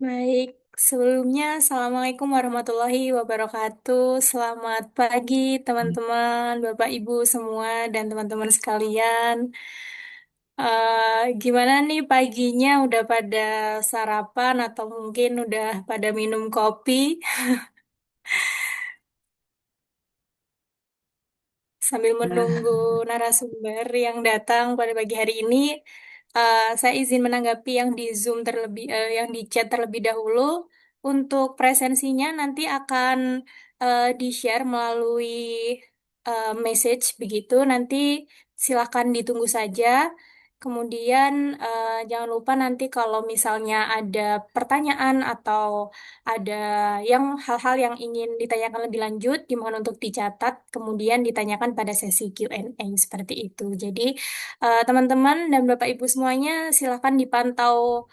Baik, sebelumnya Assalamualaikum warahmatullahi wabarakatuh. Selamat pagi teman-teman, Bapak Ibu semua dan teman-teman sekalian. Gimana nih paginya udah pada sarapan atau mungkin udah pada minum kopi sambil menunggu Nah, narasumber yang datang pada pagi hari ini? Saya izin menanggapi yang di Zoom yang di chat terlebih dahulu. Untuk presensinya nanti akan di-share melalui message begitu. Nanti silakan ditunggu saja. Kemudian jangan lupa nanti kalau misalnya ada pertanyaan atau ada hal-hal yang ingin ditanyakan lebih lanjut, dimohon untuk dicatat, kemudian ditanyakan pada sesi Q&A seperti itu. Jadi teman-teman dan Bapak Ibu semuanya silakan dipantau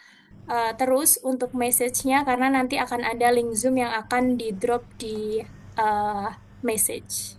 terus untuk message-nya karena nanti akan ada link Zoom yang akan di-drop di uh, message.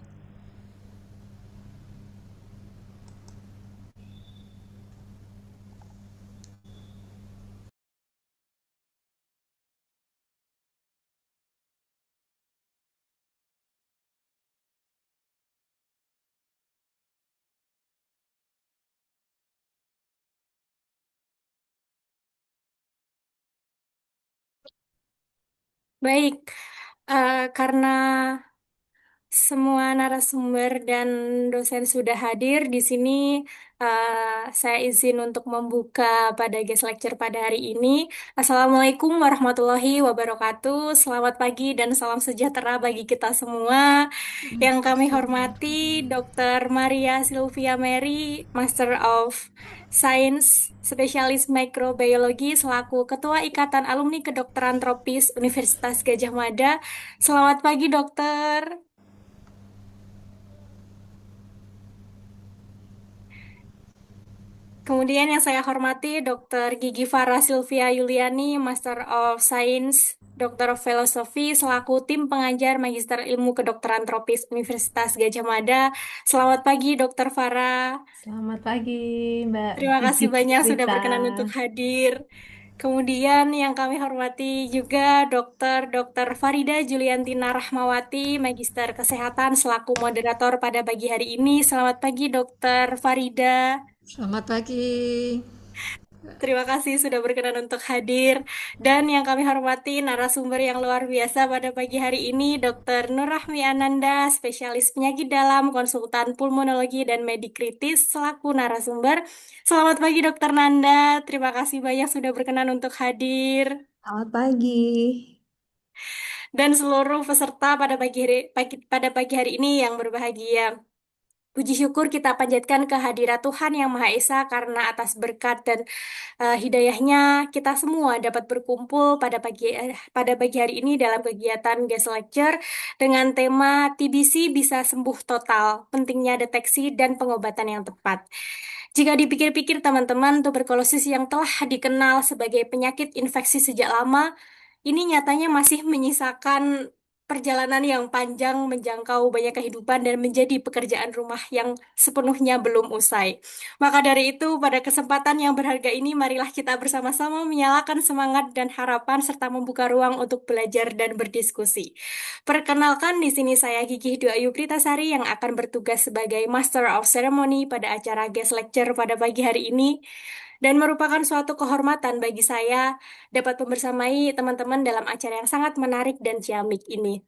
Baik, karena semua narasumber dan dosen sudah hadir di sini. Saya izin untuk membuka pada guest lecture pada hari ini. Assalamualaikum warahmatullahi wabarakatuh. Selamat pagi dan salam sejahtera bagi kita semua. Yang kami hormati Dr. Maria Sylvia Mary, Master of Science, Spesialis Mikrobiologi selaku Ketua Ikatan Alumni Kedokteran Tropis Universitas Gajah Mada. Selamat pagi, Dokter. Kemudian yang saya hormati Dr. Gigi Farah Sylvia Yuliani, Master of Science, Doctor of Philosophy, selaku tim pengajar Magister Ilmu Kedokteran Tropis Universitas Gajah Mada. Selamat pagi, Dr. Farah. selamat pagi Mbak Terima kasih Gigi banyak sudah Puspita. berkenan untuk hadir. Kemudian yang kami hormati juga Dr. Farida Juliantina Rahmawati, Magister Kesehatan selaku moderator pada pagi hari ini. Selamat pagi, Dr. Farida. Selamat pagi. Terima kasih sudah berkenan untuk hadir. Dan yang kami hormati narasumber yang luar biasa pada pagi hari ini, Dr. Nur Rahmi Ananda, spesialis penyakit dalam, konsultan pulmonologi dan medik kritis, selaku narasumber. Selamat pagi, Dr. Nanda. Terima kasih banyak sudah berkenan untuk hadir. Selamat pagi. Dan seluruh peserta pada pagi hari ini yang berbahagia. Puji syukur kita panjatkan kehadirat Tuhan Yang Maha Esa karena atas berkat dan hidayahnya kita semua dapat berkumpul pada pagi hari ini dalam kegiatan guest lecture dengan tema TBC bisa sembuh total, pentingnya deteksi dan pengobatan yang tepat. Jika dipikir-pikir teman-teman, tuberkulosis yang telah dikenal sebagai penyakit infeksi sejak lama, ini nyatanya masih menyisakan perjalanan yang panjang menjangkau banyak kehidupan dan menjadi pekerjaan rumah yang sepenuhnya belum usai. Maka dari itu, pada kesempatan yang berharga ini, marilah kita bersama-sama menyalakan semangat dan harapan serta membuka ruang untuk belajar dan berdiskusi. Perkenalkan, di sini saya Gigi Dwi Ayu Pritasari yang akan bertugas sebagai Master of Ceremony pada acara guest lecture pada pagi hari ini. Dan merupakan suatu kehormatan bagi saya dapat membersamai teman-teman dalam acara yang sangat menarik dan ciamik ini.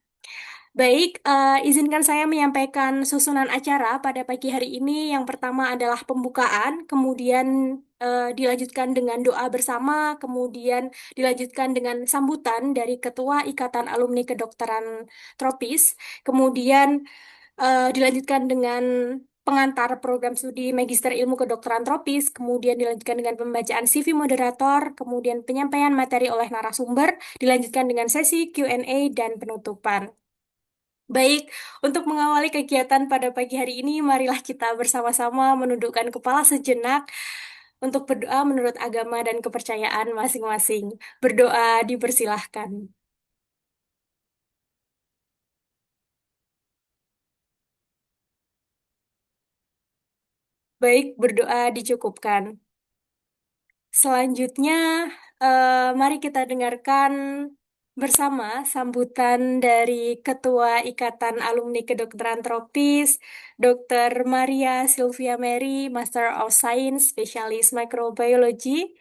Baik, izinkan saya menyampaikan susunan acara pada pagi hari ini. Yang pertama adalah pembukaan, kemudian dilanjutkan dengan doa bersama, kemudian dilanjutkan dengan sambutan dari Ketua Ikatan Alumni Kedokteran Tropis, kemudian dilanjutkan dengan pengantar program studi Magister Ilmu Kedokteran Tropis, kemudian dilanjutkan dengan pembacaan CV moderator, kemudian penyampaian materi oleh narasumber, dilanjutkan dengan sesi Q&A dan penutupan. Baik, untuk mengawali kegiatan pada pagi hari ini, marilah kita bersama-sama menundukkan kepala sejenak untuk berdoa menurut agama dan kepercayaan masing-masing. Berdoa dipersilahkan. Baik, berdoa dicukupkan. Selanjutnya, mari kita dengarkan bersama sambutan dari Ketua Ikatan Alumni Kedokteran Tropis, Dr. Maria Sylvia Mary, Master of Science, Spesialis Microbiology.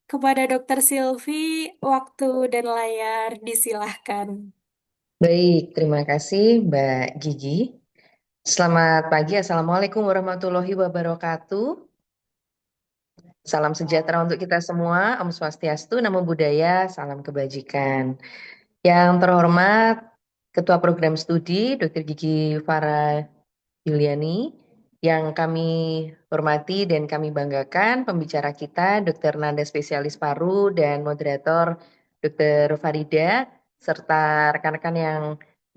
Kepada Dr. Sylvie, waktu dan layar disilahkan. Baik, terima kasih Mbak Gigi. Selamat pagi, Assalamualaikum warahmatullahi wabarakatuh. Salam sejahtera untuk kita semua, Om Swastiastu, Namo Buddhaya, salam kebajikan. Yang terhormat Ketua Program Studi Dr. Gigi Farah Yuliani, yang kami hormati dan kami banggakan pembicara kita Dr. Nanda Spesialis Paru dan moderator Dr. Farida, serta rekan-rekan yang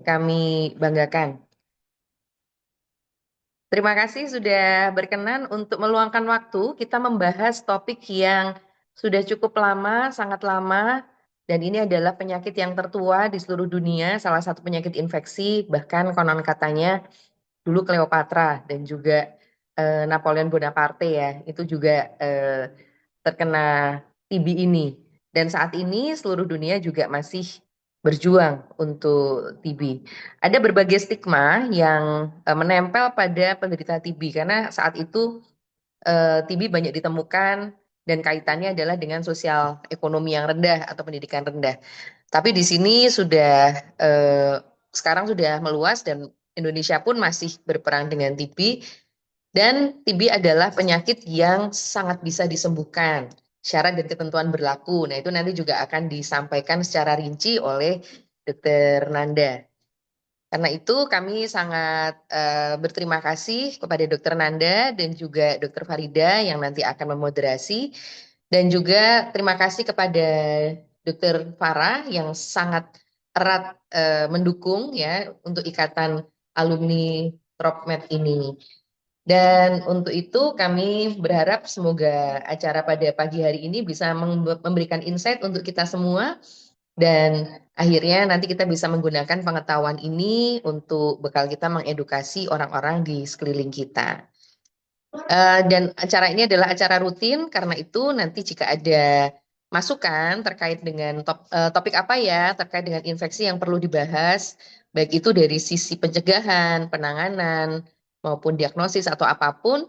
kami banggakan. Terima kasih sudah berkenan untuk meluangkan waktu kita membahas topik yang sudah cukup lama, sangat lama, dan ini adalah penyakit yang tertua di seluruh dunia, salah satu penyakit infeksi, bahkan konon katanya dulu Cleopatra dan juga Napoleon Bonaparte ya, itu juga terkena TB ini. Dan saat ini seluruh dunia juga masih berjuang untuk TB. Ada berbagai stigma yang menempel pada penderita TB karena saat itu TB banyak ditemukan dan kaitannya adalah dengan sosial ekonomi yang rendah atau pendidikan rendah. Tapi di sini sudah sekarang sudah meluas dan Indonesia pun masih berperang dengan TB, dan TB adalah penyakit yang sangat bisa disembuhkan. Syarat dan ketentuan berlaku. Nah, itu nanti juga akan disampaikan secara rinci oleh Dr. Nanda. Karena itu kami sangat berterima kasih kepada Dr. Nanda dan juga Dr. Farida yang nanti akan memoderasi. Dan juga terima kasih kepada Dr. Farah yang sangat erat mendukung ya untuk ikatan alumni PropMed ini. Dan untuk itu kami berharap semoga acara pada pagi hari ini bisa memberikan insight untuk kita semua. Dan akhirnya nanti kita bisa menggunakan pengetahuan ini untuk bekal kita mengedukasi orang-orang di sekeliling kita. Dan acara ini adalah acara rutin, karena itu nanti jika ada masukan terkait dengan topik apa ya, terkait dengan infeksi yang perlu dibahas, baik itu dari sisi pencegahan, penanganan, maupun diagnosis atau apapun,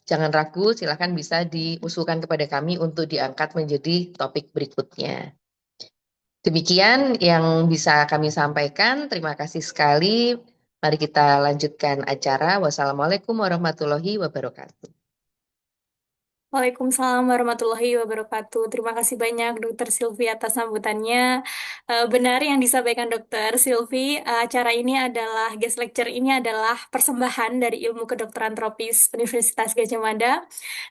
jangan ragu, silakan bisa diusulkan kepada kami untuk diangkat menjadi topik berikutnya. Demikian yang bisa kami sampaikan. Terima kasih sekali. Mari kita lanjutkan acara. Wassalamualaikum warahmatullahi wabarakatuh. Waalaikumsalam warahmatullahi wabarakatuh. Terima kasih banyak Dokter Silvi atas sambutannya. Benar yang disampaikan Dokter Silvi, acara ini adalah, guest lecture ini adalah persembahan dari Ilmu Kedokteran Tropis Universitas Gadjah Mada.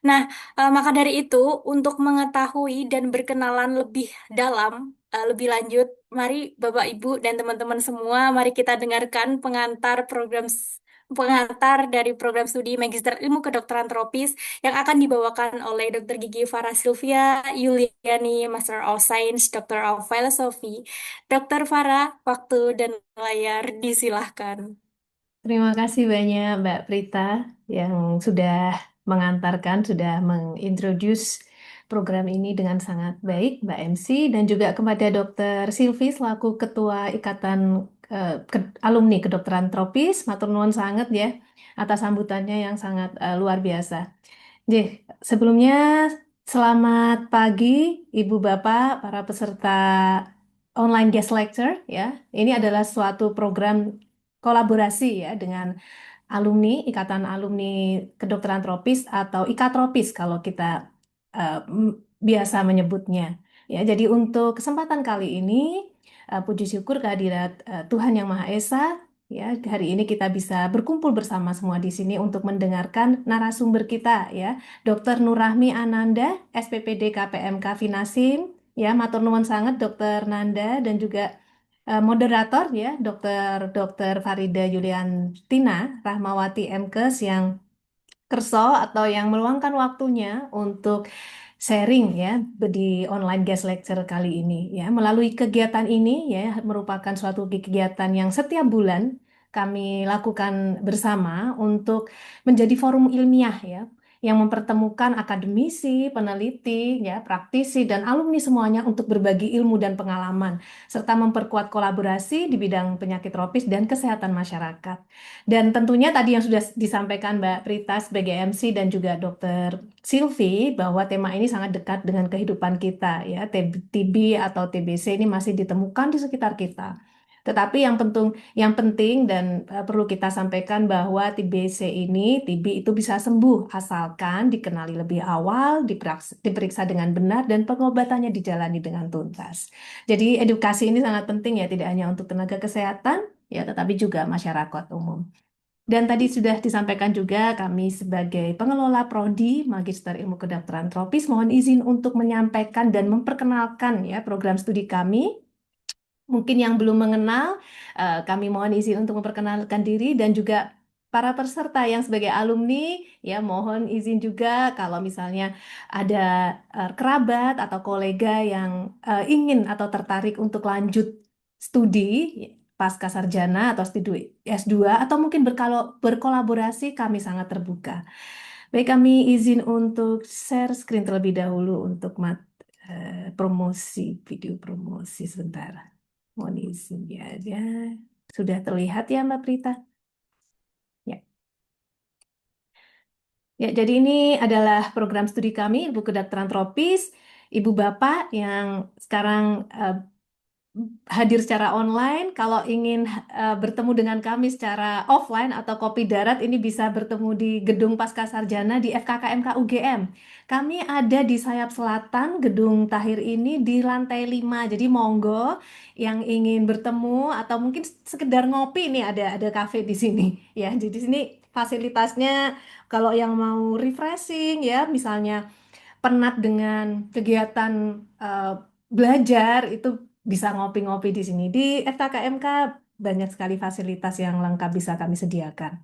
Nah, maka dari itu, untuk mengetahui dan berkenalan lebih dalam, lebih lanjut, mari Bapak, Ibu, dan teman-teman semua, mari kita dengarkan pengantar dari program studi Magister Ilmu Kedokteran Tropis yang akan dibawakan oleh Dr. Gigi Farah Sylvia Yuliani, Master of Science, Doctor of Philosophy. Dr. Farah, waktu dan layar disilahkan. Terima kasih banyak Mbak Prita yang sudah mengantarkan, sudah mengintroduce program ini dengan sangat baik, Mbak MC, dan juga kepada Dr. Silvi selaku Ketua Ikatan Alumni Kedokteran Tropis, matur nuwun sangat ya atas sambutannya yang sangat luar biasa. Jadi, sebelumnya selamat pagi Ibu Bapak, para peserta online guest lecture ya. Ini adalah suatu program kolaborasi ya dengan alumni, Ikatan Alumni Kedokteran Tropis atau IKATROPIS kalau kita biasa menyebutnya. Ya, jadi untuk kesempatan kali ini, puji syukur kehadirat Tuhan Yang Maha Esa. Ya, hari ini kita bisa berkumpul bersama semua di sini untuk mendengarkan narasumber kita ya, Dr. Nurrahmi Ananda, SPPD KPMK Finasim. Ya, matur nuwun sangat Dr. Nanda dan juga moderator ya Dr. Farida Yuliantina Rahmawati MKes yang kerso atau yang meluangkan waktunya untuk sharing ya di online guest lecture kali ini ya. Melalui kegiatan ini ya merupakan suatu kegiatan yang setiap bulan kami lakukan bersama untuk menjadi forum ilmiah ya yang mempertemukan akademisi, peneliti, ya, praktisi, dan alumni semuanya untuk berbagi ilmu dan pengalaman, serta memperkuat kolaborasi di bidang penyakit tropis dan kesehatan masyarakat. Dan tentunya tadi yang sudah disampaikan Mbak Prita sebagai MC dan juga Dr. Silvi, bahwa tema ini sangat dekat dengan kehidupan kita, ya, TB atau TBC ini masih ditemukan di sekitar kita. Tetapi yang penting dan perlu kita sampaikan bahwa TBC ini, TB itu bisa sembuh asalkan dikenali lebih awal, diperiksa dengan benar, dan pengobatannya dijalani dengan tuntas. Jadi edukasi ini sangat penting ya, tidak hanya untuk tenaga kesehatan, ya, tetapi juga masyarakat umum. Dan tadi sudah disampaikan juga kami sebagai pengelola Prodi Magister Ilmu Kedokteran Tropis mohon izin untuk menyampaikan dan memperkenalkan ya program studi kami. Mungkin yang belum mengenal, kami mohon izin untuk memperkenalkan diri dan juga para peserta yang sebagai alumni, ya mohon izin juga kalau misalnya ada kerabat atau kolega yang ingin atau tertarik untuk lanjut studi pasca sarjana atau studi S2 atau mungkin berkolaborasi, kami sangat terbuka. Baik, kami izin untuk share screen terlebih dahulu untuk promosi, video promosi sebentar. Mohon izin ya. Sudah terlihat ya Mbak Prita? Ya. Ya, jadi ini adalah program studi kami, Ilmu Kedokteran Tropis. Ibu Bapak yang sekarang hadir secara online, kalau ingin bertemu dengan kami secara offline atau kopi darat, ini bisa bertemu di Gedung Pascasarjana di FKKMK UGM. Kami ada di sayap selatan Gedung Tahir ini di lantai 5. Jadi monggo yang ingin bertemu atau mungkin sekedar ngopi, ini ada kafe di sini ya. Jadi di sini fasilitasnya kalau yang mau refreshing ya, misalnya penat dengan kegiatan eh, belajar itu bisa ngopi-ngopi di sini. Di FKKMK banyak sekali fasilitas yang lengkap bisa kami sediakan.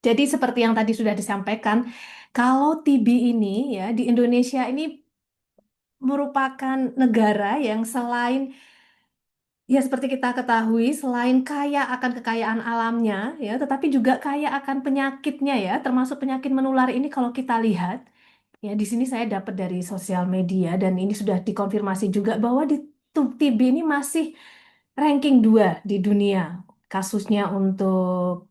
Jadi seperti yang tadi sudah disampaikan, kalau TB ini ya di Indonesia ini merupakan negara yang selain ya seperti kita ketahui selain kaya akan kekayaan alamnya ya, tetapi juga kaya akan penyakitnya ya, termasuk penyakit menular ini kalau kita lihat. Ya, di sini saya dapat dari sosial media dan ini sudah dikonfirmasi juga bahwa di TB ini masih ranking 2 di dunia kasusnya untuk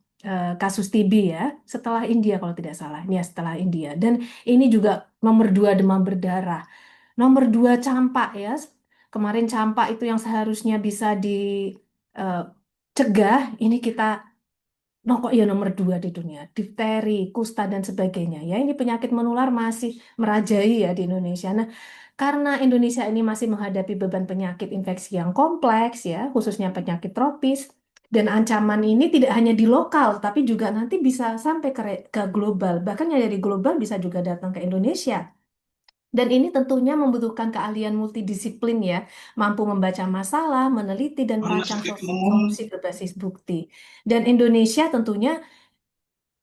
kasus TB ya, setelah India kalau tidak salah. Ya, setelah India. Dan ini juga nomor 2 demam berdarah. Nomor 2 campak ya. Kemarin campak itu yang seharusnya bisa dicegah, ini kita kok ya nomor 2 di dunia, difteri, kusta dan sebagainya. Ya, ini penyakit menular masih merajai ya di Indonesia. Nah, karena Indonesia ini masih menghadapi beban penyakit infeksi yang kompleks ya, khususnya penyakit tropis, dan ancaman ini tidak hanya di lokal, tapi juga nanti bisa sampai ke global. Bahkan yang dari global bisa juga datang ke Indonesia. Dan ini tentunya membutuhkan keahlian multidisiplin ya, mampu membaca masalah, meneliti, dan merancang solusi berbasis bukti. Dan Indonesia tentunya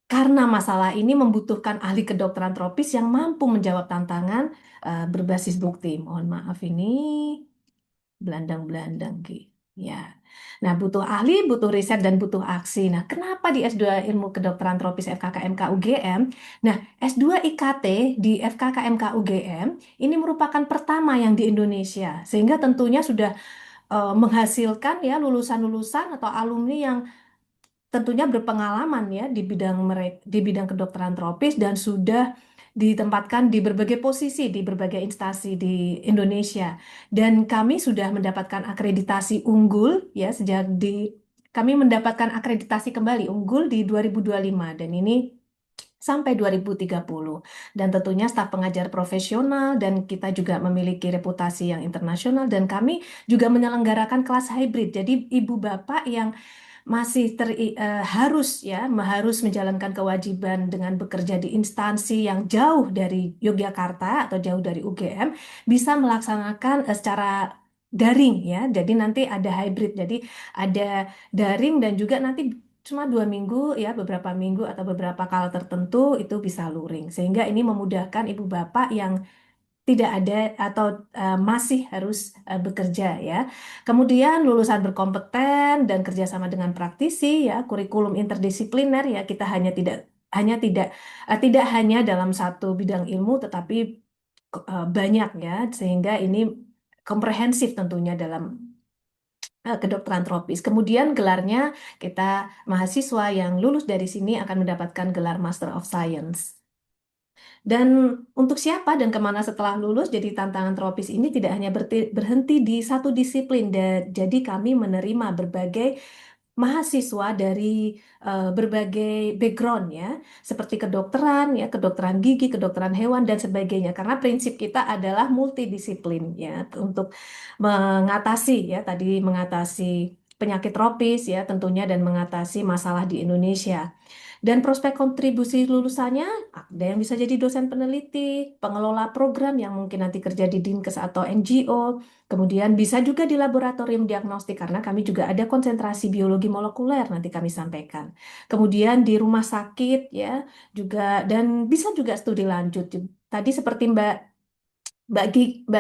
karena masalah ini membutuhkan ahli kedokteran tropis yang mampu menjawab tantangan berbasis bukti. Mohon maaf ini belandang-belandang Ki. Ya. Nah, butuh ahli, butuh riset dan butuh aksi. Nah, kenapa di S2 Ilmu Kedokteran Tropis FKKMK UGM? Nah, S2 IKT di FKKMK UGM ini merupakan pertama yang di Indonesia. Sehingga tentunya sudah menghasilkan ya lulusan-lulusan atau alumni yang tentunya berpengalaman ya di bidang kedokteran tropis dan sudah ditempatkan di berbagai posisi di berbagai instansi di Indonesia dan kami sudah mendapatkan akreditasi unggul ya kami mendapatkan akreditasi kembali unggul di 2025 dan ini sampai 2030 dan tentunya staf pengajar profesional dan kita juga memiliki reputasi yang internasional dan kami juga menyelenggarakan kelas hybrid jadi ibu bapak yang masih harus ya harus menjalankan kewajiban dengan bekerja di instansi yang jauh dari Yogyakarta atau jauh dari UGM bisa melaksanakan secara daring ya jadi nanti ada hybrid jadi ada daring dan juga nanti cuma 2 minggu ya beberapa minggu atau beberapa kala tertentu itu bisa luring sehingga ini memudahkan ibu bapak yang tidak ada atau masih harus bekerja ya. Kemudian lulusan berkompeten dan kerjasama dengan praktisi ya, kurikulum interdisipliner ya, kita hanya tidak tidak hanya dalam satu bidang ilmu, tetapi banyak ya, sehingga ini komprehensif tentunya dalam kedokteran tropis. Kemudian gelarnya kita mahasiswa yang lulus dari sini akan mendapatkan gelar Master of Science. Dan untuk siapa dan kemana setelah lulus, jadi tantangan tropis ini tidak hanya berhenti di satu disiplin. Jadi kami menerima berbagai mahasiswa dari berbagai background ya, seperti kedokteran ya, kedokteran gigi, kedokteran hewan dan sebagainya. Karena prinsip kita adalah multidisiplin ya, untuk mengatasi ya tadi mengatasi penyakit tropis ya tentunya dan mengatasi masalah di Indonesia. Dan prospek kontribusi lulusannya ada yang bisa jadi dosen peneliti, pengelola program yang mungkin nanti kerja di Dinkes atau NGO, kemudian bisa juga di laboratorium diagnostik karena kami juga ada konsentrasi biologi molekuler nanti kami sampaikan. Kemudian di rumah sakit ya juga dan bisa juga studi lanjut. Tadi seperti Mbak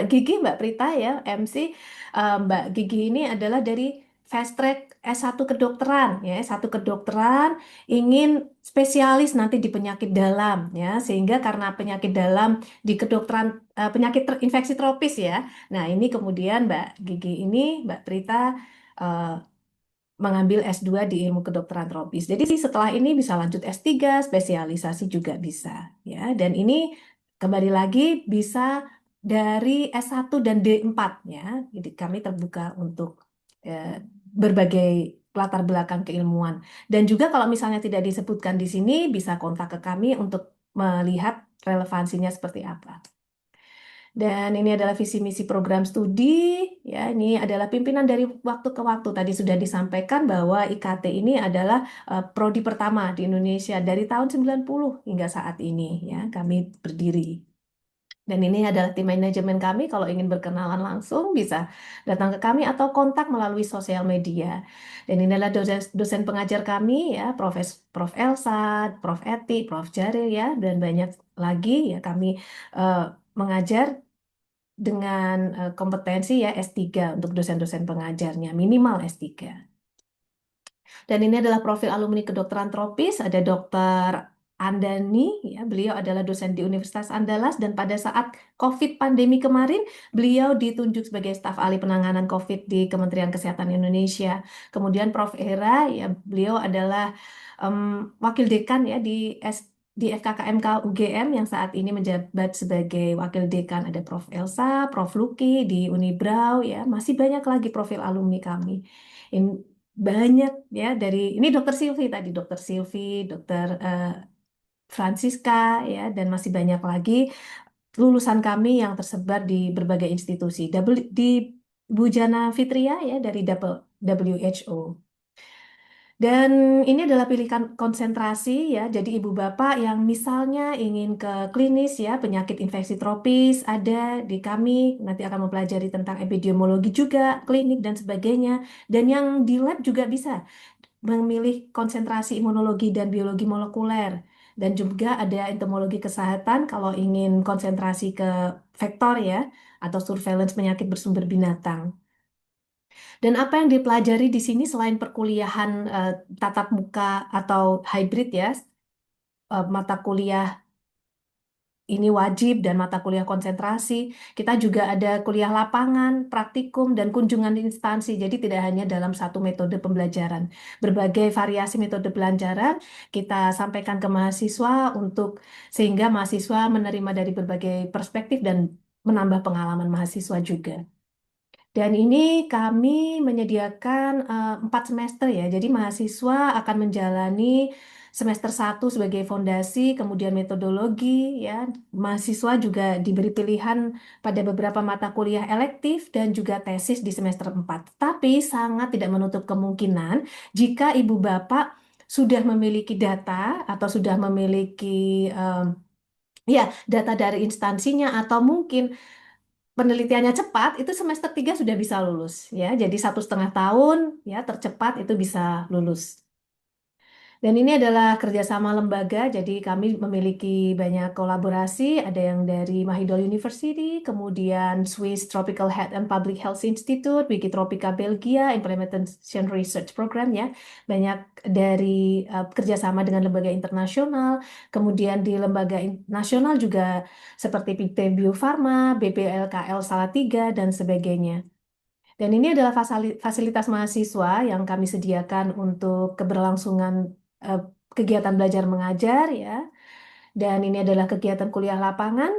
Gigi, Mbak Prita ya, MC. Mbak Gigi ini adalah dari fast track S1 kedokteran ya, S1 kedokteran ingin spesialis nanti di penyakit dalam ya, sehingga karena penyakit dalam di kedokteran penyakit infeksi tropis ya. Nah, ini kemudian Mbak Gigi ini, Mbak Prita eh, mengambil S2 di ilmu kedokteran tropis. Jadi setelah ini bisa lanjut S3, spesialisasi juga bisa ya. Dan ini kembali lagi bisa dari S1 dan D4 ya. Jadi kami terbuka untuk berbagai latar belakang keilmuan. Dan juga kalau misalnya tidak disebutkan di sini bisa kontak ke kami untuk melihat relevansinya seperti apa. Dan ini adalah visi misi program studi, ya ini adalah pimpinan dari waktu ke waktu. Tadi sudah disampaikan bahwa IKT ini adalah prodi pertama di Indonesia dari tahun 90 hingga saat ini, ya kami berdiri. Dan ini adalah tim manajemen kami, kalau ingin berkenalan langsung bisa datang ke kami atau kontak melalui sosial media. Dan ini adalah dosen pengajar kami, ya Prof. Elsa, Prof. Eti, Prof. Jaril, ya, dan banyak lagi, ya kami eh, mengajar dengan kompetensi ya S3 untuk dosen-dosen pengajarnya, minimal S3. Dan ini adalah profil alumni kedokteran tropis, ada Dokter Andani, ya, beliau adalah dosen di Universitas Andalas dan pada saat COVID pandemi kemarin, beliau ditunjuk sebagai staf ahli penanganan COVID di Kementerian Kesehatan Indonesia. Kemudian Prof. Era, ya, beliau adalah wakil dekan ya di FKKMK UGM yang saat ini menjabat sebagai wakil dekan. Ada Prof. Elsa, Prof. Luki di Unibrau, ya, masih banyak lagi profil alumni kami. Ini banyak ya dari ini Dokter Silvi tadi, Dokter Silvi, Dokter Francisca ya dan masih banyak lagi lulusan kami yang tersebar di berbagai institusi. Di Bujana Fitria ya dari WHO. Dan ini adalah pilihan konsentrasi ya. Jadi ibu bapak yang misalnya ingin ke klinis ya, penyakit infeksi tropis ada di kami, nanti akan mempelajari tentang epidemiologi juga, klinik dan sebagainya. Dan yang di lab juga bisa memilih konsentrasi imunologi dan biologi molekuler. Dan juga ada entomologi kesehatan kalau ingin konsentrasi ke vektor ya, atau surveillance penyakit bersumber binatang. Dan apa yang dipelajari di sini selain perkuliahan tatap muka atau hybrid ya, mata kuliah ini wajib dan mata kuliah konsentrasi. Kita juga ada kuliah lapangan, praktikum, dan kunjungan instansi. Jadi tidak hanya dalam satu metode pembelajaran. Berbagai variasi metode pelajaran kita sampaikan ke mahasiswa untuk sehingga mahasiswa menerima dari berbagai perspektif dan menambah pengalaman mahasiswa juga. Dan ini kami menyediakan 4 semester ya. Jadi mahasiswa akan menjalani semester 1 sebagai fondasi, kemudian metodologi ya. Mahasiswa juga diberi pilihan pada beberapa mata kuliah elektif dan juga tesis di semester 4. Tapi sangat tidak menutup kemungkinan jika ibu bapak sudah memiliki data atau sudah memiliki ya data dari instansinya atau mungkin penelitiannya cepat, itu semester 3 sudah bisa lulus ya. Jadi 1,5 tahun ya tercepat itu bisa lulus. Dan ini adalah kerjasama lembaga, jadi kami memiliki banyak kolaborasi, ada yang dari Mahidol University, kemudian Swiss Tropical Health and Public Health Institute, Wikitropica Belgia, Implementation Research Program ya, banyak dari kerjasama dengan lembaga internasional, kemudian di lembaga nasional juga seperti PT Bio Farma, BPLKL Salatiga, dan sebagainya. Dan ini adalah fasilitas mahasiswa yang kami sediakan untuk keberlangsungan eh, kegiatan belajar mengajar ya. Dan ini adalah kegiatan kuliah lapangan,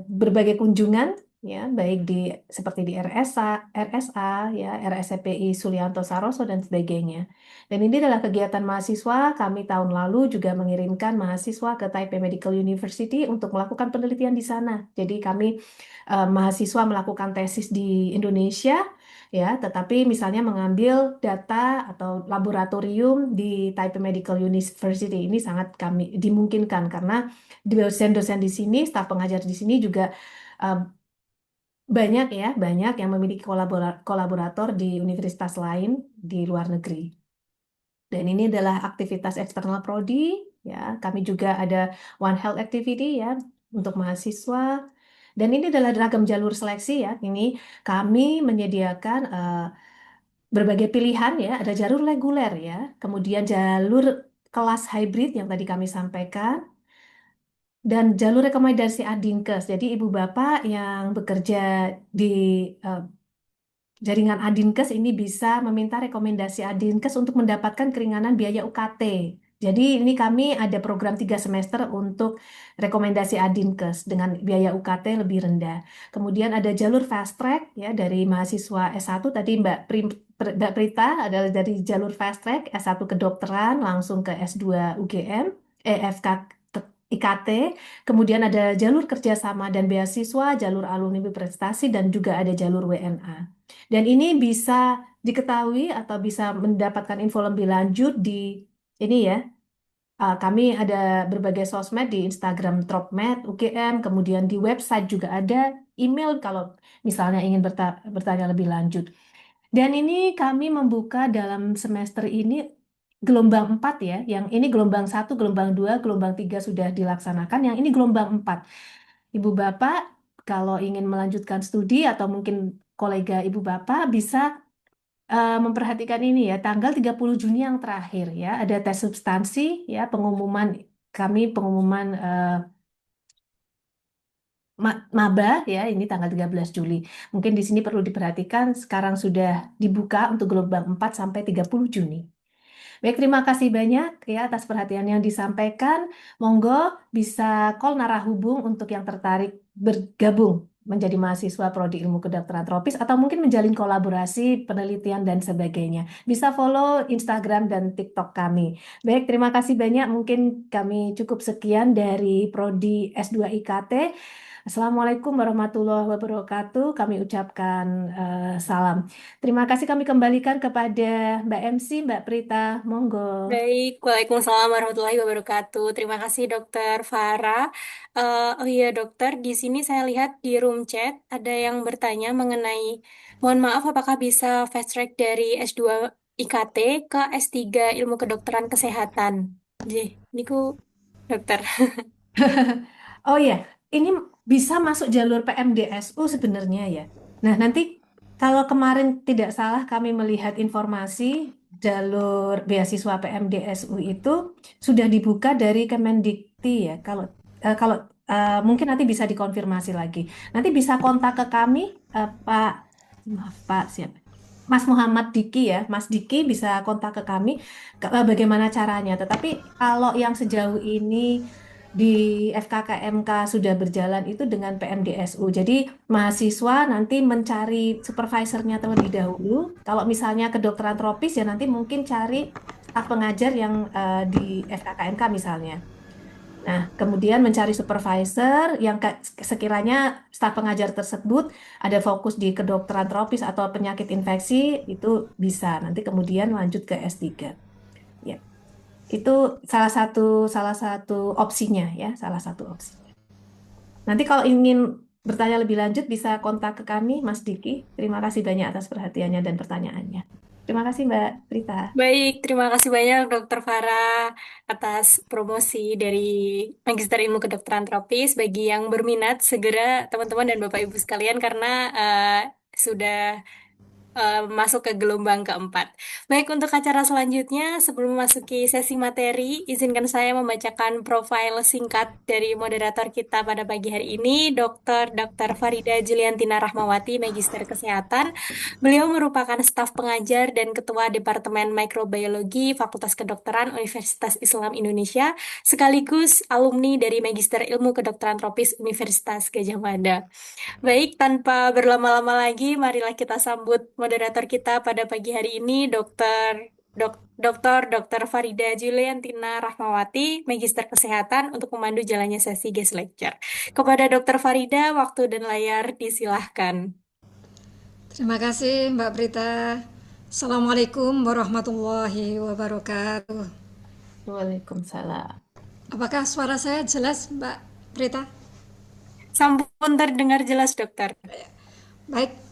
berbagai kunjungan ya, baik di seperti di RSA ya, RSCPI Sulianto Saroso dan sebagainya. Dan ini adalah kegiatan mahasiswa, kami tahun lalu juga mengirimkan mahasiswa ke Taipei Medical University untuk melakukan penelitian di sana. Jadi kami mahasiswa melakukan tesis di Indonesia ya, tetapi misalnya mengambil data atau laboratorium di Taipei Medical University ini sangat kami dimungkinkan karena dosen-dosen di sini, staf pengajar di sini juga uh, banyak ya, banyak yang memiliki kolaborator di universitas lain di luar negeri. Dan ini adalah aktivitas eksternal prodi ya. Kami juga ada One Health Activity ya untuk mahasiswa. Dan ini adalah ragam jalur seleksi ya. Ini kami menyediakan berbagai pilihan ya. Ada jalur reguler ya, kemudian jalur kelas hybrid yang tadi kami sampaikan, dan jalur rekomendasi Adinkes. Jadi ibu bapak yang bekerja di eh, jaringan Adinkes ini bisa meminta rekomendasi Adinkes untuk mendapatkan keringanan biaya UKT. Jadi ini kami ada program 3 semester untuk rekomendasi Adinkes dengan biaya UKT lebih rendah. Kemudian ada jalur fast track ya dari mahasiswa S1 tadi Mbak Prita adalah dari jalur fast track S1 kedokteran langsung ke S2 UGM, FK IKT, kemudian ada jalur kerjasama dan beasiswa, jalur alumni berprestasi, dan juga ada jalur WNA. Dan ini bisa diketahui atau bisa mendapatkan info lebih lanjut di ini ya. Kami ada berbagai sosmed di Instagram Tropmed UGM, kemudian di website juga ada email kalau misalnya ingin bertanya lebih lanjut. Dan ini kami membuka dalam semester ini gelombang 4 ya, yang ini gelombang 1, gelombang 2, gelombang 3 sudah dilaksanakan, yang ini gelombang 4. Ibu Bapak kalau ingin melanjutkan studi atau mungkin kolega Ibu Bapak bisa memperhatikan ini ya, tanggal 30 Juni yang terakhir ya, ada tes substansi ya, pengumuman maba ya, ini tanggal 13 Juli. Mungkin di sini perlu diperhatikan sekarang sudah dibuka untuk gelombang 4 sampai 30 Juni. Baik, terima kasih banyak ya atas perhatian yang disampaikan. Monggo bisa call narahubung untuk yang tertarik bergabung menjadi mahasiswa Prodi Ilmu Kedokteran Tropis atau mungkin menjalin kolaborasi, penelitian dan sebagainya. Bisa follow Instagram dan TikTok kami. Baik, terima kasih banyak. Mungkin kami cukup sekian dari Prodi S2 IKT. Assalamualaikum warahmatullahi wabarakatuh. Kami ucapkan salam. Terima kasih kami kembalikan kepada Mbak MC, Mbak Prita. Monggo. Baik, Waalaikumsalam warahmatullahi wabarakatuh. Terima kasih Dokter Farah. Oh iya dokter, di sini saya lihat di room chat ada yang bertanya mengenai, mohon maaf apakah bisa fast track dari S2 IKT ke S3 Ilmu Kedokteran Kesehatan? Jadi, ini ku dokter. Oh ya, ini bisa masuk jalur PMDSU sebenarnya ya. Nah, nanti kalau kemarin tidak salah kami melihat informasi jalur beasiswa PMDSU itu sudah dibuka dari Kemendikti ya. Kalau mungkin nanti bisa dikonfirmasi lagi. Nanti bisa kontak ke kami, Pak, maaf Pak siapa? Mas Muhammad Diki ya, Mas Diki bisa kontak ke kami bagaimana caranya. Tetapi kalau yang sejauh ini di FKKMK sudah berjalan itu dengan PMDSU. Jadi mahasiswa nanti mencari supervisornya terlebih dahulu. Kalau misalnya kedokteran tropis ya nanti mungkin cari staf pengajar yang di FKKMK misalnya. Nah, kemudian mencari supervisor yang sekiranya staf pengajar tersebut ada fokus di kedokteran tropis atau penyakit infeksi itu bisa. Nanti kemudian lanjut ke S3. Ya. Itu salah satu opsinya ya, salah satu opsi. Nanti kalau ingin bertanya lebih lanjut bisa kontak ke kami, Mas Diki. Terima kasih banyak atas perhatiannya dan pertanyaannya. Terima kasih Mbak Prita. Baik, terima kasih banyak Dokter Farah atas promosi dari Magister Ilmu Kedokteran Tropis. Bagi yang berminat, segera teman-teman dan Bapak Ibu sekalian karena sudah masuk ke gelombang keempat. Baik, untuk acara selanjutnya, sebelum memasuki sesi materi, izinkan saya membacakan profil singkat dari moderator kita pada pagi hari ini, Dr. Farida Juliantina Rahmawati, Magister Kesehatan. Beliau merupakan staf pengajar dan Ketua Departemen Mikrobiologi Fakultas Kedokteran Universitas Islam Indonesia, sekaligus alumni dari Magister Ilmu Kedokteran Tropis Universitas Gadjah Mada. Baik, tanpa berlama-lama lagi, marilah kita sambut moderator kita pada pagi hari ini, Dr. Farida Juliantina Rahmawati, Magister Kesehatan, untuk memandu jalannya sesi guest lecture. Kepada Dr. Farida, waktu dan layar disilahkan. Terima kasih Mbak Prita. Assalamualaikum warahmatullahi wabarakatuh. Waalaikumsalam. Apakah suara saya jelas Mbak Prita? Sampun terdengar jelas, dokter. Baik,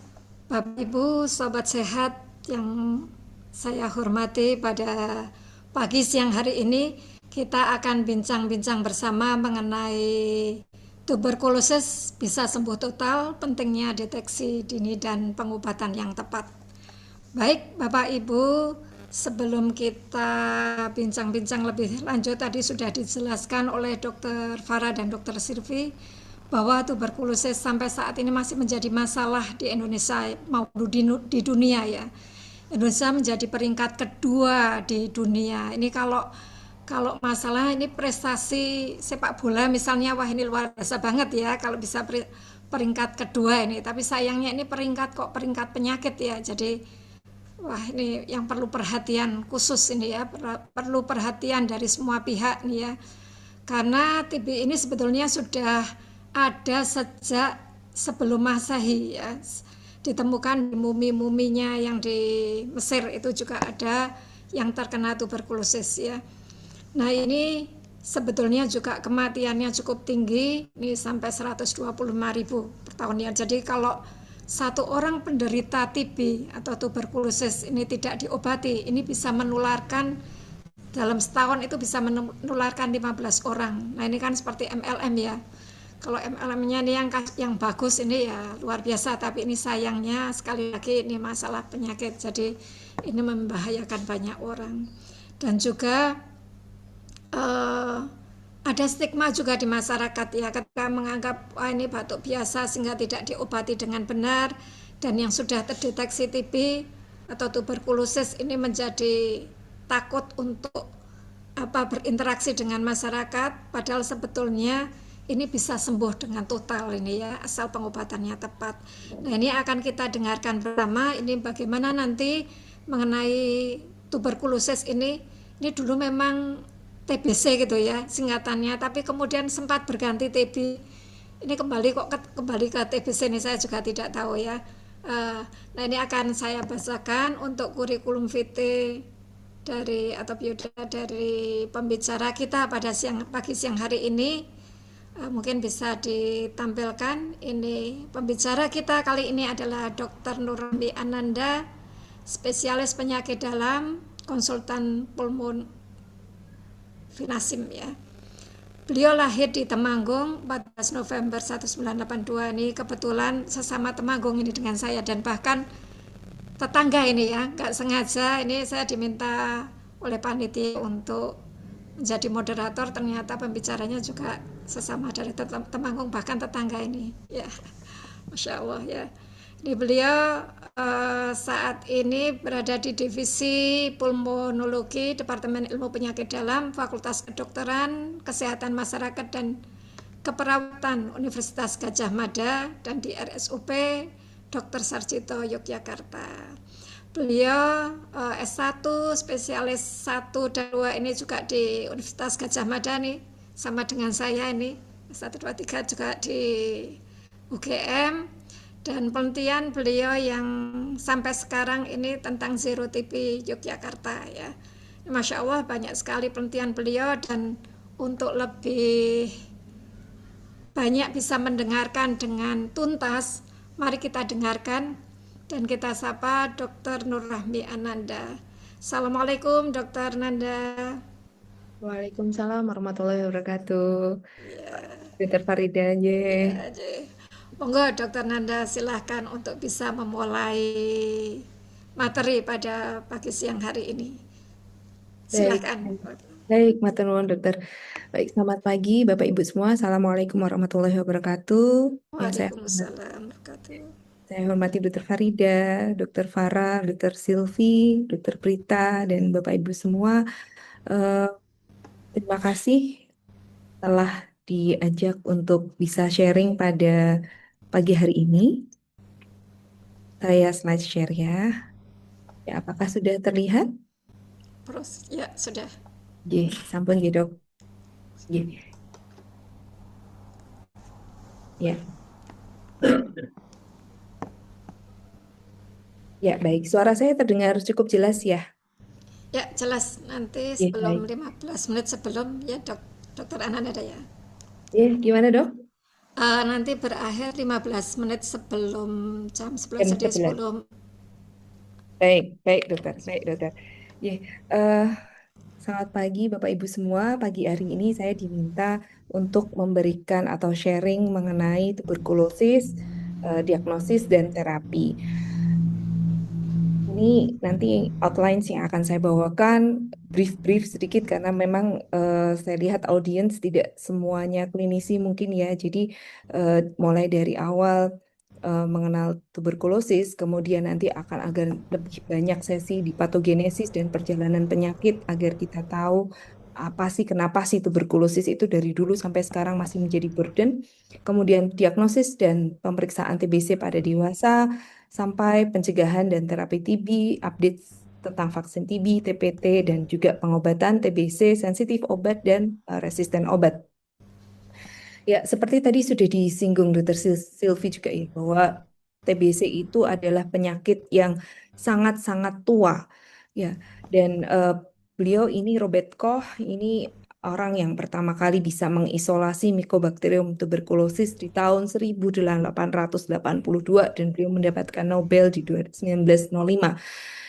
Bapak Ibu, sobat sehat yang saya hormati, pada pagi siang hari ini kita akan bincang-bincang bersama mengenai tuberkulosis bisa sembuh total, pentingnya deteksi dini dan pengobatan yang tepat. Baik, Bapak Ibu, sebelum kita bincang-bincang lebih lanjut, tadi sudah dijelaskan oleh Dr. Farah dan Dr. Sirvi bahwa tuberkulosis sampai saat ini masih menjadi masalah di Indonesia maupun di dunia ya. Indonesia menjadi peringkat kedua di dunia. Ini kalau masalah ini prestasi sepak bola misalnya, wah ini luar biasa banget ya kalau bisa peringkat kedua ini. Tapi sayangnya ini peringkat penyakit ya. Jadi wah ini yang perlu perhatian khusus ini ya, perlu perhatian dari semua pihak nih ya. Karena TB ini sebetulnya sudah ada sejak sebelum Masehi ya. Ditemukan di mumi-muminya yang di Mesir itu juga ada yang terkena tuberkulosis ya. Nah ini sebetulnya juga kematiannya cukup tinggi, ini sampai 125.000 per tahun ya. Jadi kalau satu orang penderita TB atau tuberkulosis ini tidak diobati, ini bisa menularkan dalam setahun itu bisa menularkan 15 orang. Nah ini kan seperti MLM ya. Kalau MLM-nya ini yang bagus ini ya luar biasa, tapi ini sayangnya sekali lagi ini masalah penyakit, jadi ini membahayakan banyak orang. Dan juga ada stigma juga di masyarakat ya, ketika menganggap wah ini batuk biasa sehingga tidak diobati dengan benar, dan yang sudah terdeteksi TB atau tuberkulosis ini menjadi takut untuk berinteraksi dengan masyarakat, padahal sebetulnya ini bisa sembuh dengan total ini ya, asal pengobatannya tepat. Nah ini akan kita dengarkan bersama ini bagaimana nanti mengenai tuberkulosis ini dulu memang TBC gitu ya singkatannya, tapi kemudian sempat berganti TB. Ini kembali ke TBC ini saya juga tidak tahu ya. Nah ini akan saya bacakan untuk kurikulum vitae dari pembicara kita pada pagi siang hari ini. Mungkin bisa ditampilkan. Ini pembicara kita kali ini adalah Dr. Nurandi Ananda, spesialis penyakit dalam, konsultan pulmun Vinasim ya. Beliau lahir di Temanggung 14 November 1982. Ini kebetulan sesama Temanggung ini dengan saya, dan bahkan tetangga ini ya, nggak sengaja ini saya diminta oleh panitia untuk menjadi moderator, ternyata pembicaranya juga sesama dari Temanggung, bahkan tetangga ini ya. Masya Allah ya. Ini beliau saat ini berada di divisi pulmonologi Departemen Ilmu Penyakit Dalam Fakultas Kedokteran Kesehatan Masyarakat dan Keperawatan Universitas Gadjah Mada, dan di RSUP Dr. Sarjito Yogyakarta. Beliau S1 spesialis 1 dan 2 ini juga di Universitas Gadjah Mada nih, sama dengan saya ini S1 2 3 juga di UGM. Dan penelitian beliau yang sampai sekarang ini tentang Zero TB Yogyakarta ya. Masya Allah banyak sekali penelitian beliau, dan untuk lebih banyak bisa mendengarkan dengan tuntas, mari kita dengarkan Dan kita sapa Dr. Nur Rahmi Ananda. Assalamualaikum Dr. Nanda. Waalaikumsalam warahmatullahi wabarakatuh. Dokter Farida, Ya, monggo Dr. Nanda silahkan untuk bisa memulai materi pada pagi siang hari ini. Baik, Silahkan. baik, matur nuwun dokter. Baik, selamat pagi Bapak Ibu semua. Assalamualaikum warahmatullahi wabarakatuh. Yang Waalaikumsalam wabarakatuh. saya hormati Dokter Farida, Dokter Farah, Dokter Silvi, Dokter Prita, dan Bapak Ibu semua. Eh, terima kasih telah diajak untuk bisa sharing pada pagi hari ini. Saya slide share ya. Ya, apakah sudah terlihat? Ya, sudah. Sampun ya dok. Ya. Ya, baik. Suara saya terdengar cukup jelas ya? Ya, jelas. Nanti Ya, sebelum baik. 15 menit sebelum ya Dokter Ananda ya. Ya, gimana dok? Nanti berakhir 15 menit sebelum jam 11, Jam jadi 11. 10. Baik, baik dokter. Baik dokter. Ya, selamat pagi Bapak Ibu semua. Pagi hari ini saya diminta untuk memberikan atau sharing mengenai tuberkulosis, diagnosis dan terapi. Ini nanti outlines yang akan saya bawakan brief-brief sedikit karena memang saya lihat audiens tidak semuanya klinisi mungkin ya. Jadi mulai dari awal mengenal tuberkulosis, kemudian nanti akan agar lebih banyak sesi di patogenesis dan perjalanan penyakit agar kita tahu apa sih kenapa sih tuberkulosis itu dari dulu sampai sekarang masih menjadi burden. Kemudian diagnosis dan pemeriksaan TBC pada dewasa sampai pencegahan dan terapi TB, update tentang vaksin TB, TPT, dan juga pengobatan TBC, sensitif obat, dan resisten obat. Ya, seperti tadi sudah disinggung Dr. Silvi juga ya, bahwa TBC itu adalah penyakit yang sangat-sangat tua. Ya, dan beliau ini Robert Koch, ini orang yang pertama kali bisa mengisolasi Mycobacterium tuberculosis di tahun 1882 dan beliau mendapatkan Nobel di 1905.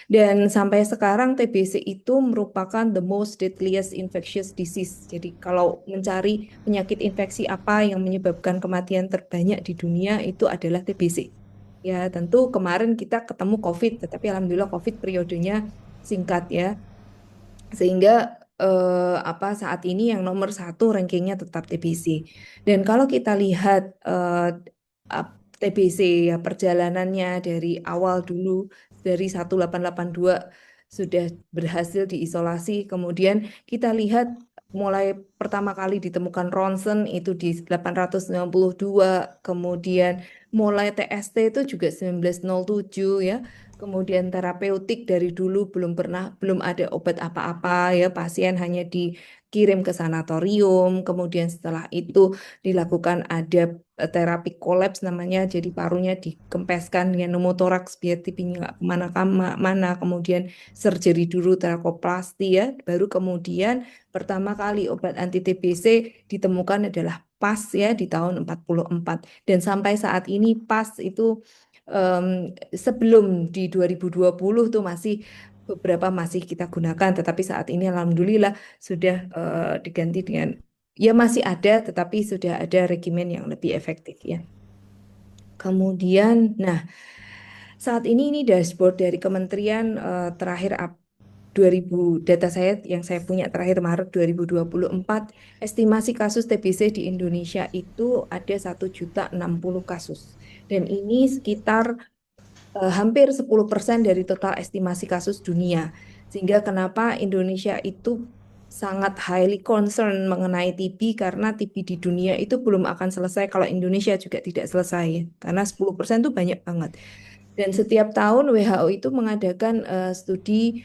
Dan sampai sekarang TBC itu merupakan the most deadliest infectious disease. Jadi kalau mencari penyakit infeksi apa yang menyebabkan kematian terbanyak di dunia itu adalah TBC. Ya, tentu kemarin kita ketemu COVID, tetapi alhamdulillah COVID periodenya singkat ya. Sehingga saat ini yang nomor satu rankingnya tetap TBC. Dan kalau kita lihat TBC ya perjalanannya dari awal dulu dari 1882 sudah berhasil diisolasi. Kemudian kita lihat mulai pertama kali ditemukan ronsen itu di 892, kemudian mulai TST itu juga 1907 ya. Kemudian terapeutik dari dulu belum ada obat apa-apa ya, pasien hanya dikirim ke sanatorium. Kemudian setelah itu dilakukan ada terapi kolaps namanya, jadi parunya dikempeskan dengan pneumotoraks biar TB-nya nggak kemana-mana. Kemudian surgery dulu trakoplasti ya, baru kemudian pertama kali obat anti TBC ditemukan adalah PAS ya di tahun 44 dan sampai saat ini PAS itu sebelum di 2020 tuh beberapa masih kita gunakan, tetapi saat ini alhamdulillah sudah diganti dengan ya masih ada, tetapi sudah ada regimen yang lebih efektif ya. Kemudian, nah saat ini dashboard dari Kementerian terakhir 2000 data saya yang saya punya terakhir Maret 2024 estimasi kasus TBC di Indonesia itu ada 1.060 kasus dan ini sekitar hampir 10% dari total estimasi kasus dunia. Sehingga kenapa Indonesia itu sangat highly concern mengenai TB karena TB di dunia itu belum akan selesai kalau Indonesia juga tidak selesai ya. Karena 10% itu banyak banget. Dan setiap tahun WHO itu mengadakan studi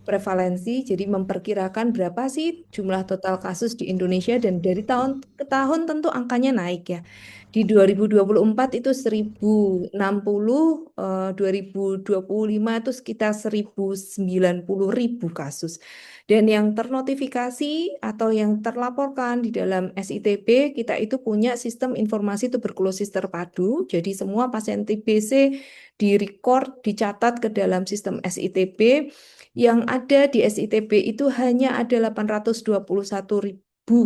prevalensi, jadi memperkirakan berapa sih jumlah total kasus di Indonesia dan dari tahun ke tahun tentu angkanya naik ya. Di 2024 itu 1060, 2025 itu sekitar 1090.000 kasus. Dan yang ternotifikasi atau yang terlaporkan di dalam SITB, kita itu punya sistem informasi tuberkulosis terpadu. Jadi semua pasien TBC direcord, dicatat ke dalam sistem SITB. Yang ada di SITB itu hanya ada 821.000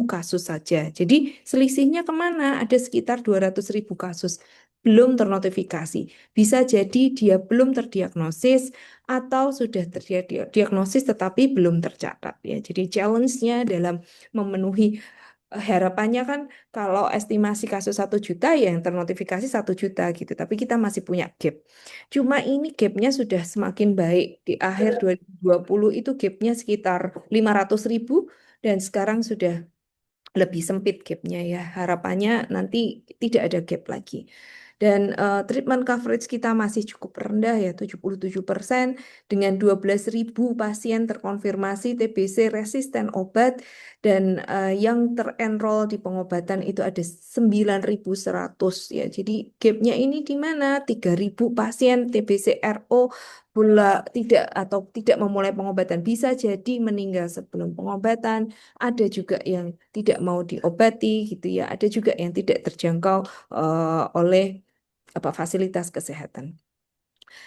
kasus saja. Jadi selisihnya kemana? Ada sekitar 200.000 kasus belum ternotifikasi. Bisa jadi dia belum terdiagnosis atau sudah terdiagnosis tetapi belum tercatat ya. Jadi challenge-nya dalam memenuhi harapannya kan kalau estimasi kasus 1 juta ya yang ternotifikasi 1 juta gitu. Tapi kita masih punya gap. Cuma ini gapnya sudah semakin baik. Di akhir 2020 itu gapnya sekitar 500.000 dan sekarang sudah lebih sempit gapnya ya. Harapannya nanti tidak ada gap lagi. Dan treatment coverage kita masih cukup rendah ya, 77% dengan 12.000 pasien terkonfirmasi TBC resisten obat dan yang terenroll di pengobatan itu ada 9.100 ya. Jadi gapnya ini di mana? 3.000 pasien TBC RO tidak memulai pengobatan bisa jadi meninggal sebelum pengobatan. Ada juga yang tidak mau diobati gitu ya. Ada juga yang tidak terjangkau oleh fasilitas kesehatan.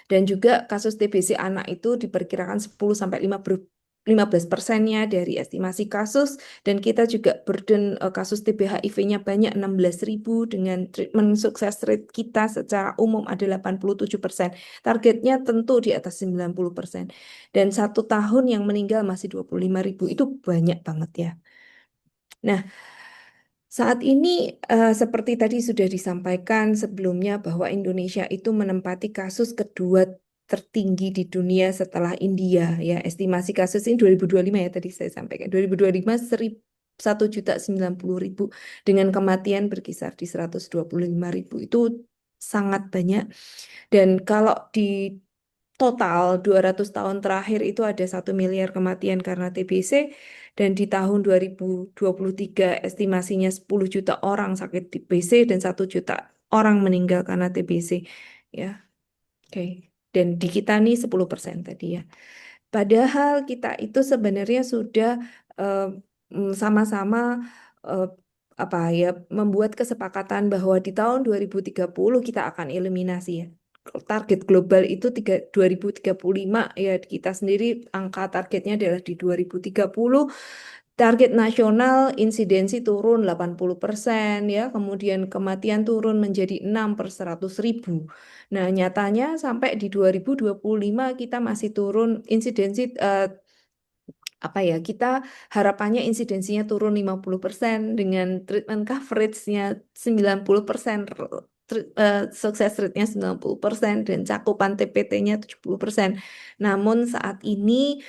Dan juga kasus TBC anak itu diperkirakan 10 sampai 15%-nya dari estimasi kasus dan kita juga burden kasus TB HIV-nya banyak 16.000 dengan treatment sukses rate kita secara umum ada 87%. Targetnya tentu di atas 90%. Dan 1 tahun yang meninggal masih 25.000 itu banyak banget ya. Nah, saat ini seperti tadi sudah disampaikan sebelumnya bahwa Indonesia itu menempati kasus kedua tertinggi di dunia setelah India ya. Estimasi kasus ini 2025 ya tadi saya sampaikan. 2025 1.090.000 dengan kematian berkisar di 125.000 itu sangat banyak. Dan kalau di total 200 tahun terakhir itu ada 1 miliar kematian karena TBC dan di tahun 2023 estimasinya 10 juta orang sakit TBC dan 1 juta orang meninggal karena TBC ya. Oke. Dan di kita nih 10% tadi ya. Padahal kita itu sebenarnya sudah sama-sama membuat kesepakatan bahwa di tahun 2030 kita akan eliminasi ya. Target global itu 2035 ya kita sendiri angka targetnya adalah di 2030. Target nasional insidensi turun 80% ya, kemudian kematian turun menjadi 6/100.000. Nah, nyatanya sampai di 2025 kita masih turun insidensi kita harapannya insidensinya turun 50% dengan treatment coverage-nya 90%, sukses rate-nya 90% dan cakupan TPT-nya 70%. Namun saat ini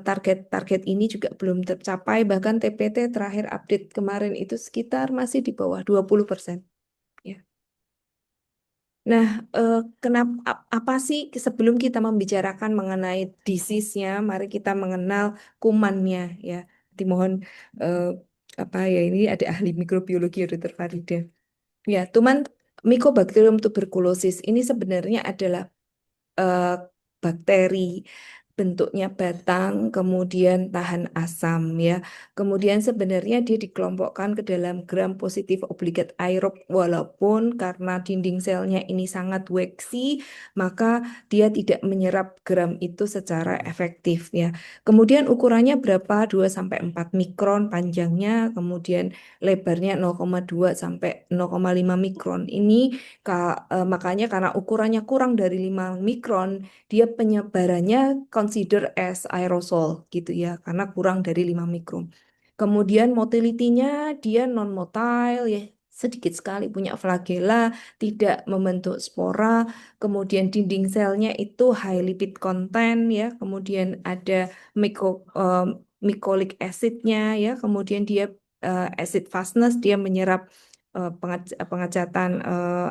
target-target ini juga belum tercapai, bahkan TPT terakhir update kemarin itu sekitar masih di bawah 20%. Ya. Nah, kenapa apa sih sebelum kita membicarakan mengenai disease-nya, mari kita mengenal kumannya ya. Dimohon ini ada ahli mikrobiologi Dr. Farida. Ya, Mycobacterium tuberculosis ini sebenarnya adalah bakteri bentuknya batang, kemudian tahan asam ya. Kemudian sebenarnya dia dikelompokkan ke dalam gram positif obligat aerob walaupun karena dinding selnya ini sangat waxy, maka dia tidak menyerap gram itu secara efektif ya. Kemudian ukurannya berapa? 2 sampai 4 mikron panjangnya, kemudian lebarnya 0,2 sampai 0,5 mikron. Ini makanya karena ukurannya kurang dari 5 mikron, dia penyebarannya consider as aerosol gitu ya, karena kurang dari 5 mikron. Kemudian motility-nya dia non-motile ya, sedikit sekali punya flagella, tidak membentuk spora. Kemudian dinding selnya itu high lipid content ya, kemudian ada mycolic acid-nya ya, kemudian dia acid fastness, dia menyerap pengecatan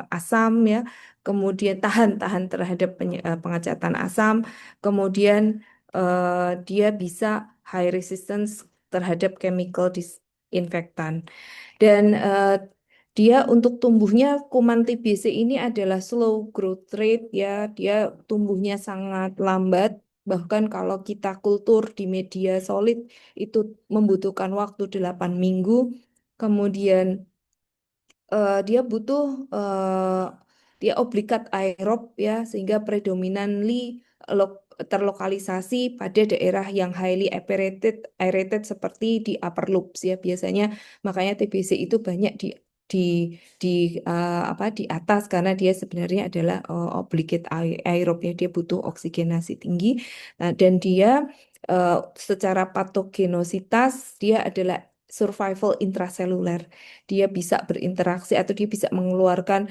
asam ya, kemudian tahan terhadap pengecatan asam, kemudian dia bisa high resistance terhadap chemical disinfektan. Dan dia untuk tumbuhnya kuman TBC ini adalah slow growth rate ya, dia tumbuhnya sangat lambat. Bahkan kalau kita kultur di media solid itu membutuhkan waktu 8 minggu. Kemudian dia butuh dia obligat aerob ya, sehingga predominantly terlokalisasi pada daerah yang highly aerated seperti di upper lobes ya biasanya. Makanya TBC itu banyak di di apa di atas karena dia sebenarnya adalah obligate aerob ya, dia butuh oksigenasi tinggi. Nah, dan dia eh, secara patogenositas dia adalah survival intraseluler. Dia bisa berinteraksi atau dia bisa mengeluarkan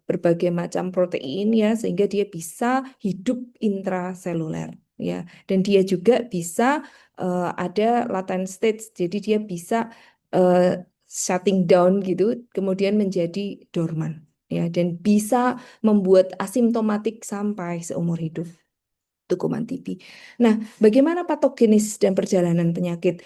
berbagai macam protein ya, sehingga dia bisa hidup intraseluler ya. Dan dia juga bisa ada latent stage, jadi dia bisa shutting down gitu, kemudian menjadi dorman ya, dan bisa membuat asimptomatik sampai seumur hidup. Itu kuman TB. Nah, bagaimana patogenesis dan perjalanan penyakit?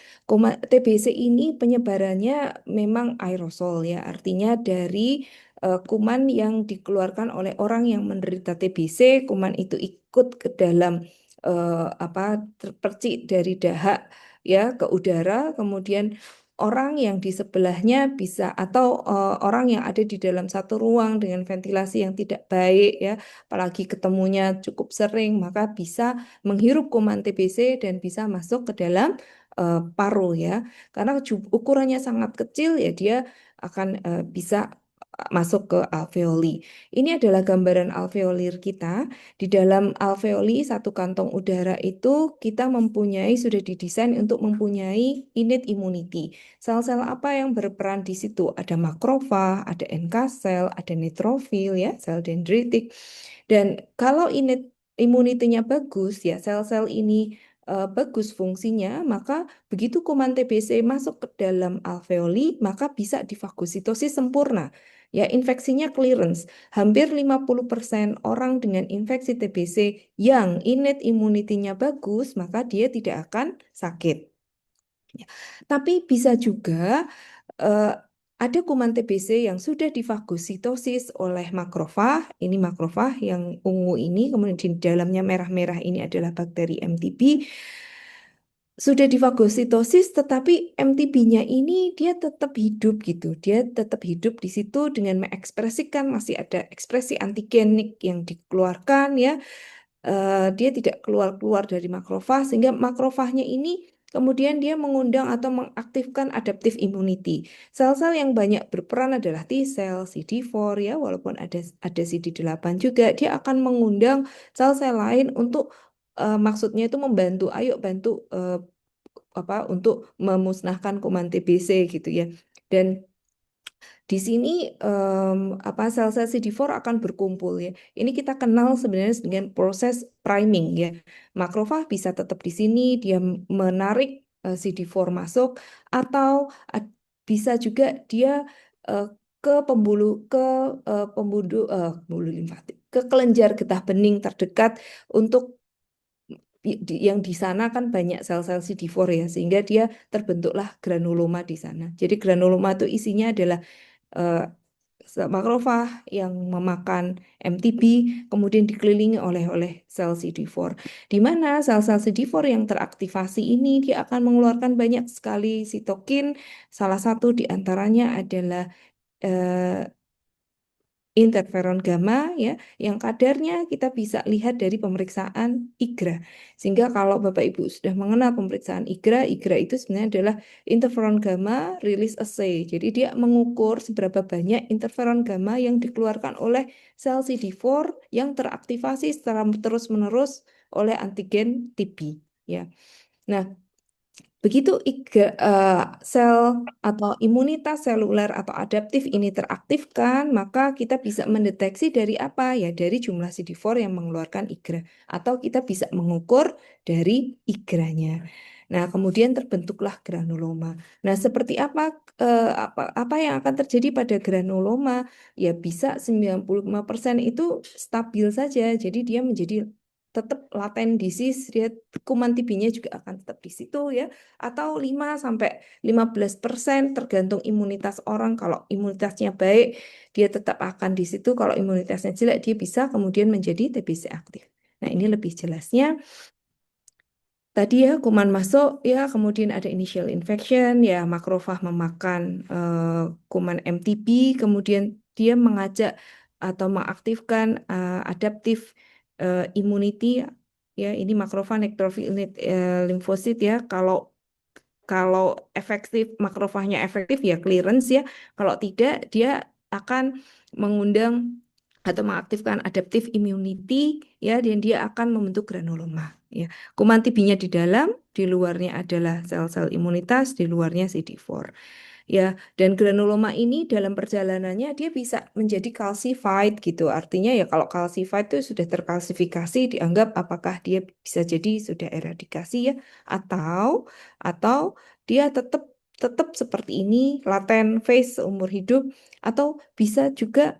TBC ini penyebarannya memang aerosol ya, artinya dari kuman yang dikeluarkan oleh orang yang menderita TBC, kuman itu ikut ke dalam apa terpercik dari dahak ya ke udara, kemudian orang yang di sebelahnya bisa atau orang yang ada di dalam satu ruang dengan ventilasi yang tidak baik ya, apalagi ketemunya cukup sering, maka bisa menghirup kuman TBC dan bisa masuk ke dalam paru ya. Karena ukurannya sangat kecil ya, dia akan bisa masuk ke alveoli. Ini adalah gambaran alveolir kita. Di dalam alveoli satu kantong udara itu kita sudah didesain untuk mempunyai innate immunity. Sel-sel apa yang berperan di situ? Ada makrofag, ada NK sel, ada neutrofil ya, sel dendritik. Dan kalau imunitinya bagus ya, sel-sel ini bagus fungsinya, maka begitu kuman TBC masuk ke dalam alveoli, maka bisa difagositosis sempurna. Ya, infeksinya clearance. Hampir 50% orang dengan infeksi TBC yang innate immunity-nya bagus, maka dia tidak akan sakit. Ya. Tapi bisa juga eh, ada kuman TBC yang sudah difagositosis oleh makrofag. Ini makrofag yang ungu ini, kemudian di dalamnya merah-merah ini adalah bakteri MTB. Sudah difagositosis, tetapi MTB-nya ini dia tetap hidup gitu. Dia tetap hidup di situ dengan mengekspresikan, masih ada ekspresi antigenik yang dikeluarkan ya. Dia tidak keluar-keluar dari makrofag, sehingga makrofagnya ini kemudian dia mengundang atau mengaktifkan adaptive immunity. Sel-sel yang banyak berperan adalah T sel, CD4 ya, walaupun ada CD8 juga, dia akan mengundang sel-sel lain untuk maksudnya itu membantu, ayo bantu untuk memusnahkan kuman TBC gitu ya. Dan di sini sel-sel CD4 akan berkumpul ya. Ini kita kenal sebenarnya dengan proses priming ya. Makrofag bisa tetap di sini, dia menarik CD4 masuk, atau bisa juga dia eh, ke pembuluh limfatik, ke kelenjar getah bening terdekat untuk yang di sana kan banyak sel-sel CD4 ya, sehingga dia terbentuklah granuloma di sana. Jadi granuloma itu isinya adalah eh, makrofag yang memakan MTB, kemudian dikelilingi oleh sel CD4. Di mana sel-sel CD4 yang teraktivasi ini dia akan mengeluarkan banyak sekali sitokin. Salah satu di antaranya adalah eh, interferon gamma ya, yang kadarnya kita bisa lihat dari pemeriksaan IGRA. Sehingga kalau Bapak Ibu sudah mengenal pemeriksaan IGRA, IGRA itu sebenarnya adalah interferon gamma release assay. Jadi dia mengukur seberapa banyak interferon gamma yang dikeluarkan oleh sel CD4 yang teraktivasi secara terus-menerus oleh antigen TB ya. Nah, begitu sel atau imunitas seluler atau adaptif ini teraktifkan, maka kita bisa mendeteksi dari apa? Ya, dari jumlah CD4 yang mengeluarkan IGRA. Atau kita bisa mengukur dari IGRA-nya. Nah, kemudian terbentuklah granuloma. Nah, seperti apa yang akan terjadi pada granuloma? Ya, bisa 95% itu stabil saja. Jadi dia menjadi tetap laten disease, dia kuman TB-nya juga akan tetap di situ ya. Atau 5-15% tergantung imunitas orang. Kalau imunitasnya baik, dia tetap akan di situ. Kalau imunitasnya jelek, dia bisa kemudian menjadi TBC aktif. Nah, ini lebih jelasnya. Tadi ya kuman masuk ya, kemudian ada initial infection ya, makrofag memakan kuman MTB, kemudian dia mengajak atau mengaktifkan adaptive immunity ya, ini makrofag neutrophil limfosit ya. Kalau efektif, makrofagnya efektif ya clearance ya. Kalau tidak, dia akan mengundang atau mengaktifkan adaptive immunity ya, dan dia akan membentuk granuloma ya. Kuman TB-nya di dalam, di luarnya adalah sel-sel imunitas, di luarnya CD4. Ya, dan granuloma ini dalam perjalanannya dia bisa menjadi calcified gitu. Artinya ya kalau calcified itu sudah terkalsifikasi, dianggap apakah dia bisa jadi sudah eradikasi ya, atau dia tetap tetap seperti ini, laten phase seumur hidup, atau bisa juga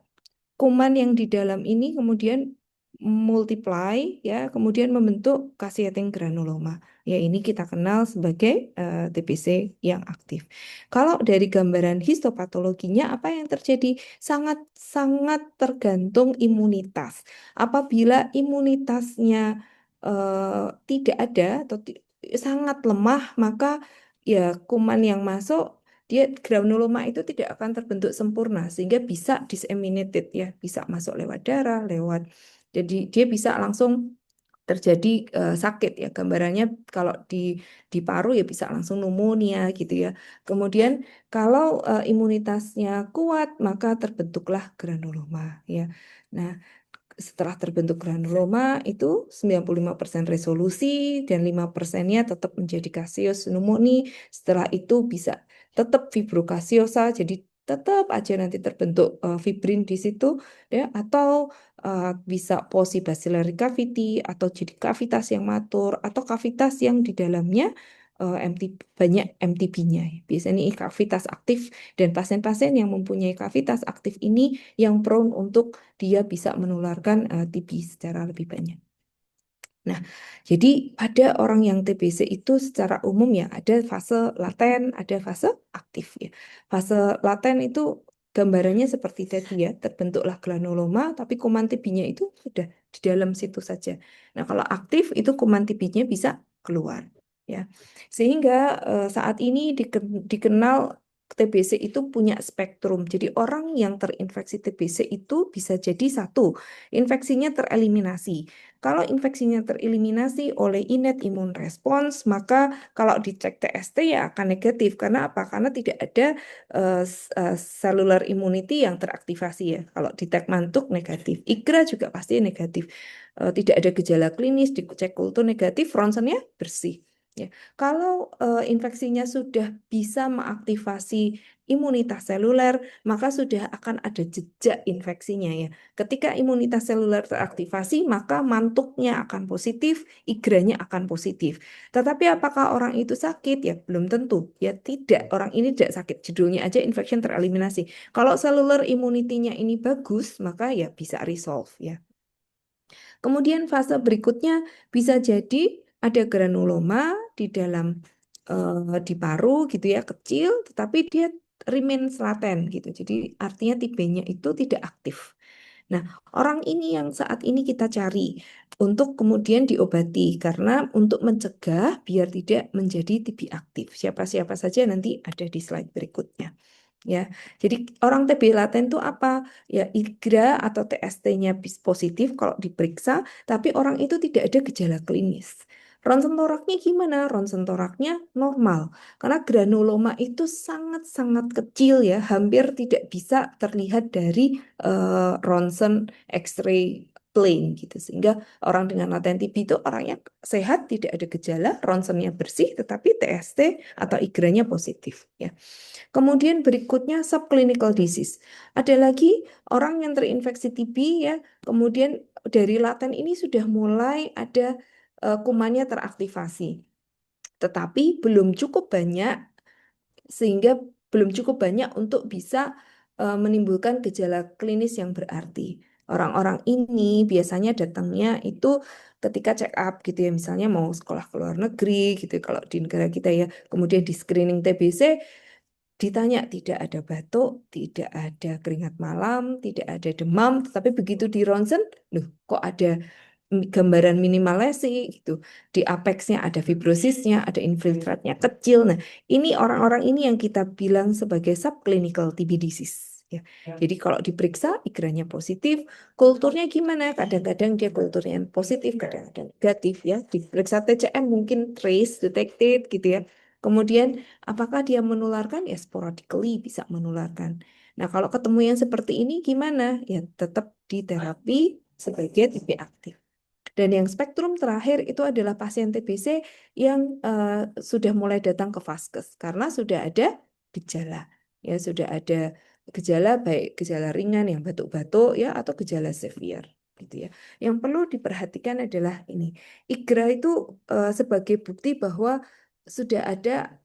kuman yang di dalam ini kemudian multiply ya, kemudian membentuk cascading granuloma. Ya, ini kita kenal sebagai TBC yang aktif. Kalau dari gambaran histopatologinya apa yang terjadi? Sangat-sangat tergantung imunitas. Apabila imunitasnya tidak ada atau sangat lemah, maka ya kuman yang masuk dia granuloma itu tidak akan terbentuk sempurna sehingga bisa disseminated ya, bisa masuk lewat darah, jadi dia bisa langsung terjadi sakit ya. Gambarannya kalau di paru ya bisa langsung pneumonia gitu ya. Kemudian kalau imunitasnya kuat maka terbentuklah granuloma ya. Nah, setelah terbentuk granuloma itu 95% resolusi dan 5%-nya tetap menjadi caseous pneumonia. Setelah itu bisa tetap fibrokasiosa, jadi tetap aja nanti terbentuk fibrin di situ ya, atau bisa post-bacillary cavity atau jadi kavitas yang matur atau kavitas yang di dalamnya banyak MTB-nya. Biasanya ini kavitas aktif, dan pasien-pasien yang mempunyai kavitas aktif ini yang prone untuk dia bisa menularkan TB secara lebih banyak. Nah, jadi pada orang yang TBC itu secara umum ya ada fase laten, ada fase aktif ya. Fase laten itu gambarannya seperti tadi ya, terbentuklah granuloma, tapi kuman TB-nya itu sudah di dalam situ saja. Nah, kalau aktif itu kuman TB-nya bisa keluar ya. Sehingga saat ini dikenal TBC itu punya spektrum. Jadi orang yang terinfeksi TBC itu bisa jadi satu, infeksinya tereliminasi. Kalau infeksinya tereliminasi oleh innate immune response, maka kalau dicek TST ya akan negatif. Karena apa? Karena tidak ada cellular immunity yang teraktivasi ya. Kalau di tek mantuk negatif, IGRA juga pasti negatif. Tidak ada gejala klinis, dicek kultur negatif, ronsennya bersih. Ya. Kalau infeksinya sudah bisa mengaktifasi imunitas seluler, maka sudah akan ada jejak infeksinya ya. Ketika imunitas seluler teraktivasi, maka mantuknya akan positif, IGRA-nya akan positif. Tetapi apakah orang itu sakit? Ya belum tentu. Ya tidak, orang ini tidak sakit. Judulnya aja infection tereliminasi. Kalau seluler immunity-nya ini bagus, maka ya bisa resolve ya. Kemudian fase berikutnya bisa jadi ada granuloma di dalam di paru gitu ya, kecil, tetapi dia remains laten gitu. Jadi artinya TB-nya itu tidak aktif. Nah, orang ini yang saat ini kita cari untuk kemudian diobati karena untuk mencegah biar tidak menjadi TB aktif. Siapa-siapa saja nanti ada di slide berikutnya. Ya, jadi orang TB laten itu apa? Ya, IGRA atau TST-nya positif kalau diperiksa, tapi orang itu tidak ada gejala klinis. Ronsen toraknya gimana? Ronsen toraknya normal, karena granuloma itu sangat-sangat kecil ya, hampir tidak bisa terlihat dari ronsen X-ray plain gitu. Sehingga orang dengan laten TB itu orangnya sehat, tidak ada gejala, ronsennya bersih, tetapi TST atau IGRA-nya positif ya. Kemudian berikutnya subclinical disease. Ada lagi orang yang terinfeksi TB ya, kemudian dari laten ini sudah mulai ada kumannya teraktivasi. Tetapi belum cukup banyak sehingga belum cukup banyak untuk bisa menimbulkan gejala klinis yang berarti. Orang-orang ini biasanya datangnya itu ketika check up gitu ya, misalnya mau sekolah ke luar negeri gitu kalau di negara kita ya, kemudian di screening TBC ditanya tidak ada batuk, tidak ada keringat malam, tidak ada demam, tetapi begitu di ronsen, loh kok ada gambaran minimal lesi gitu. Di apexnya ada fibrosisnya, ada infiltratnya kecil. Nah, ini orang-orang ini yang kita bilang sebagai subclinical TB disease. Ya. Jadi kalau diperiksa igranya positif, kulturnya gimana? Kadang-kadang dia kulturnya positif, kadang-kadang negatif ya. Diperiksa TCM mungkin trace detected gitu ya. Kemudian apakah dia menularkan? Ya sporadically bisa menularkan. Nah, kalau ketemu yang seperti ini gimana? Ya tetap di terapi sebagai TB aktif. Dan yang spektrum terakhir itu adalah pasien TBC yang sudah mulai datang ke vaskes karena sudah ada gejala. Ya, sudah ada gejala baik gejala ringan yang batuk-batuk ya atau gejala severe gitu ya. Yang perlu diperhatikan adalah ini. IGRA itu sebagai bukti bahwa sudah ada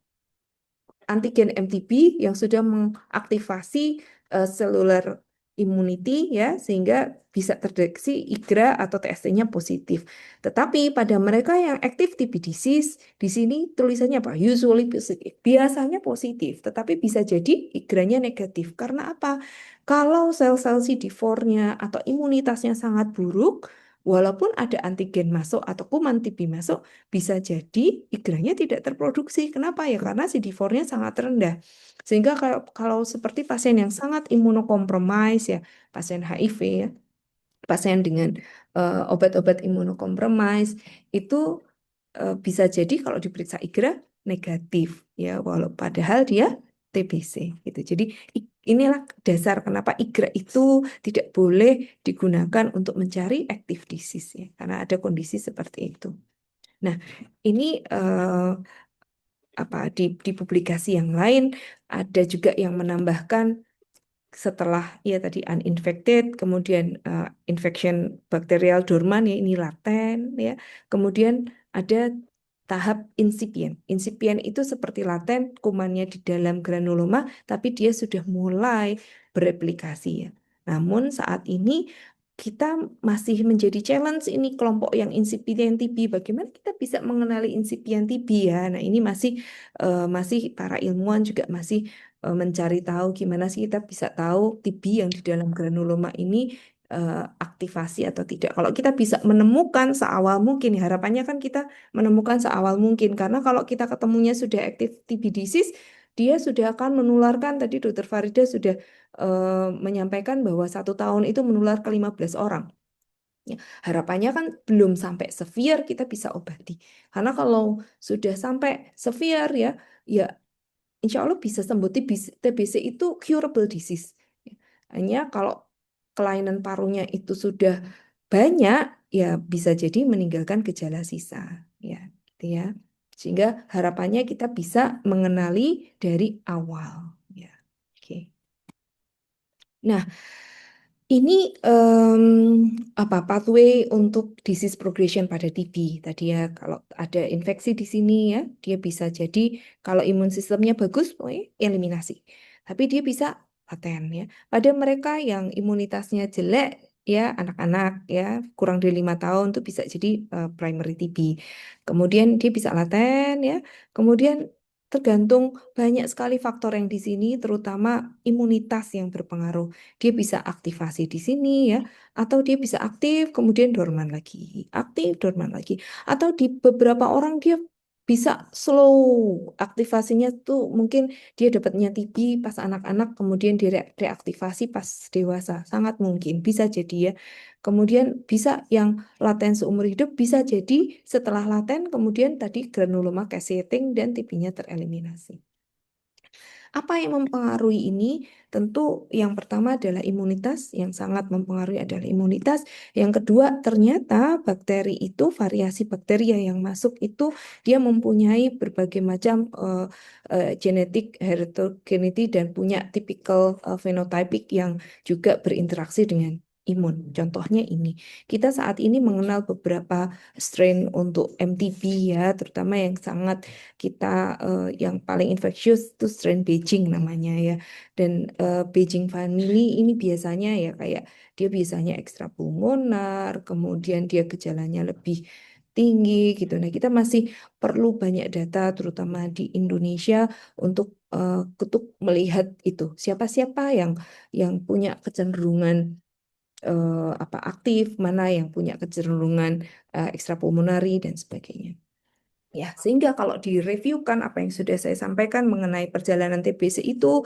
antigen MTB yang sudah mengaktifasi seluler immunity ya sehingga bisa terdeteksi IGRA atau TST-nya positif. Tetapi pada mereka yang active TB disease di sini tulisannya apa? Usually positif. Biasanya positif, tetapi bisa jadi IGRA-nya negatif. Karena apa? Kalau sel-sel CD4-nya atau imunitasnya sangat buruk, walaupun ada antigen masuk atau kuman TB masuk, bisa jadi IGRA-nya tidak terproduksi. Kenapa ya? Karena CD4-nya sangat rendah. Sehingga kalau seperti pasien yang sangat imunokompromis ya, pasien HIV ya, pasien dengan obat-obat imunokompromis itu bisa jadi kalau diperiksa IGRA negatif ya, walau padahal dia TBC gitu. Jadi inilah dasar kenapa IGRA itu tidak boleh digunakan untuk mencari active disease ya, karena ada kondisi seperti itu. Nah, ini di publikasi yang lain ada juga yang menambahkan setelah ya tadi uninfected, kemudian infection bakterial dorman ya ini laten ya. Kemudian ada tahap insipien. Insipien itu seperti laten, kumannya di dalam granuloma, tapi dia sudah mulai bereplikasi ya. Namun saat ini kita masih menjadi challenge ini kelompok yang insipien TB. Bagaimana kita bisa mengenali insipien TB ya? Nah ini masih para ilmuwan juga masih mencari tahu gimana sih kita bisa tahu TB yang di dalam granuloma ini aktivasi atau tidak. Kalau kita bisa menemukan seawal mungkin, harapannya kan kita menemukan seawal mungkin. Karena kalau kita ketemunya sudah aktif TB disease, dia sudah akan menularkan, tadi Dokter Farida sudah menyampaikan bahwa 1 tahun itu menular ke 15 orang. Ya, harapannya kan belum sampai severe kita bisa obati. Karena kalau sudah sampai severe ya insya Allah bisa sembuh. TBC itu curable disease. Hanya kalau kelainan parunya itu sudah banyak, ya bisa jadi meninggalkan gejala sisa. Ya, gitu ya. Sehingga harapannya kita bisa mengenali dari awal. Ya, oke. Nah, ini pathway untuk disease progression pada TB tadi ya. Kalau ada infeksi di sini ya, dia bisa jadi kalau imun sistemnya bagus, eliminasi. Tapi dia bisa laten ya. Pada mereka yang imunitasnya jelek ya, anak-anak ya kurang dari 5 tahun tuh bisa jadi primary TB. Kemudian dia bisa laten ya. Kemudian tergantung banyak sekali faktor yang di sini, terutama imunitas yang berpengaruh. Dia bisa aktivasi di sini ya, atau dia bisa aktif kemudian dorman lagi, aktif dorman lagi, atau di beberapa orang dia bisa slow aktivasinya tuh mungkin dia dapatnya TB pas anak-anak kemudian dia reaktivasi pas dewasa, sangat mungkin bisa jadi ya. Kemudian bisa yang laten seumur hidup, bisa jadi setelah laten kemudian tadi granuloma cascading dan TB-nya tereliminasi. Apa yang mempengaruhi ini? Tentu yang pertama adalah imunitas, yang sangat mempengaruhi adalah imunitas. Yang kedua, ternyata bakteri itu, variasi bakteria yang masuk itu, dia mempunyai berbagai macam genetik heterogeneity dan punya typical phenotypic yang juga berinteraksi dengan imun. Contohnya ini, kita saat ini mengenal beberapa strain untuk MTB ya, terutama yang sangat yang paling infeksius itu strain Beijing namanya ya. Dan Beijing family ini biasanya ya kayak dia biasanya ekstrapulmonar, kemudian dia gejalanya lebih tinggi gitu. Nah, kita masih perlu banyak data terutama di Indonesia untuk melihat itu siapa-siapa yang punya kecenderungan aktif, mana yang punya kecenderungan ekstrapulmonari dan sebagainya. Ya, sehingga kalau direviewkan apa yang sudah saya sampaikan mengenai perjalanan TBC itu,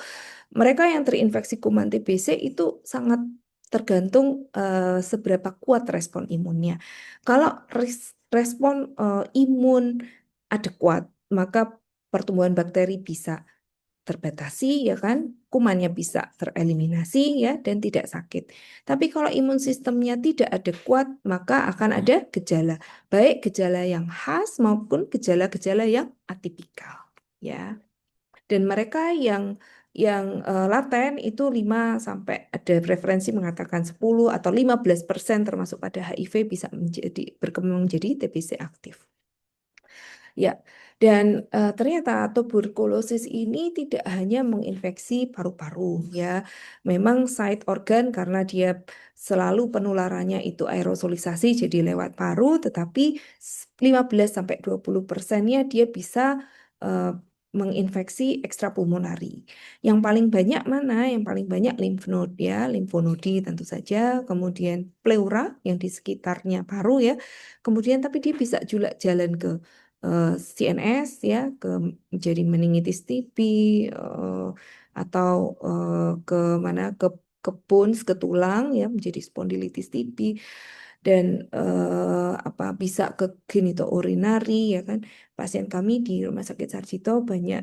mereka yang terinfeksi kuman TBC itu sangat tergantung seberapa kuat respon imunnya. Kalau respon imun adekuat, maka pertumbuhan bakteri bisa terbatasi ya kan, kumannya bisa tereliminasi ya dan tidak sakit. Tapi kalau imun sistemnya tidak adekuat, maka akan ada gejala, baik gejala yang khas maupun gejala-gejala yang atipikal ya. Dan mereka yang laten itu 5 sampai ada referensi mengatakan 10 atau 15% termasuk pada HIV bisa berkembang menjadi TBC aktif. Ya, dan ternyata tuberkulosis ini tidak hanya menginfeksi paru-paru ya. Memang side organ karena dia selalu penularannya itu aerosolisasi jadi lewat paru, tetapi 15 sampai 20%-nya dia bisa eh, menginfeksi ekstrapulmonari. Yang paling banyak mana? Yang paling banyak lymph node ya, limfonodi tentu saja, kemudian pleura yang di sekitarnya paru ya. Kemudian tapi dia bisa juga jalan ke CNS ya, menjadi meningitis TB atau ke mana ke bones, ke tulang ya menjadi spondilitis TB dan bisa ke genitourinary ya kan. Pasien kami di Rumah Sakit Sarjito banyak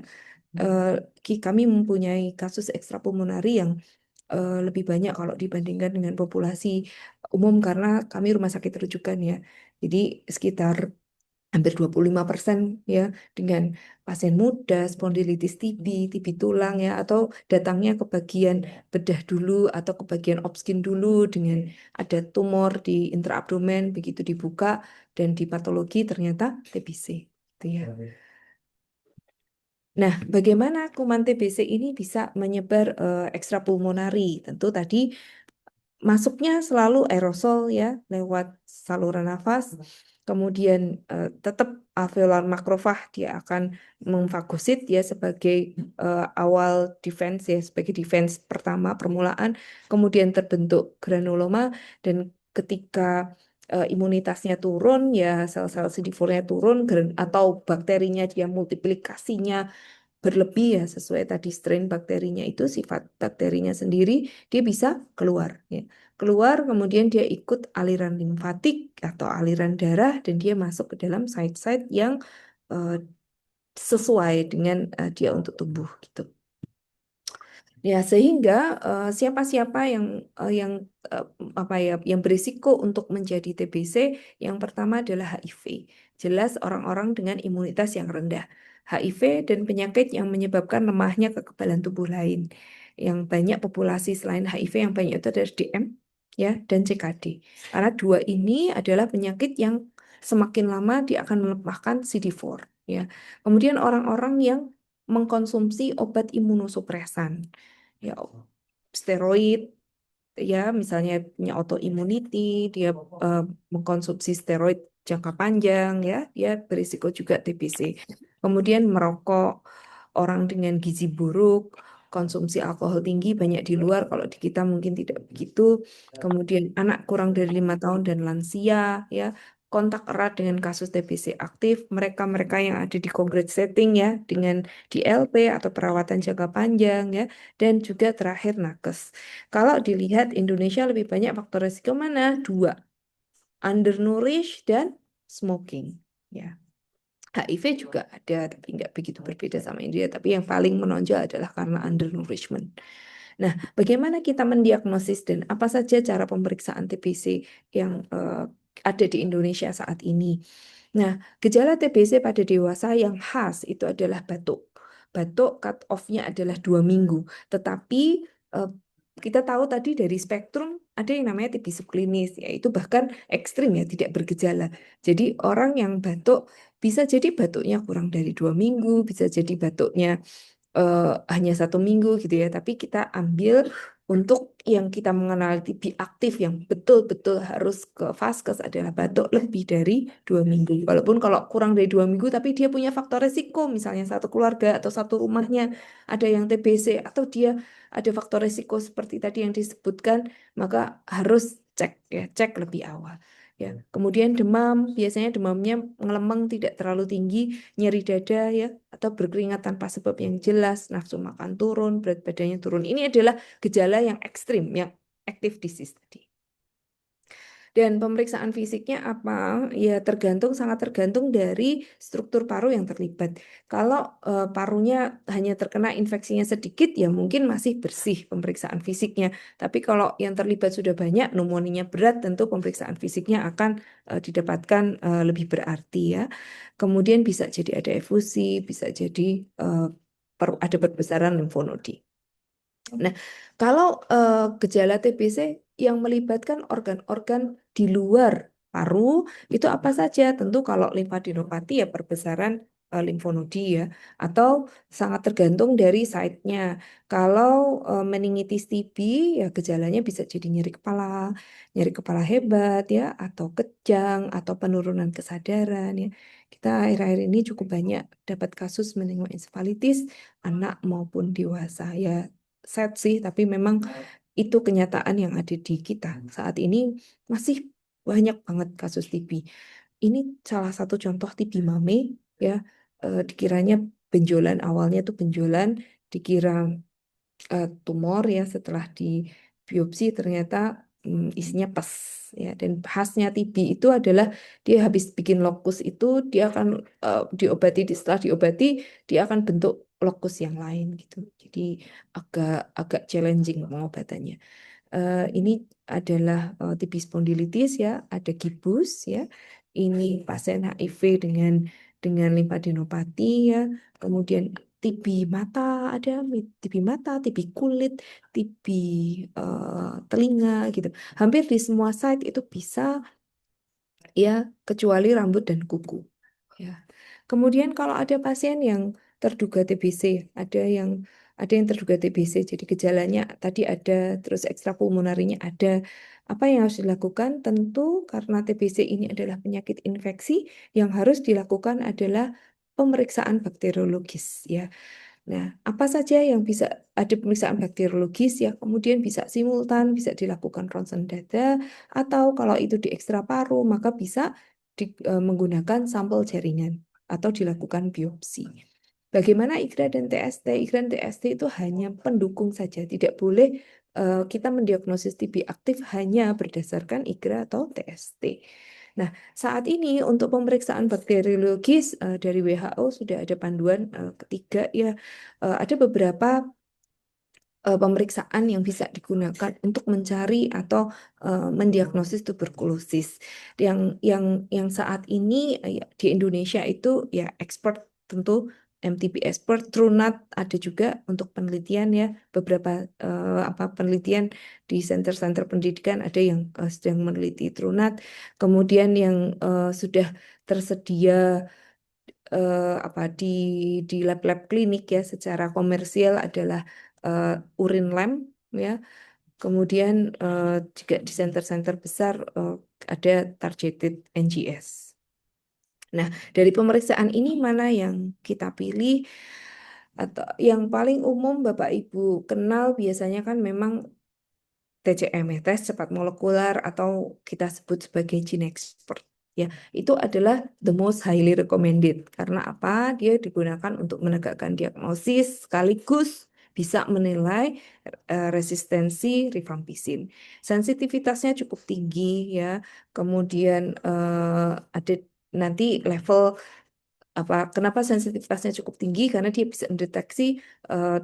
kami mempunyai kasus ekstrapulmonari yang lebih banyak kalau dibandingkan dengan populasi umum karena kami rumah sakit rujukan ya. Jadi sekitar hampir 25% ya dengan pasien muda, spondilitis TB, TB tulang ya atau datangnya ke bagian bedah dulu atau ke bagian obskin dulu dengan ada tumor di intraabdomen begitu dibuka dan di patologi ternyata TBC gitu ya. Nah, bagaimana kuman TBC ini bisa menyebar ekstrapulmonari? Tentu tadi masuknya selalu aerosol ya lewat saluran nafas. Kemudian tetap alveolar makrofag dia akan memfagosit ya sebagai awal defense ya sebagai defense pertama permulaan. Kemudian terbentuk granuloma dan ketika imunitasnya turun ya sel-sel CD4-nya turun atau bakterinya dia multiplikasinya berlebih ya sesuai tadi strain bakterinya itu sifat bakterinya sendiri dia bisa keluar ya. Keluar kemudian dia ikut aliran limfatik atau aliran darah dan dia masuk ke dalam site-site yang eh, sesuai dengan dia untuk tumbuh gitu. Ya, sehingga siapa-siapa yang berisiko untuk menjadi TBC, yang pertama adalah HIV. Jelas orang-orang dengan imunitas yang rendah. HIV dan penyakit yang menyebabkan lemahnya kekebalan tubuh lain. Yang banyak populasi selain HIV yang banyak itu adalah DM ya dan CKD. Karena dua ini adalah penyakit yang semakin lama dia akan melemahkan CD4 ya. Kemudian orang-orang yang mengkonsumsi obat imunosupresan ya steroid ya misalnya punya autoimmunity dia mengkonsumsi steroid jangka panjang ya dia berisiko juga TBC. Kemudian merokok, orang dengan gizi buruk, konsumsi alkohol tinggi banyak di luar kalau di kita mungkin tidak begitu. Kemudian anak kurang dari 5 tahun dan lansia ya kontak erat dengan kasus TBC aktif, mereka-mereka yang ada di congregate setting ya dengan DLP atau perawatan jangka panjang ya dan juga terakhir nakes. Kalau dilihat Indonesia lebih banyak faktor risiko mana? Dua, undernourished dan smoking. Ya, HIV juga ada, tapi nggak begitu berbeda sama India. Tapi yang paling menonjol adalah karena undernourishment. Nah, bagaimana kita mendiagnosis dan apa saja cara pemeriksaan TBC yang ada di Indonesia saat ini? Nah, gejala TBC pada dewasa yang khas itu adalah batuk. Batuk cut off-nya adalah 2 minggu, tetapi kita tahu tadi dari spektrum ada yang namanya TB subklinis, yaitu bahkan ekstrim ya, tidak bergejala. Jadi orang yang batuk bisa jadi batuknya kurang dari 2 minggu, bisa jadi batuknya hanya 1 minggu gitu ya. Tapi kita ambil untuk yang kita mengenal TB aktif yang betul-betul harus ke vaskes adalah batuk lebih dari 2 minggu. Walaupun kalau kurang dari 2 minggu, tapi dia punya faktor resiko, misalnya satu keluarga atau satu rumahnya ada yang TBC atau dia ada faktor resiko seperti tadi yang disebutkan, maka harus cek ya, cek lebih awal. Ya, kemudian demam, biasanya demamnya ngelemeng tidak terlalu tinggi, nyeri dada ya, atau berkeringat tanpa sebab yang jelas, nafsu makan turun, berat badannya turun. Ini adalah gejala yang ekstrim, yang active disease tadi. Dan pemeriksaan fisiknya apa? Ya tergantung, sangat tergantung dari struktur paru yang terlibat. Kalau parunya hanya terkena infeksinya sedikit, ya mungkin masih bersih pemeriksaan fisiknya. Tapi kalau yang terlibat sudah banyak, pneumonia berat, tentu pemeriksaan fisiknya akan didapatkan lebih berarti ya. Kemudian bisa jadi ada efusi, bisa jadi ada perbesaran limfonodi. Nah, kalau gejala TBC yang melibatkan organ-organ di luar paru itu apa saja? Tentu kalau limfadenopati ya perbesaran limfonodi ya, atau sangat tergantung dari site-nya. Kalau meningitis TB ya gejalanya bisa jadi nyeri kepala hebat ya, atau kejang, atau penurunan kesadaran ya. Kita akhir-akhir ini cukup banyak dapat kasus meningoencephalitis anak maupun dewasa ya, sad sih, tapi memang itu kenyataan yang ada di kita saat ini, masih banyak banget kasus TB. Ini salah satu contoh TB mame ya, dikiranya benjolan, awalnya tuh benjolan, dikira tumor ya, setelah di biopsi ternyata isinya pus ya. Dan khasnya TB itu adalah dia habis bikin lokus itu dia akan diobati, setelah diobati dia akan bentuk lokus yang lain gitu. Jadi agak agak challenging pengobatannya. Ini adalah TB spondilitis ya, ada gibus ya. Ini pasien HIV dengan limfadenopati ya. Kemudian TB mata ada, TB mata, TB kulit, TB telinga gitu. Hampir di semua site itu bisa ya, kecuali rambut dan kuku. Ya. Kemudian kalau ada pasien yang terduga TBC, ada yang terduga TBC, jadi gejalanya tadi ada, terus ekstrapulmonarinya ada. Apa yang harus dilakukan? Tentu karena TBC ini adalah penyakit infeksi, yang harus dilakukan adalah pemeriksaan bakteriologis ya. Nah, apa saja yang bisa ada pemeriksaan bakteriologis ya, kemudian bisa simultan, bisa dilakukan ronsen dada, atau kalau itu di ekstra paru, maka bisa menggunakan sampel jaringan atau dilakukan biopsi. Bagaimana IGRA dan TST? IGRA dan TST itu hanya pendukung saja, tidak boleh kita mendiagnosis TB aktif hanya berdasarkan IGRA atau TST. Nah, saat ini untuk pemeriksaan bakteriologis dari WHO sudah ada panduan ketiga ya. Ada beberapa pemeriksaan yang bisa digunakan untuk mencari atau mendiagnosis tuberkulosis. Yang saat ini ya, di Indonesia itu ya expert, tentu MTB expert, TruNat ada juga untuk penelitian ya, beberapa penelitian di center-center pendidikan ada yang sedang meneliti TruNat. Kemudian yang sudah tersedia di lab-lab klinik ya secara komersial adalah urin lem ya. Kemudian juga di center-center besar ada targeted NGS. Nah, dari pemeriksaan ini mana yang kita pilih? Atau yang paling umum Bapak Ibu kenal biasanya kan memang TCM ya, tes cepat molekuler, atau kita sebut sebagai GeneXpert. Ya, itu adalah the most highly recommended. Karena apa? Dia digunakan untuk menegakkan diagnosis sekaligus bisa menilai resistensi rifampicin. Sensitivitasnya cukup tinggi ya. Kemudian ada nanti level kenapa sensitivitasnya cukup tinggi? Karena dia bisa mendeteksi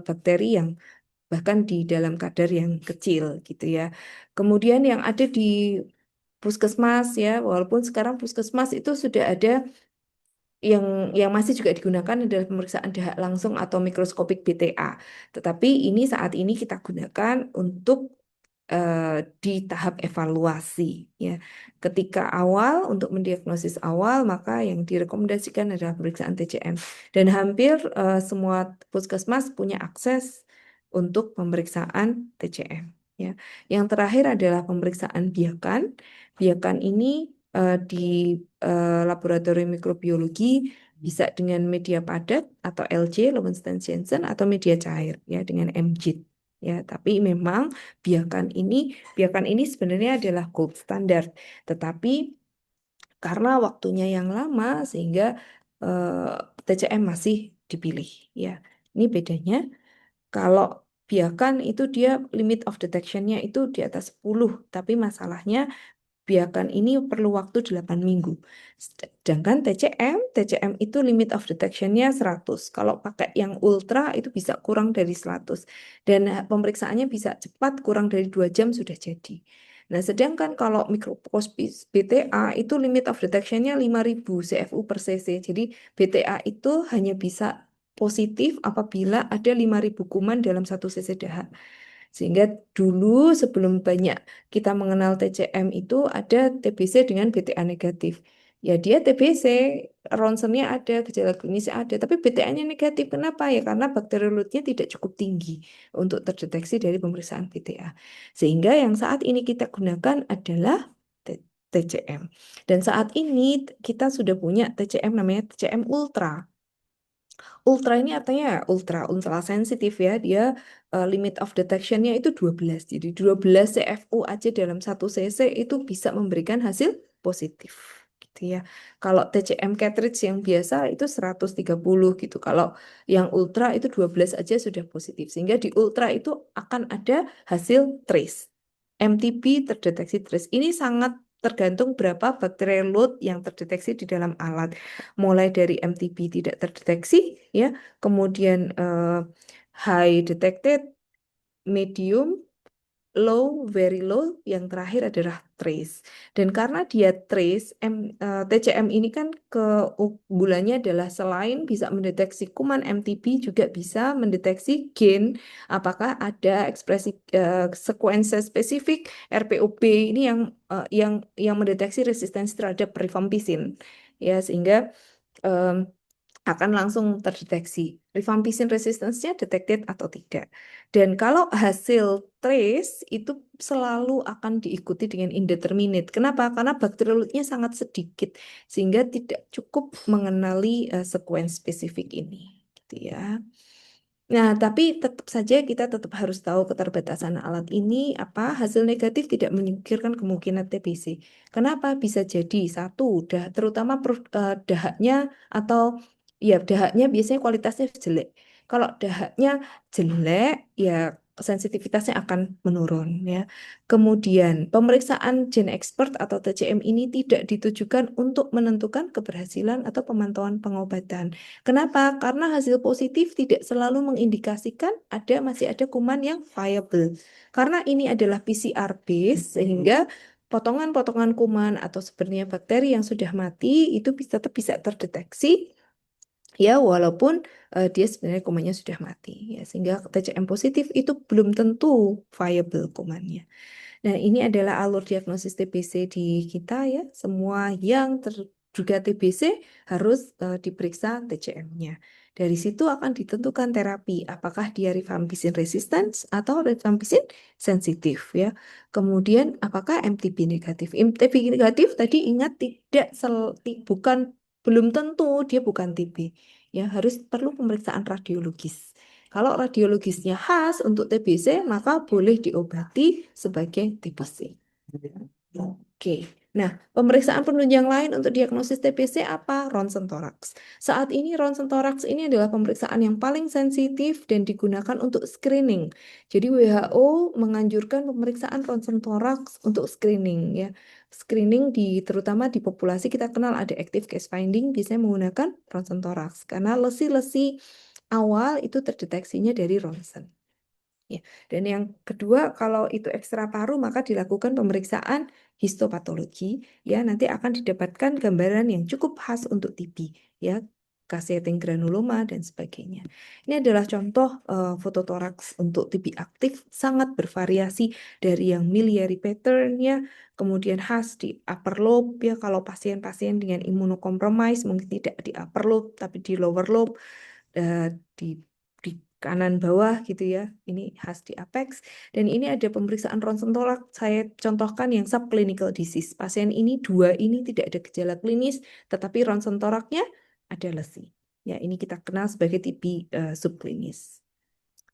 bakteri yang bahkan di dalam kadar yang kecil gitu ya. Kemudian yang ada di puskesmas ya, walaupun sekarang puskesmas itu sudah ada yang masih juga digunakan adalah pemeriksaan dahak langsung atau mikroskopik BTA. Tetapi ini saat ini kita gunakan untuk di tahap evaluasi ya. Ketika awal untuk mendiagnosis awal maka yang direkomendasikan adalah pemeriksaan TCM dan hampir semua puskesmas punya akses untuk pemeriksaan TCM ya. Yang terakhir adalah pemeriksaan biakan. Biakan ini di laboratorium mikrobiologi bisa dengan media padat atau LC Lowenstein-Jansen atau media cair ya dengan MJIT ya. Tapi memang biakan ini sebenarnya adalah gold standard. Tetapi karena waktunya yang lama sehingga TCM masih dipilih ya. Ini bedanya. Kalau biakan itu dia limit of detection-nya itu di atas 10, tapi masalahnya biakan ini perlu waktu 8 minggu. Sedangkan TCM itu limit of detection-nya 100. Kalau pakai yang ultra itu bisa kurang dari 100. Dan pemeriksaannya bisa cepat, kurang dari 2 jam sudah jadi. Nah, sedangkan kalau mikroskopis BTA itu limit of detection-nya 5.000 CFU per cc. Jadi BTA itu hanya bisa positif apabila ada 5.000 kuman dalam 1 cc dahak. Sehingga dulu sebelum banyak kita mengenal TCM itu ada TBC dengan BTA negatif. Ya dia TBC, ronsennya ada, gejala klinisnya ada, tapi BTA-nya negatif. Kenapa? Ya karena bakteri load-nya tidak cukup tinggi untuk terdeteksi dari pemeriksaan BTA. Sehingga yang saat ini kita gunakan adalah TCM. Dan saat ini kita sudah punya TCM namanya TCM Ultra. Ultra ini artinya ultra sensitif ya. Dia limit of detection-nya itu 12. Jadi 12 CFU aja dalam 1 cc itu bisa memberikan hasil positif gitu ya. Kalau TCM cartridge yang biasa itu 130 gitu. Kalau yang ultra itu 12 aja sudah positif. Sehingga di ultra itu akan ada hasil trace. MTB terdeteksi trace. Ini sangat tergantung berapa bakteri load yang terdeteksi di dalam alat. Mulai dari MTB tidak terdeteksi, ya, kemudian high detected, medium, low, very low, yang terakhir adalah trace. Dan karena dia trace, TCM ini kan keunggulannya adalah selain bisa mendeteksi kuman MTB, juga bisa mendeteksi gen, apakah ada ekspresi sekuensi spesifik RPOB ini yang mendeteksi resistensi terhadap rifampicin. Ya, sehingga akan langsung terdeteksi rifampicin resistance-nya detected atau tidak. Dan kalau hasil trace itu selalu akan diikuti dengan indeterminate. Kenapa? Karena bakteri load-nya sangat sedikit sehingga tidak cukup mengenali sequence spesifik ini, gitu ya. Nah, tapi tetap saja kita tetap harus tahu keterbatasan alat ini apa hasil negatif tidak menyingkirkan kemungkinan TBC. Kenapa? Bisa jadi satu, terutama dahaknya atau ya dahaknya biasanya kualitasnya jelek. Kalau dahaknya jelek, ya sensitivitasnya akan menurun ya. Kemudian pemeriksaan gen expert atau TCM ini tidak ditujukan untuk menentukan keberhasilan atau pemantauan pengobatan. Kenapa? Karena hasil positif tidak selalu mengindikasikan masih ada kuman yang viable. Karena ini adalah PCR base sehingga potongan-potongan kuman atau sebenarnya bakteri yang sudah mati itu tetap bisa terdeteksi ya walaupun dia sebenarnya kumannya sudah mati ya sehingga TCM positif itu belum tentu viable kumannya. Nah, ini adalah alur diagnosis TBC di kita ya. Semua yang terduga TBC harus diperiksa TCM-nya. Dari situ akan ditentukan terapi, apakah dia rifampicin resistance atau rifampicin sensitif ya. Kemudian apakah MTB negatif? MTB negatif tadi ingat bukan belum tentu dia bukan TB. Ya, harus perlu pemeriksaan radiologis. Kalau radiologisnya khas untuk TBC, maka boleh diobati sebagai TBC. Oke. Nah, pemeriksaan penunjang lain untuk diagnosis TBC apa? Ronsen thorax. Saat ini ronsen thorax ini adalah pemeriksaan yang paling sensitif dan digunakan untuk screening. Jadi WHO menganjurkan pemeriksaan ronsen thorax untuk screening ya. Screening terutama di populasi kita kenal ada active case finding biasanya menggunakan ronsen thorax karena lesi-lesi awal itu terdeteksinya dari ronsen. Ya. Dan yang kedua, kalau itu ekstra paru, maka dilakukan pemeriksaan histopatologi, ya nanti akan didapatkan gambaran yang cukup khas untuk TB, ya casseting granuloma dan sebagainya. Ini adalah contoh fototoraks untuk TB aktif, sangat bervariasi dari yang miliary pattern-nya, kemudian khas di upper lobe, ya kalau pasien-pasien dengan imunokompromis mungkin tidak di upper lobe tapi di lower lobe, di kanan bawah gitu ya. Ini khas di apex. Dan ini ada pemeriksaan ronsen torak. Saya contohkan yang subclinical disease. Pasien ini dua ini tidak ada gejala klinis, tetapi ronsen toraknya ada lesi. Ya, ini kita kenal sebagai TB subklinis.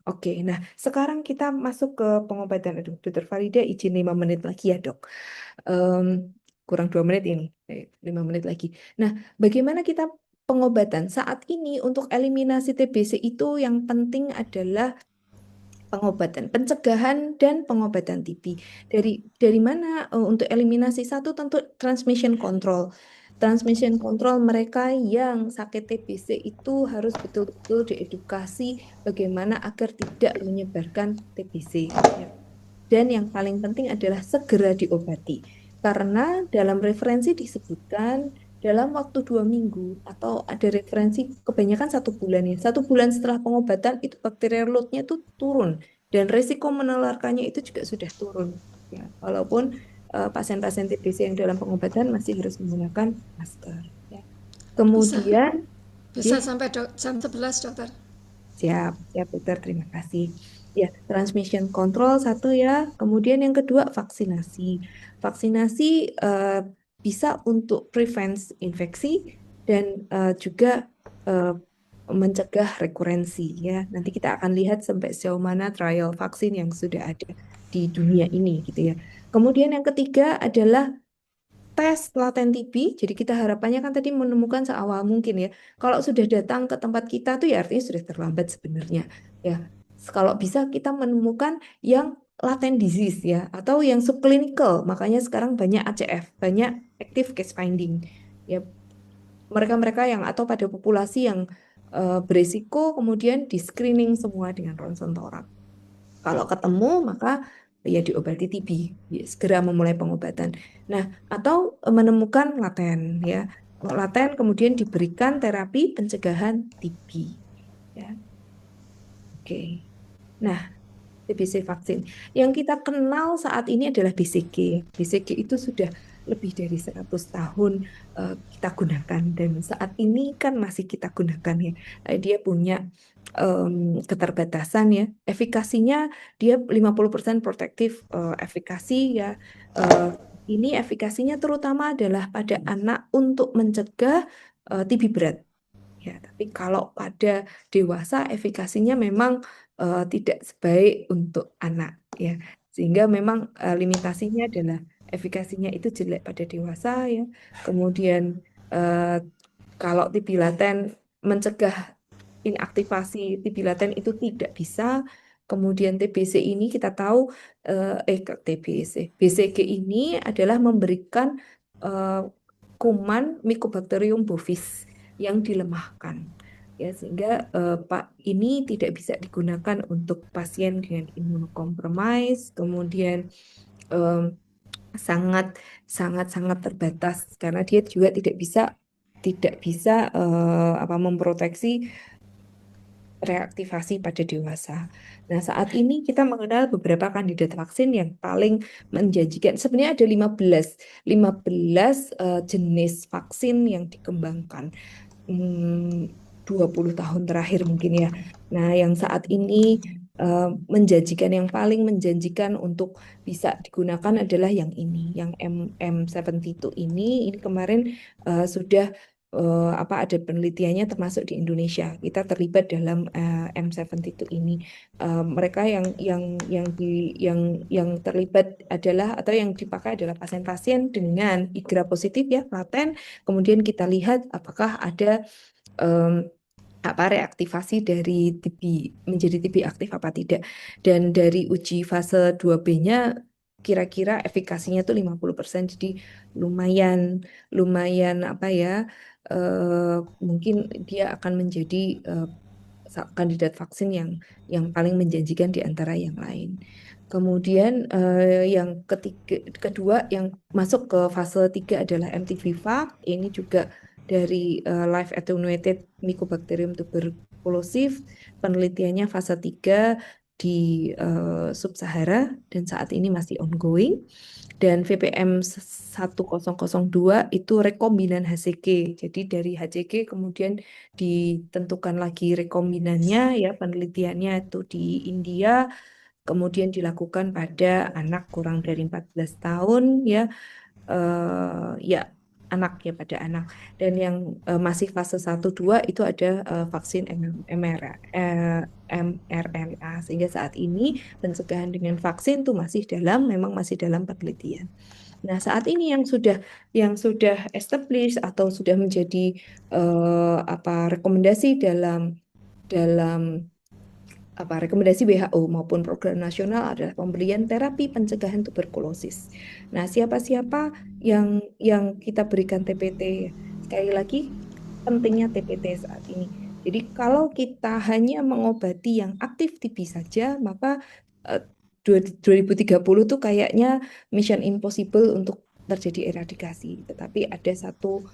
Oke, nah sekarang kita masuk ke pengobatan. Aduh, Dokter Farida izin 5 menit lagi ya, Dok. Kurang 2 menit ini, 5 menit lagi. Nah, bagaimana kita pengobatan saat ini untuk eliminasi TBC itu yang penting adalah pengobatan, pencegahan dan pengobatan TB. Dari mana untuk eliminasi? Satu tentu transmission control. Transmission control mereka yang sakit TBC itu harus betul-betul diedukasi bagaimana agar tidak menyebarkan TBC. Ya. Dan yang paling penting adalah segera diobati. Karena dalam referensi disebutkan dalam waktu 2 minggu atau ada referensi kebanyakan 1 bulan ya. 1 bulan setelah pengobatan itu bakterial load-nya itu turun dan resiko menularkannya itu juga sudah turun. Ya, walaupun pasien-pasien TBC yang dalam pengobatan masih harus menggunakan masker. Ya. Kemudian, Bisa sampai jam 11, dokter. siap, Dokter, terima kasih. Ya, transmission control satu ya. Kemudian yang kedua vaksinasi. Vaksinasi bisa untuk prevent infeksi dan juga mencegah rekurensi ya. Nanti kita akan lihat sampai sejauh mana trial vaksin yang sudah ada di dunia ini gitu ya. Kemudian yang ketiga adalah tes laten TB. Jadi kita harapannya kan tadi menemukan seawal mungkin ya. Kalau sudah datang ke tempat kita tuh ya artinya sudah terlambat sebenarnya ya. Kalau bisa kita menemukan yang latent disease ya atau yang subclinical. Makanya sekarang banyak ACF, banyak active case finding. Ya, mereka-mereka yang atau pada populasi yang berisiko kemudian di screening semua dengan ronsen torak. Kalau ketemu maka ya diobati TB, ya, segera memulai pengobatan. Nah, atau menemukan laten ya. Laten kemudian diberikan terapi pencegahan TB ya. Oke. Nah, TBC vaksin. Yang kita kenal saat ini adalah BCG. BCG itu sudah lebih dari 100 tahun kita gunakan dan saat ini kan masih kita gunakan ya. Dia punya keterbatasan ya. Efikasinya dia 50% protektif efikasi ya. Ini efikasinya terutama adalah pada anak untuk mencegah TB berat. Ya, tapi kalau pada dewasa efikasinya memang tidak sebaik untuk anak ya. Sehingga memang limitasinya adalah efikasinya itu jelek pada dewasa ya. Kemudian kalau TB laten mencegah inaktivasi TB laten itu tidak bisa. Kemudian TBC ini kita tahu TBC, BCG ini adalah memberikan kuman Mycobacterium bovis yang dilemahkan. Ya, sehingga Pak ini tidak bisa digunakan untuk pasien dengan imunokompromis, kemudian sangat terbatas karena dia juga tidak bisa memproteksi reaktivasi pada dewasa. Nah, saat ini kita mengenal beberapa kandidat vaksin yang paling menjanjikan. Sebenarnya ada 15 jenis vaksin yang dikembangkan. 20 tahun terakhir mungkin ya. Nah, yang saat ini menjanjikan, yang paling menjanjikan untuk bisa digunakan adalah yang ini, yang M72 ini kemarin sudah ada penelitiannya termasuk di Indonesia. Kita terlibat dalam M72 ini. Mereka yang terlibat adalah atau yang dipakai adalah pasien-pasien dengan IGRA positif ya, laten. Kemudian kita lihat apakah ada reaktivasi dari TB menjadi TB aktif apa tidak. Dan dari uji fase 2B-nya kira-kira efikasinya tuh 50%. Jadi lumayan mungkin dia akan menjadi kandidat vaksin yang paling menjanjikan di antara yang lain. Kemudian yang kedua yang masuk ke fase 3 adalah MTVVAC. Ini juga dari live attenuated Mycobacterium tuberculosis. Penelitiannya fase 3 di Sub-Sahara dan saat ini masih ongoing. Dan VPM 1002 itu rekombinan HCG. Jadi dari HCG kemudian ditentukan lagi rekombinannya ya, penelitiannya itu di India, kemudian dilakukan pada anak kurang dari 14 tahun ya, ya anak ya, pada anak. Dan yang masih fase 1-2 itu ada vaksin mRNA, sehingga saat ini pencegahan dengan vaksin itu memang masih dalam penelitian. Nah, saat ini yang sudah established atau sudah menjadi rekomendasi dalam rekomendasi WHO maupun program nasional adalah pemberian terapi pencegahan tuberkulosis. Nah, siapa-siapa yang kita berikan TPT? Sekali lagi, pentingnya TPT saat ini. Jadi kalau kita hanya mengobati yang aktif TB saja, maka 2030 tuh kayaknya mission impossible untuk terjadi eradikasi. Tetapi ada satu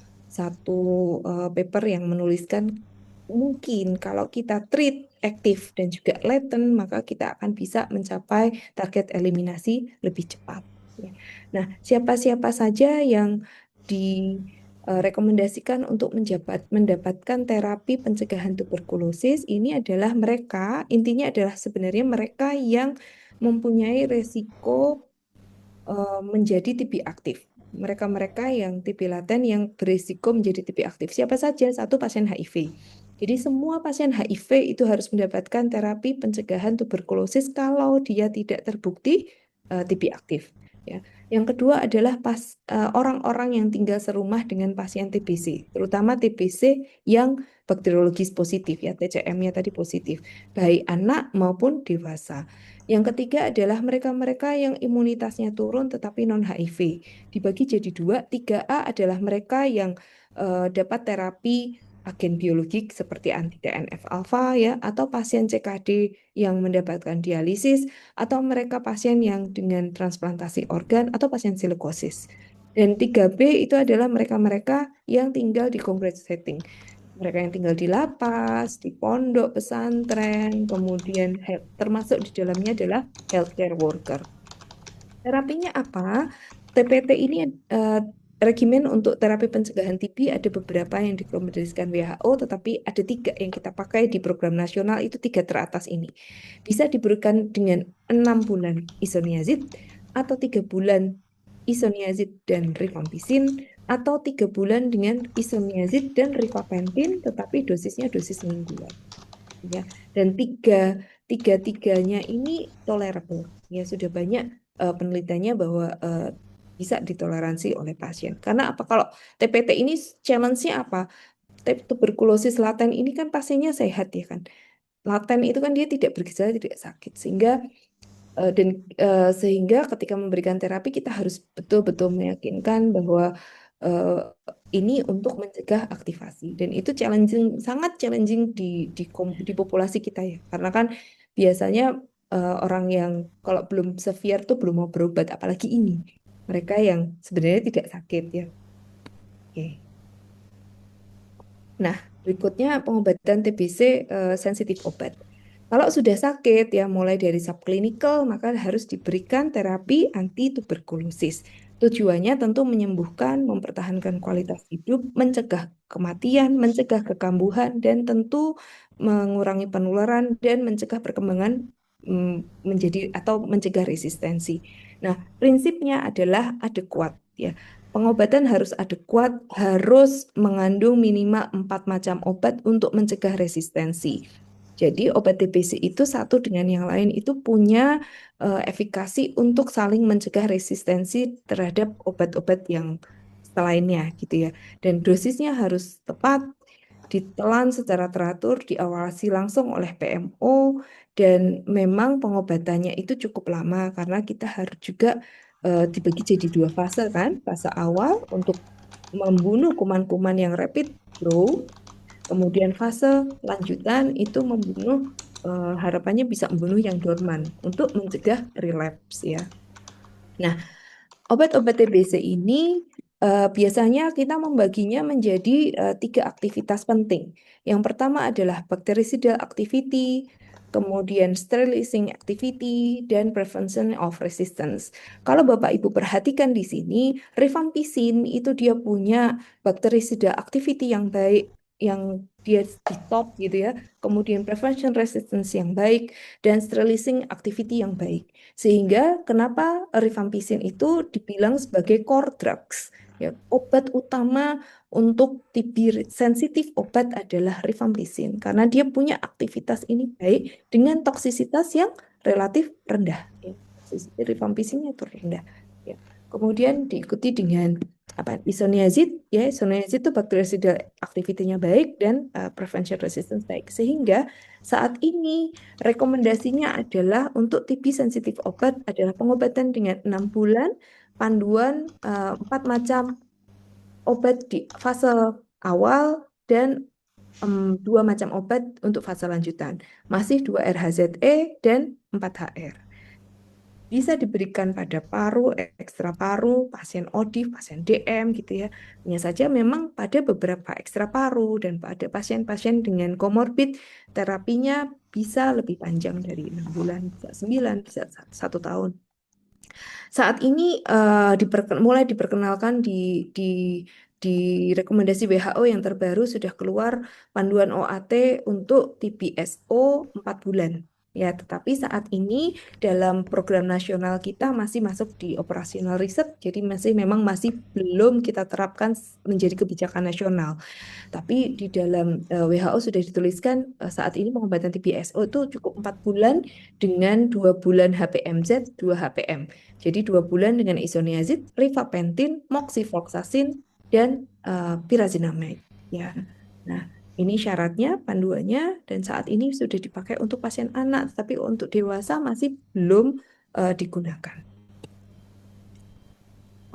paper yang menuliskan mungkin kalau kita treat aktif dan juga latent, maka kita akan bisa mencapai target eliminasi lebih cepat. Nah, siapa-siapa saja yang direkomendasikan untuk mendapatkan terapi pencegahan tuberkulosis ini adalah intinya adalah sebenarnya mereka yang mempunyai resiko menjadi TB aktif. Mereka-mereka yang TB laten yang berisiko menjadi TB aktif. Siapa saja? Satu, pasien HIV. Jadi semua pasien HIV itu harus mendapatkan terapi pencegahan tuberkulosis kalau dia tidak terbukti TB aktif. Ya. Yang kedua adalah orang-orang yang tinggal serumah dengan pasien TBC, terutama TBC yang bakteriologis positif ya, TCM-nya tadi positif, baik anak maupun dewasa. Yang ketiga adalah mereka-mereka yang imunitasnya turun tetapi non-HIV. Dibagi jadi dua, 3A adalah mereka yang dapat terapi agen biologik seperti anti-TNF-alfa ya, atau pasien CKD yang mendapatkan dialisis, atau mereka pasien yang dengan transplantasi organ atau pasien silikosis. Dan 3B itu adalah mereka-mereka yang tinggal di congregate setting. Mereka yang tinggal di lapas, di pondok pesantren, kemudian termasuk di dalamnya adalah healthcare worker. Terapinya apa? TPT ini regimen untuk terapi pencegahan TB ada beberapa yang direkomendasikan WHO, tetapi ada 3 yang kita pakai di program nasional, itu 3 teratas ini. Bisa diberikan dengan 6 bulan isoniazid, atau 3 bulan isoniazid dan rifampicin, atau 3 bulan dengan isoniazid dan rifampicin, tetapi dosisnya dosis mingguan. Ya. Dan tiga-tiganya ini tolerable. Ya, sudah banyak penelitiannya bahwa bisa ditoleransi oleh pasien. Karena apa? Kalau TPT ini challenge-nya apa? Tuberkulosis laten ini kan pasiennya sehat ya kan. Laten itu kan dia tidak bergejala, tidak sakit, sehingga ketika memberikan terapi kita harus betul-betul meyakinkan bahwa ini untuk mencegah aktivasi, dan itu sangat challenging di populasi kita ya, karena kan biasanya orang yang kalau belum severe tuh belum mau berobat, apalagi ini mereka yang sebenarnya tidak sakit ya. Oke. Nah, berikutnya pengobatan TBC sensitif obat. Kalau sudah sakit ya, mulai dari subclinical, maka harus diberikan terapi anti tuberkulosis. Tujuannya tentu menyembuhkan, mempertahankan kualitas hidup, mencegah kematian, mencegah kekambuhan, dan tentu mengurangi penularan dan mencegah perkembangan menjadi atau mencegah resistensi. Nah, prinsipnya adalah adekuat ya. Pengobatan harus adekuat, harus mengandung minimal 4 macam obat untuk mencegah resistensi. Jadi obat TBC itu satu dengan yang lain itu punya efikasi untuk saling mencegah resistensi terhadap obat-obat yang selainnya gitu ya. Dan dosisnya harus tepat, ditelan secara teratur, diawasi langsung oleh PMO, dan memang pengobatannya itu cukup lama karena kita harus juga dibagi jadi 2 fase kan. Fase awal untuk membunuh kuman-kuman yang rapid grow, kemudian fase lanjutan itu membunuh harapannya bisa membunuh yang dorman untuk mencegah relapse ya. Nah, obat-obat TBC ini biasanya kita membaginya menjadi 3 aktivitas penting. Yang pertama adalah bactericidal activity, kemudian sterilizing activity, dan prevention of resistance. Kalau Bapak Ibu perhatikan di sini, rifampicin itu dia punya bactericidal activity yang baik, yang dia di top gitu ya, kemudian prevention resistance yang baik, dan sterilizing activity yang baik. Sehingga kenapa rifampicin itu dibilang sebagai core drugs. Ya, obat utama untuk TB sensitif obat adalah rifampicin karena dia punya aktivitas ini baik dengan toksisitas yang relatif rendah. Ya, toksisitas rifampicin itu rendah. Ya. Kemudian diikuti dengan isoniazid, ya isoniazid itu bactericidal activity-nya baik dan prevention resistance baik. Sehingga saat ini rekomendasinya adalah untuk TB sensitif obat adalah pengobatan dengan 6 bulan, panduan 4 macam obat di fase awal dan 2 macam obat untuk fase lanjutan. Masih 2 RHZE dan 4 HR. Bisa diberikan pada paru, ekstra paru, pasien ODIF, pasien DM gitu ya. Hanya saja memang pada beberapa ekstra paru dan pada pasien-pasien dengan komorbid terapinya bisa lebih panjang dari 6 bulan, bisa 9, bisa 1 tahun. Saat ini mulai diperkenalkan di rekomendasi WHO yang terbaru sudah keluar panduan OAT untuk TBSO 4 bulan. Ya, tetapi saat ini dalam program nasional kita masih masuk di operasional riset, jadi memang masih belum kita terapkan menjadi kebijakan nasional. Tapi di dalam WHO sudah dituliskan saat ini pengobatan TBSO itu cukup 4 bulan dengan 2 bulan HPMZ, 2 HPM. Jadi 2 bulan dengan isoniazid, rifapentin, moxifloxacin, dan pyrazinamide. Ya. Nah, ini syaratnya, panduannya, dan saat ini sudah dipakai untuk pasien anak, tapi untuk dewasa masih belum digunakan.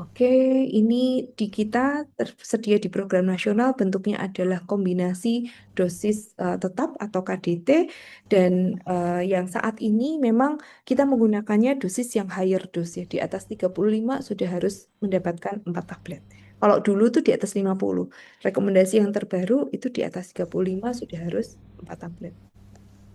Oke, ini di kita tersedia di program nasional bentuknya adalah kombinasi dosis tetap atau KDT dan yang saat ini memang kita menggunakannya dosis yang higher dose ya di atas 35 sudah harus mendapatkan 4 tablet. Kalau dulu tuh di atas 50. Rekomendasi yang terbaru itu di atas 35 sudah harus 4 tablet.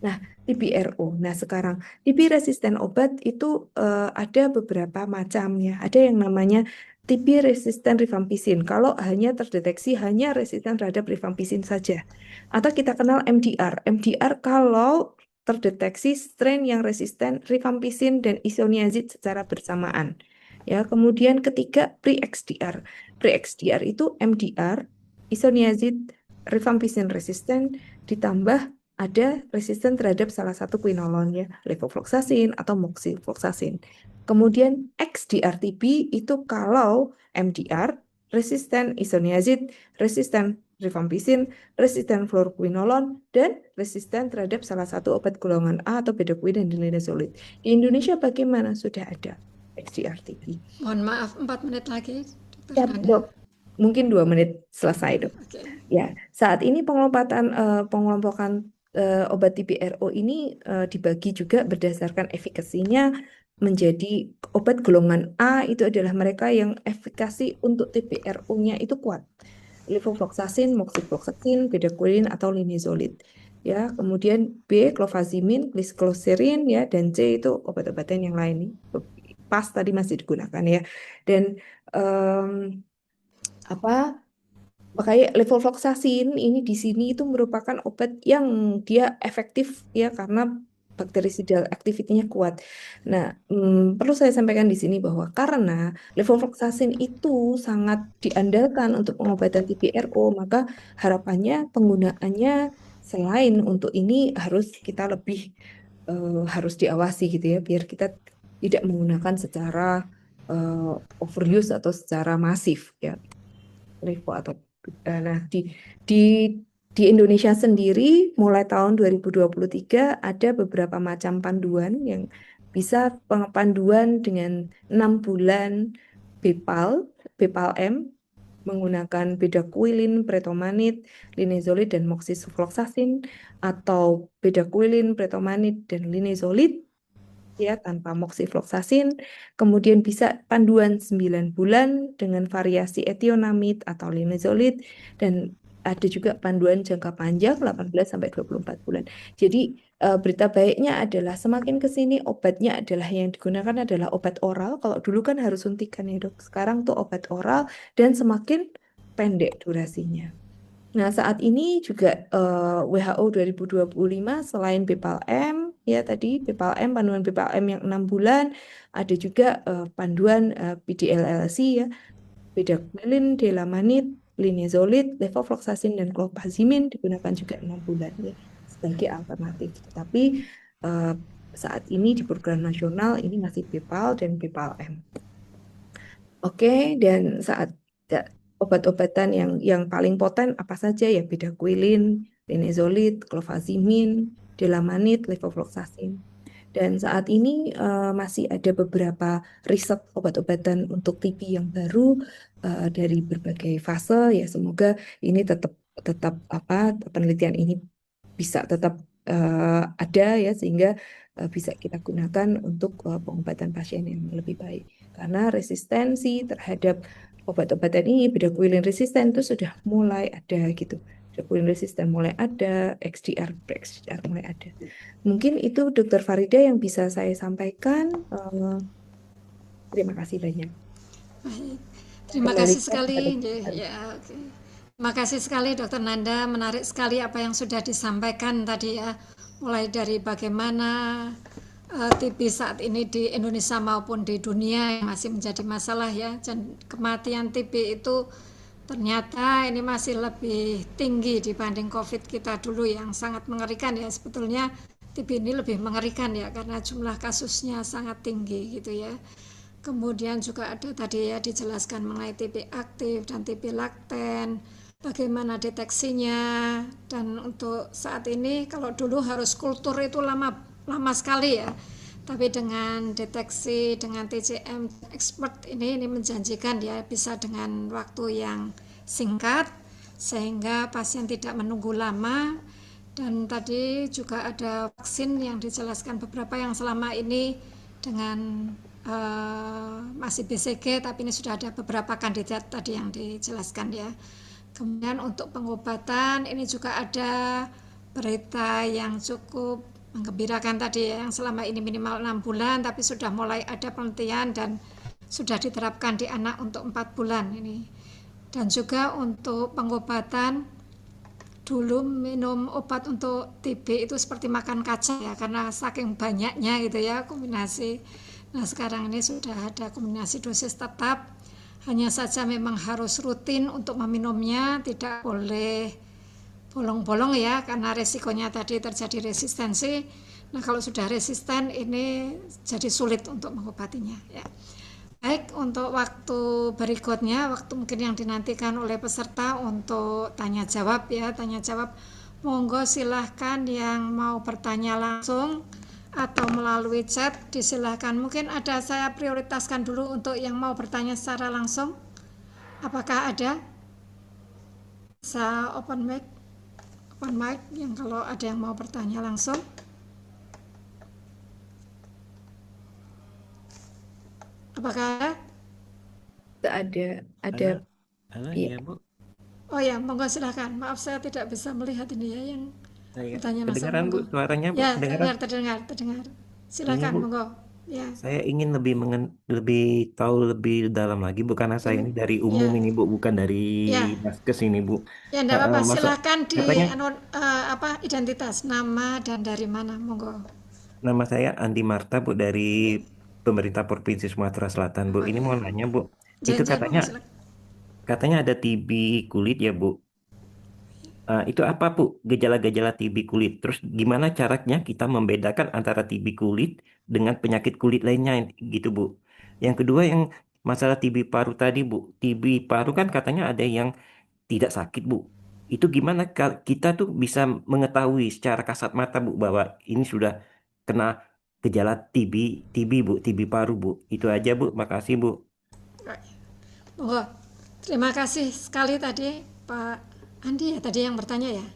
Nah, TBRO. Nah, sekarang TB resisten obat itu ada beberapa macam ya. Ada yang namanya TB resisten rifampicin. Kalau hanya terdeteksi hanya resisten terhadap rifampicin saja. Atau kita kenal MDR. MDR kalau terdeteksi strain yang resisten rifampicin dan isoniazid secara bersamaan. Ya, kemudian ketiga pre-XDR. Pre-XDR itu MDR, isoniazid, rifampicin resisten ditambah ada resisten terhadap salah satu quinolone ya, levofloxacin atau moxifloxacin. Kemudian XDR-TB itu kalau MDR, resisten isoniazid, resisten rifampicin, resisten fluoroquinolone, dan resisten terhadap salah satu obat golongan A atau bedoquin dan linezolid. Di Indonesia bagaimana? Sudah ada XDR-TB. Mohon maaf, 4 menit lagi, Dr. Ya, Nanda. Dok. Mungkin 2 menit selesai, Dok. Oke. Ya, saat ini pengelompokan obat TBRO ini dibagi juga berdasarkan efikasinya menjadi obat golongan A itu adalah mereka yang efikasi untuk TBRO-nya itu kuat. Levofloxacin, moxifloxacin, bedaquiline atau linezolid. Ya, kemudian B, clofazimine, glycosirin ya, dan C itu obat-obatan yang lain. Pas tadi masih digunakan ya. Dan makanya levofloxacin ini di sini itu merupakan obat yang dia efektif ya karena bactericidal activity-nya kuat. Nah, perlu saya sampaikan di sini bahwa karena levofloxacin itu sangat diandalkan untuk pengobatan TBRO, maka harapannya penggunaannya selain untuk ini harus kita lebih harus diawasi gitu ya, biar kita tidak menggunakan secara overuse atau secara masif ya. Levo atau nah di Indonesia sendiri mulai tahun 2023 ada beberapa macam panduan yang bisa panduan dengan 6 bulan BPAL M menggunakan bedaquiline, pretomanid, linezolid, dan moxifloxacin, atau bedaquiline, pretomanid, dan linezolid ya tanpa moxifloxacin. Kemudian bisa panduan 9 bulan dengan variasi etionamid atau linezolid, dan ada juga panduan jangka panjang 18 sampai 24 bulan. Jadi berita baiknya adalah semakin ke sini obatnya adalah yang digunakan adalah obat oral. Kalau dulu kan harus suntikan ya dok. Sekarang tuh obat oral dan semakin pendek durasinya. Nah, saat ini juga WHO 2025 selain BPALM, ya tadi BPALM, panduan BPALM yang 6 bulan, ada juga panduan PDLLC ya, bedaquiline, delamanid, linezolid, levofloxacin, dan clofazimine digunakan juga 6 bulan ya, sebagai alternatif. Tapi saat ini di program nasional ini masih BPAL dan BPALM. Oke, dan saat obat-obatan yang paling poten apa saja ya bedaquiline, linezolid, clofazimine, delamanid, levofloxacin. Dan saat ini masih ada beberapa riset obat-obatan untuk TB yang baru dari berbagai fase ya semoga ini tetap tetap apa penelitian ini bisa tetap ada ya sehingga bisa kita gunakan untuk pengobatan pasien yang lebih baik. Karena resistensi terhadap obat-obatan ini, bedaquiline resisten itu sudah mulai ada gitu. Bedaquiline resisten mulai ada, XDR, XDR mulai ada. Mungkin itu Dokter Farida yang bisa saya sampaikan. Terima kasih banyak. Baik. Terima Kembali kasih ke sekali. Dokter. Ya, oke. Terima kasih sekali Dokter Nanda, menarik sekali apa yang sudah disampaikan tadi ya, mulai dari bagaimana TB saat ini di Indonesia maupun di dunia yang masih menjadi masalah ya, dan kematian TB itu ternyata ini masih lebih tinggi dibanding COVID kita dulu yang sangat mengerikan ya. Sebetulnya TB ini lebih mengerikan ya karena jumlah kasusnya sangat tinggi gitu ya. Kemudian juga ada tadi ya dijelaskan mengenai TB aktif dan TB lakten, bagaimana deteksinya, dan untuk saat ini kalau dulu harus kultur itu lama sekali ya. Tapi dengan deteksi dengan TCM expert ini menjanjikan ya bisa dengan waktu yang singkat sehingga pasien tidak menunggu lama. Dan tadi juga ada vaksin yang dijelaskan beberapa yang selama ini dengan masih BCG, tapi ini sudah ada beberapa kandidat tadi yang dijelaskan ya. Kemudian untuk pengobatan ini juga ada berita yang cukup menggembirakan tadi ya, yang selama ini minimal 6 bulan tapi sudah mulai ada penelitian dan sudah diterapkan di anak untuk 4 bulan ini. Dan juga untuk pengobatan, dulu minum obat untuk TB itu seperti makan kaca ya karena saking banyaknya gitu ya kombinasi. Nah sekarang ini sudah ada kombinasi dosis tetap, hanya saja memang harus rutin untuk meminumnya, tidak boleh bolong-bolong ya karena resikonya tadi terjadi resistensi. Nah kalau sudah resisten ini jadi sulit untuk mengobatinya ya. Baik, untuk waktu berikutnya, waktu mungkin yang dinantikan oleh peserta untuk tanya jawab ya, tanya jawab. Monggo silahkan yang mau bertanya langsung atau melalui chat disilahkan. Mungkin ada, saya prioritaskan dulu untuk yang mau bertanya secara langsung. Apakah ada? Bisa open mic yang kalau ada yang mau bertanya langsung. Apakah ada? Ada Halo, iya. ya Bu. Oh ya, monggo silakan. Maaf saya tidak bisa melihat ini ya yang bertanya langsung. Kedengaran Bu Monggo. suaranya Bu? Ya, Kedengaran? terdengar. Silakan, Bu, monggo. Ya, saya ingin lebih tahu lebih dalam lagi Bu karena saya ini dari umum ya, ini Bu, bukan dari ya. Naskes ini Bu. Ya, enggak apa-apa. Silakan di katanya identitas, nama dan dari mana, monggo. nama saya Andi Marta Bu dari pemerintah Provinsi Sumatera Selatan Bu. Ini mau nanya Bu, itu Jen, monggo silakan. katanya ada TB kulit ya Bu. Itu apa Bu gejala-gejala TB kulit? Terus gimana caranya kita membedakan antara TB kulit dengan penyakit kulit lainnya gitu Bu? Yang kedua yang masalah TB paru tadi Bu. TB paru kan katanya ada yang tidak sakit Bu. Itu gimana kita tuh bisa mengetahui secara kasat mata Bu bahwa ini sudah kena gejala TB Bu, TB paru Bu. Itu aja Bu, makasih Bu. Monggo. Terima kasih sekali tadi Pak Andi ya tadi yang bertanya ya.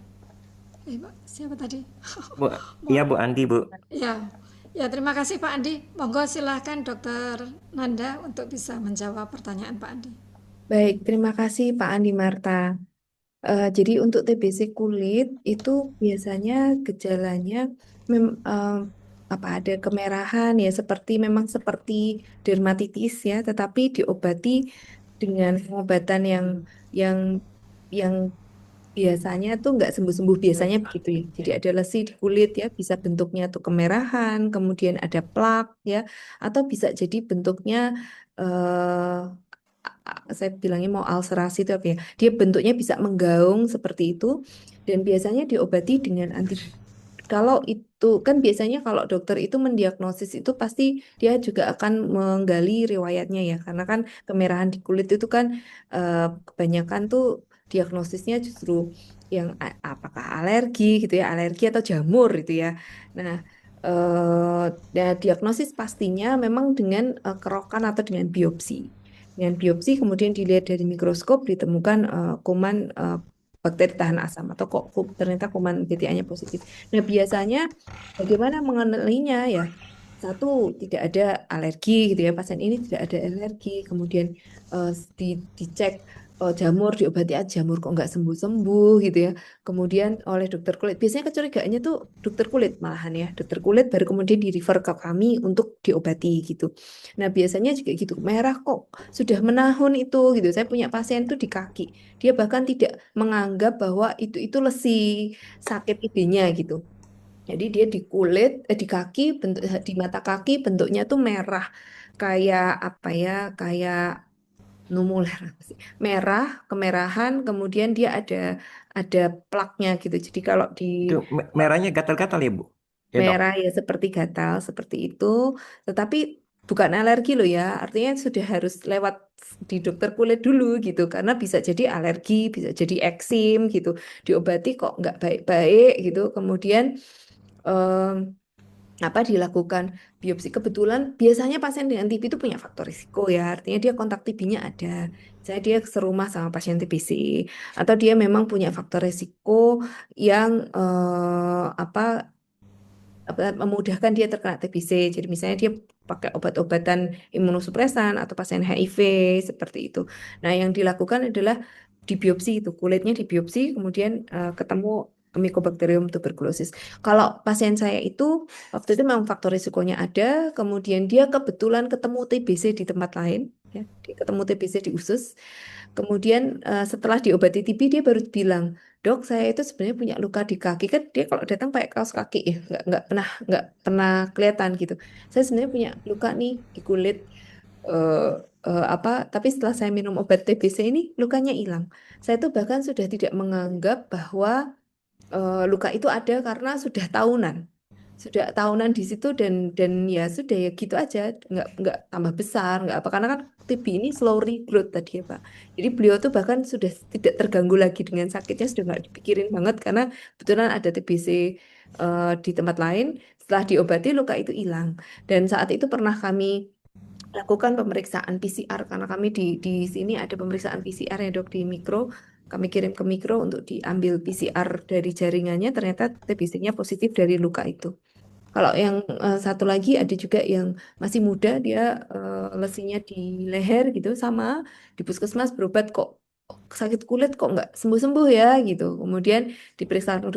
Pak, siapa tadi? Bu, iya Bu Andi, Bu. Ya, ya terima kasih Pak Andi. Monggo silahkan Dokter Nanda untuk bisa menjawab pertanyaan Pak Andi. Baik, terima kasih Pak Andi Marta. Jadi untuk TBC kulit itu biasanya gejalanya apa ada kemerahan ya memang seperti dermatitis ya, tetapi diobati dengan pengobatan yang yang biasanya tuh nggak sembuh-sembuh biasanya begitu ya. Jadi ada lesi di kulit ya, bisa bentuknya tuh kemerahan, kemudian ada plak ya, atau bisa jadi bentuknya saya bilangnya mau ulcerasi itu apa ya? Dia bentuknya bisa menggaung seperti itu dan biasanya diobati dengan anti. Kalau itu kan biasanya kalau dokter itu mendiagnosis itu pasti dia juga akan menggali riwayatnya ya, karena kan kemerahan di kulit itu kan kebanyakan tuh diagnosisnya justru yang apakah alergi gitu ya, alergi atau jamur itu ya. Nah, diagnosis pastinya memang dengan kerokan atau dengan biopsi. Dengan biopsi kemudian dilihat dari mikroskop ditemukan kuman bakteri tahan asam atau kok ternyata kuman BTA-nya positif. Nah, biasanya bagaimana mengenalinya ya? Satu, tidak ada alergi gitu ya. Pasien ini tidak ada alergi. Kemudian eh, dicek jamur, diobati aja jamur kok nggak sembuh-sembuh gitu ya. Kemudian oleh dokter kulit. Biasanya kecurigaannya tuh dokter kulit malahan ya. Dokter kulit baru kemudian di-refer ke kami untuk diobati gitu. Nah, biasanya juga gitu. Merah kok sudah menahun itu gitu. Saya punya pasien tuh di kaki. Dia bahkan tidak menganggap bahwa itu lesi sakit TB-nya gitu. Jadi dia di kulit, di kaki, di mata kaki bentuknya tuh merah, kayak apa ya, kayak numuler apa sih? Merah, kemerahan, kemudian dia ada plaknya gitu. Jadi kalau di Itu merahnya gatal-gatal ya, Bu? Ya, Dok. merah ya seperti gatal seperti itu, tetapi bukan alergi loh ya. Artinya sudah harus lewat di dokter kulit dulu gitu, karena bisa jadi alergi, bisa jadi eksim gitu. Diobati kok nggak baik-baik gitu. Kemudian em, apa dilakukan biopsi, kebetulan biasanya pasien dengan TB itu punya faktor risiko ya, artinya dia kontak TB-nya ada, misalnya dia serumah sama pasien TBC atau dia memang punya faktor risiko yang memudahkan dia terkena TBC. Jadi misalnya dia pakai obat-obatan imunosupresan atau pasien HIV seperti itu. Nah, yang dilakukan adalah dibiopsi itu kulitnya dibiopsi kemudian ketemu Mycobacterium tuberculosis. Kalau pasien saya itu waktu itu memang faktor risikonya ada, kemudian dia kebetulan ketemu TBC di tempat lain, ya, dia ketemu TBC di usus. Kemudian setelah diobati TB dia baru bilang, Dok, saya itu sebenarnya punya luka di kaki. Kan dia kalau datang pakai kaos kaki ya, nggak pernah kelihatan gitu. Saya sebenarnya punya luka nih di kulit eh tapi setelah saya minum obat TBC ini lukanya hilang. Saya tuh bahkan sudah tidak menganggap bahwa luka itu ada karena sudah tahunan di situ dan ya sudah ya gitu aja, nggak tambah besar nggak apa, karena kan TB ini slow regrowth tadi ya Pak. Jadi beliau tuh bahkan sudah tidak terganggu lagi dengan sakitnya, sudah nggak dipikirin banget karena kebetulan ada TBC di tempat lain. Setelah diobati luka itu hilang dan saat itu pernah kami lakukan pemeriksaan PCR karena kami di sini ada pemeriksaan PCR ya dok di mikro. Kami kirim ke mikro untuk diambil PCR dari jaringannya, ternyata TBC-nya positif dari luka itu. Kalau yang satu lagi ada juga yang masih muda, dia lesinya di leher gitu, sama di puskesmas berobat kok sakit kulit kok nggak sembuh-sembuh ya gitu. Kemudian diperiksa oleh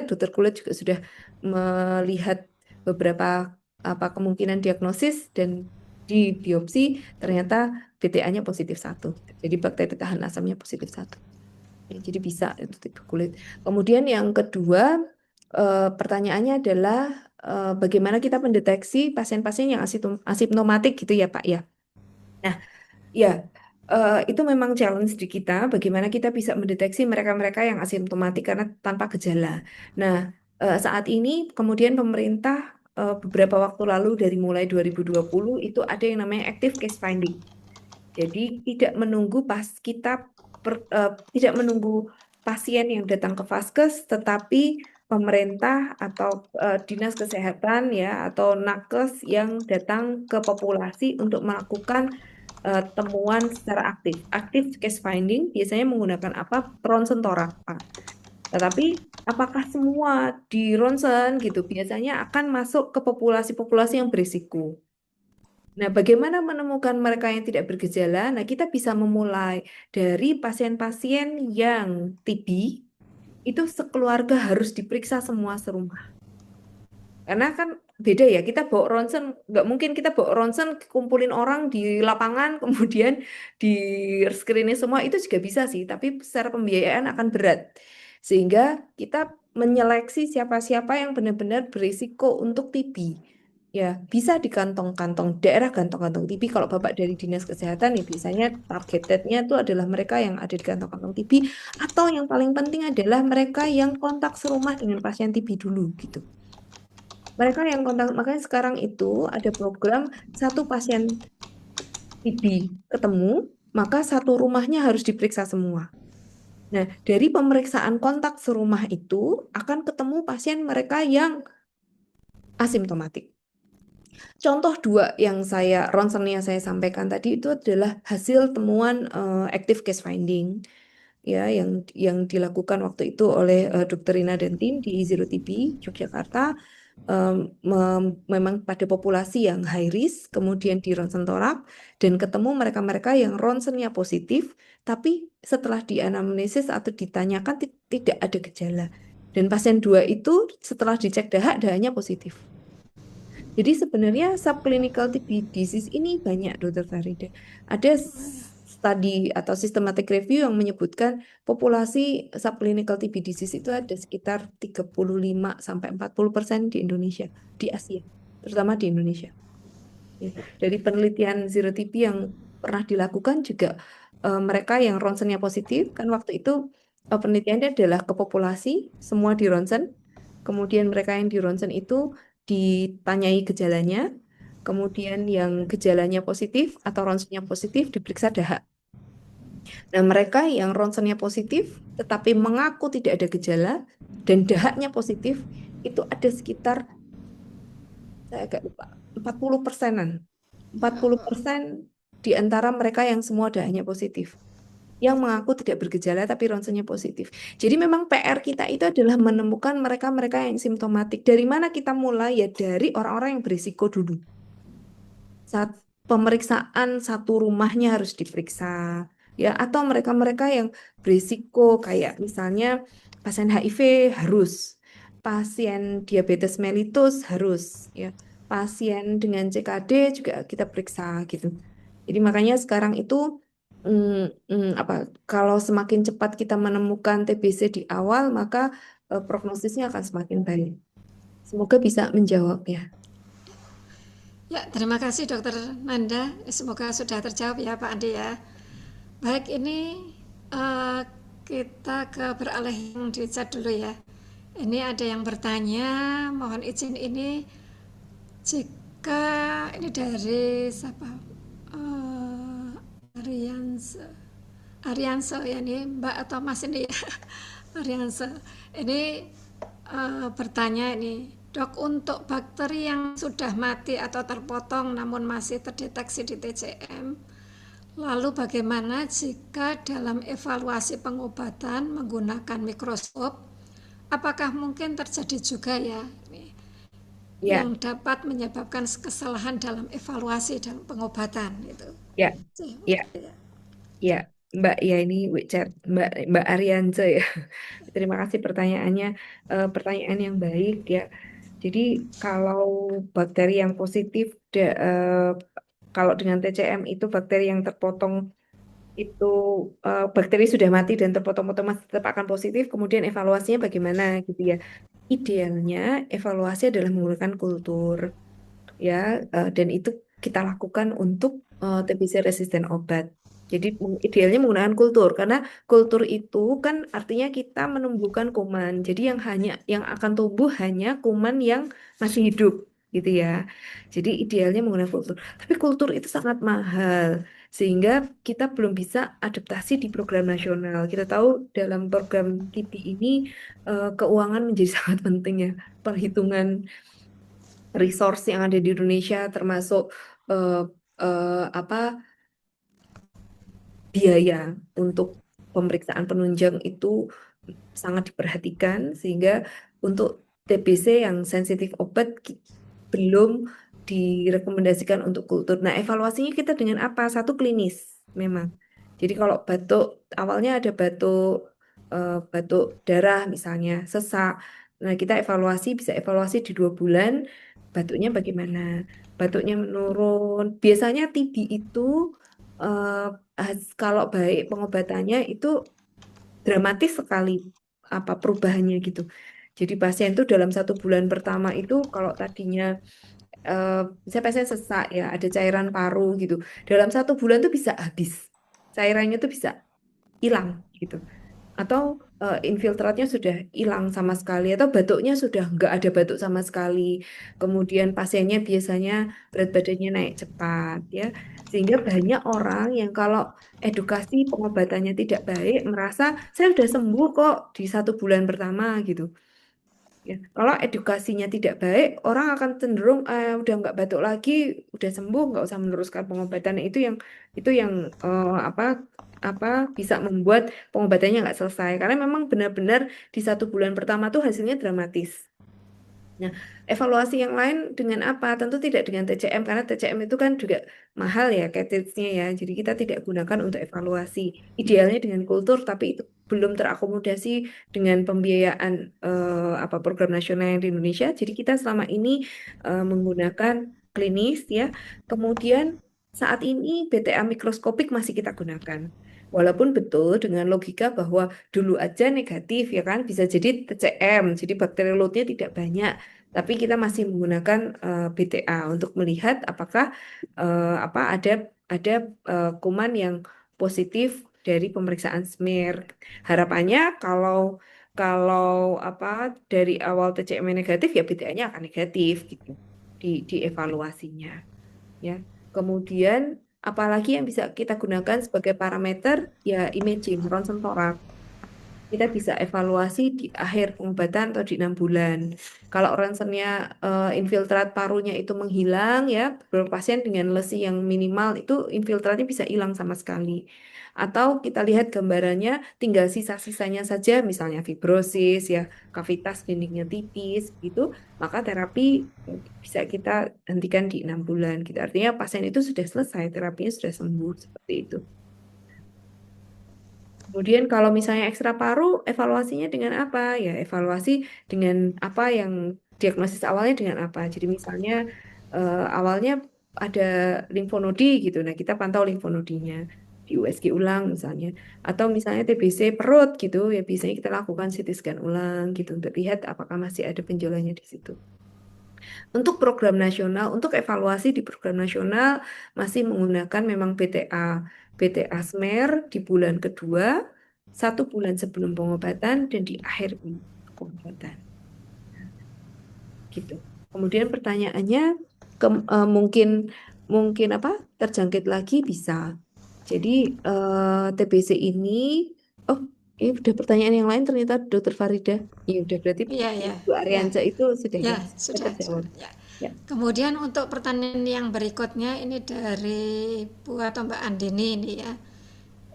dokter kulit juga sudah melihat beberapa apa kemungkinan diagnosis dan di biopsi ternyata BTA-nya positif satu. Jadi bakteri tahan asamnya positif satu. Ya, jadi bisa itu tipe kulit. Kemudian yang kedua, pertanyaannya adalah bagaimana kita mendeteksi pasien-pasien yang asimptomatik gitu ya Pak ya. Nah, ya itu memang challenge di kita. Bagaimana kita bisa mendeteksi mereka-mereka yang asimptomatik karena tanpa gejala. Nah, saat ini kemudian pemerintah beberapa waktu lalu dari mulai 2020 itu ada yang namanya active case finding. Jadi tidak menunggu pasien yang datang ke vaskes, tetapi pemerintah atau dinas kesehatan ya atau nakes yang datang ke populasi untuk melakukan temuan secara aktif. Aktif case finding biasanya menggunakan apa? Ronsen Torapa. Tetapi apakah semua di ronsen gitu biasanya akan masuk ke populasi-populasi yang berisiko. Nah, bagaimana menemukan mereka yang tidak bergejala? Nah, kita bisa memulai dari pasien-pasien yang TB, itu sekeluarga harus diperiksa semua serumah. Karena kan beda ya, kita bawa ronsen, nggak mungkin kita bawa ronsen, kumpulin orang di lapangan, kemudian di screening semua, itu juga bisa sih, tapi secara pembiayaan akan berat. Sehingga kita menyeleksi siapa-siapa yang benar-benar berisiko untuk TB. Ya, bisa di kantong-kantong daerah kantong-kantong TB. Kalau Bapak dari Dinas Kesehatan, ya biasanya targetednya itu adalah mereka yang ada di kantong-kantong TB, atau yang paling penting adalah mereka yang kontak serumah dengan pasien TB dulu, gitu. Mereka yang kontak, makanya sekarang itu ada program satu pasien TB ketemu, maka satu rumahnya harus diperiksa semua. Nah, dari pemeriksaan kontak serumah itu akan ketemu pasien mereka yang asimptomatik. Contoh dua yang ronsennya saya sampaikan tadi itu adalah hasil temuan active case finding ya yang dilakukan waktu itu oleh Dr. Rina dan tim di Zero TB Yogyakarta. Memang pada populasi yang high risk, kemudian di ronsen torak, dan ketemu mereka-mereka yang ronsennya positif, tapi setelah dianamnesis atau ditanyakan tidak ada gejala. Dan pasien dua itu setelah dicek dahaknya positif. Jadi sebenarnya subclinical TB disease ini banyak, Dr. Farida. Ada studi atau systematic review yang menyebutkan populasi subclinical TB disease itu ada sekitar 35-40% di Indonesia, di Asia, terutama di Indonesia. Ya, dari penelitian Zero TB yang pernah dilakukan juga mereka yang ronsennya positif, kan waktu itu penelitiannya adalah ke populasi, semua di ronsen, kemudian mereka yang di ronsen itu ditanyai gejalanya, kemudian yang gejalanya positif atau ronsennya positif diperiksa dahak. Nah, mereka yang ronsennya positif tetapi mengaku tidak ada gejala dan dahaknya positif itu ada sekitar, saya agak lupa, 40%-an. 40% di antara mereka yang semua dahaknya positif. Yang mengaku tidak bergejala tapi ronsennya positif. Jadi memang PR kita itu adalah menemukan mereka-mereka yang simptomatik. Dari mana kita mulai? Ya dari orang-orang yang berisiko dulu. Saat pemeriksaan satu rumahnya harus diperiksa. Ya, atau mereka-mereka yang berisiko kayak misalnya pasien HIV harus, pasien diabetes mellitus harus, ya. Pasien dengan CKD juga kita periksa gitu. Jadi makanya sekarang itu apa kalau semakin cepat kita menemukan TBC di awal, maka prognosisnya akan semakin baik. Semoga bisa menjawab ya. Ya, terima kasih Dokter Nanda. Semoga sudah terjawab ya Pak Andi ya. Baik, ini kita beralih yang di chat dulu ya. Ini ada yang bertanya, mohon izin ini jika ini dari siapa? Arianso ya, ini Mbak atau Mas ini ya. Arianso. Ini bertanya ini, Dok, untuk bakteri yang sudah mati atau terpotong namun masih terdeteksi di TCM, lalu bagaimana jika dalam evaluasi pengobatan menggunakan mikroskop, apakah mungkin terjadi juga ya Ya, yang dapat menyebabkan kesalahan dalam evaluasi dan pengobatan itu? ya, ya, ya, Mbak ya ini Mbak Arianza ya. Terima kasih pertanyaannya, pertanyaan yang baik ya. Jadi kalau bakteri yang positif, kalau dengan TCM itu bakteri yang terpotong itu bakteri sudah mati dan terpotong otomatis tetap akan positif, kemudian evaluasinya bagaimana gitu ya. Idealnya evaluasi adalah menggunakan kultur ya, dan itu kita lakukan untuk TBC resisten obat. Jadi idealnya menggunakan kultur karena kultur itu kan artinya kita menumbuhkan kuman. Jadi yang akan tumbuh hanya kuman yang masih hidup gitu ya. Jadi idealnya menggunakan kultur. Tapi kultur itu sangat mahal sehingga kita belum bisa adaptasi di program nasional. Kita tahu dalam program KIPI ini keuangan menjadi sangat penting ya. Perhitungan resource yang ada di Indonesia termasuk apa biaya untuk pemeriksaan penunjang itu sangat diperhatikan sehingga untuk TBC yang sensitif obat belum direkomendasikan untuk kultur. Nah, evaluasinya kita dengan apa? Satu klinis memang. Jadi kalau batuk awalnya ada batuk darah misalnya, sesak. Nah, kita bisa evaluasi di 2 bulan batuknya bagaimana. Batuknya menurun. Biasanya TB itu kalau baik pengobatannya itu dramatis sekali apa perubahannya gitu. Jadi pasien itu dalam 1 bulan pertama itu kalau tadinya misalnya pasien sesak ya ada cairan paru gitu. Dalam 1 bulan tuh bisa habis. Cairannya tuh bisa hilang gitu. Atau infiltratnya sudah hilang sama sekali atau batuknya sudah nggak ada batuk sama sekali. Kemudian pasiennya biasanya berat badannya naik cepat ya. Sehingga banyak orang yang kalau edukasi pengobatannya tidak baik merasa saya sudah sembuh kok di 1 bulan pertama gitu. Ya, kalau edukasinya tidak baik, orang akan cenderung udah nggak batuk lagi, udah sembuh, nggak usah meneruskan pengobatan. Itu yang apa apa bisa membuat pengobatannya nggak selesai. Karena memang benar-benar di 1 bulan pertama tuh hasilnya dramatis. Nah, evaluasi yang lain dengan apa? Tentu tidak dengan TCM karena TCM itu kan juga mahal ya cartridge-nya ya. Jadi kita tidak gunakan untuk evaluasi. Idealnya dengan kultur, tapi itu belum terakomodasi dengan pembiayaan program nasional yang di Indonesia. Jadi kita selama ini menggunakan klinis ya. Kemudian saat ini BTA mikroskopik masih kita gunakan. Walaupun betul dengan logika bahwa dulu aja negatif ya kan bisa jadi TCM, jadi bakteri loadnya tidak banyak. Tapi kita masih menggunakan BTA untuk melihat apakah ada kuman yang positif dari pemeriksaan smear. Harapannya kalau kalau apa dari awal TCM negatif ya BTA-nya akan negatif gitu di evaluasinya ya. Kemudian apalagi yang bisa kita gunakan sebagai parameter ya imaging ronsen thorax. Kita bisa evaluasi di akhir pengobatan atau di 6 bulan. Kalau ronsennya infiltrat parunya itu menghilang ya, beberapa pasien dengan lesi yang minimal itu infiltratnya bisa hilang sama sekali. Atau kita lihat gambarannya tinggal sisa-sisanya saja, misalnya fibrosis ya, kavitas dindingnya tipis gitu, maka terapi bisa kita hentikan di 6 bulan gitu. Artinya pasien itu sudah selesai, terapinya sudah sembuh seperti itu. Kemudian kalau misalnya ekstra paru, evaluasinya dengan apa? Ya, evaluasi dengan apa yang diagnosis awalnya dengan apa. Jadi misalnya awalnya ada limfonodi gitu. Nah, kita pantau limfonodinya di USG ulang misalnya. Atau misalnya TBC perut gitu, ya biasanya kita lakukan CT scan ulang gitu untuk lihat apakah masih ada benjolannya di situ. Untuk program nasional, untuk evaluasi di program nasional masih menggunakan memang BTA SMER di bulan kedua, 1 bulan sebelum pengobatan dan di akhir pengobatan. Gitu. Kemudian pertanyaannya mungkin apa terjangkit lagi bisa. Jadi TBC ini, oh ini udah pertanyaan yang lain ternyata Dokter Farida. Iya udah berarti Iya, ya, Bu ya, Arianza itu sudah ya, ya sudah, terjawab. ya. Ya. Kemudian untuk pertanyaan yang berikutnya ini dari Bu atau Mbak Andini ini ya.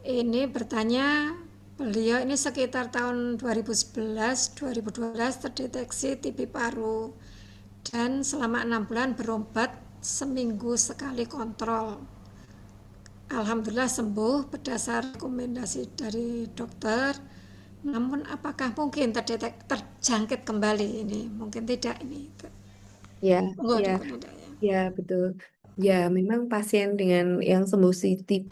Ini bertanya, beliau ini sekitar tahun 2011-2012 terdeteksi TB paru dan selama 6 bulan berobat seminggu sekali kontrol. Alhamdulillah sembuh berdasar rekomendasi dari dokter. Namun apakah mungkin terjangkit kembali ini? Mungkin tidak ini. Ya, Monggo ya, Dokter Nida, ya. ya betul. Ya, memang pasien dengan yang sembuh TB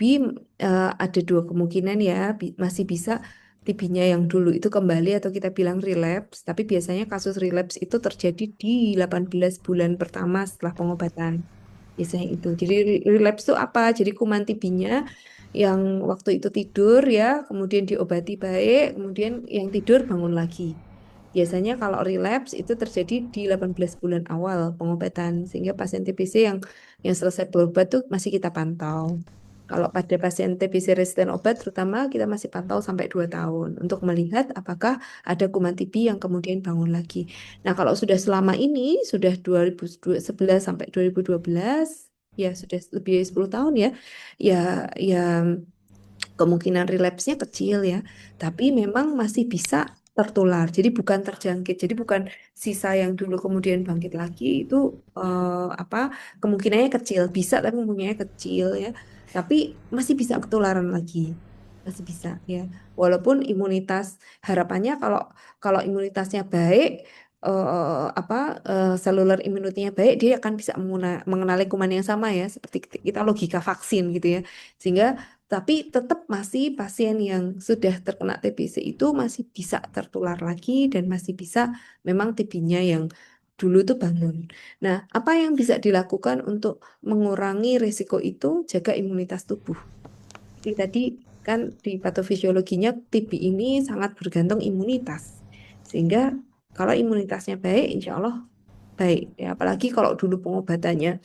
ada 2 kemungkinan ya, masih bisa TB-nya yang dulu itu kembali atau kita bilang relapse. Tapi biasanya kasus relapse itu terjadi di 18 bulan pertama setelah pengobatan. Biasanya itu. Jadi relapse itu apa? Jadi kuman TB-nya yang waktu itu tidur ya, kemudian diobati baik, kemudian yang tidur bangun lagi. Biasanya kalau relapse itu terjadi di 18 bulan awal pengobatan, sehingga pasien TBC yang selesai berobat tuh masih kita pantau. Kalau pada pasien TBC resisten obat, terutama kita masih pantau sampai 2 tahun untuk melihat apakah ada kuman TB yang kemudian bangun lagi. Nah, kalau sudah selama ini, sudah 2011 sampai 2012, ya sudah lebih dari 10 tahun ya, ya kemungkinan relapse-nya kecil ya, tapi memang masih bisa tertular. Jadi bukan terjangkit. Jadi bukan sisa yang dulu kemudian bangkit lagi itu apa kemungkinannya kecil. Bisa tapi kemungkinannya kecil ya. Tapi masih bisa ketularan lagi. Masih bisa ya. Walaupun imunitas harapannya kalau kalau imunitasnya baik apa seluler immunity-nya baik, dia akan bisa mengenali kuman yang sama ya, seperti kita logika vaksin gitu ya. Sehingga tapi tetap masih pasien yang sudah terkena TBC itu masih bisa tertular lagi dan masih bisa memang TB-nya yang dulu tuh bangun. Nah, apa yang bisa dilakukan untuk mengurangi risiko itu? Jaga imunitas tubuh. Jadi tadi kan di patofisiologinya TB ini sangat bergantung imunitas. Sehingga kalau imunitasnya baik, insya Allah baik. Ya, apalagi kalau dulu pengobatannya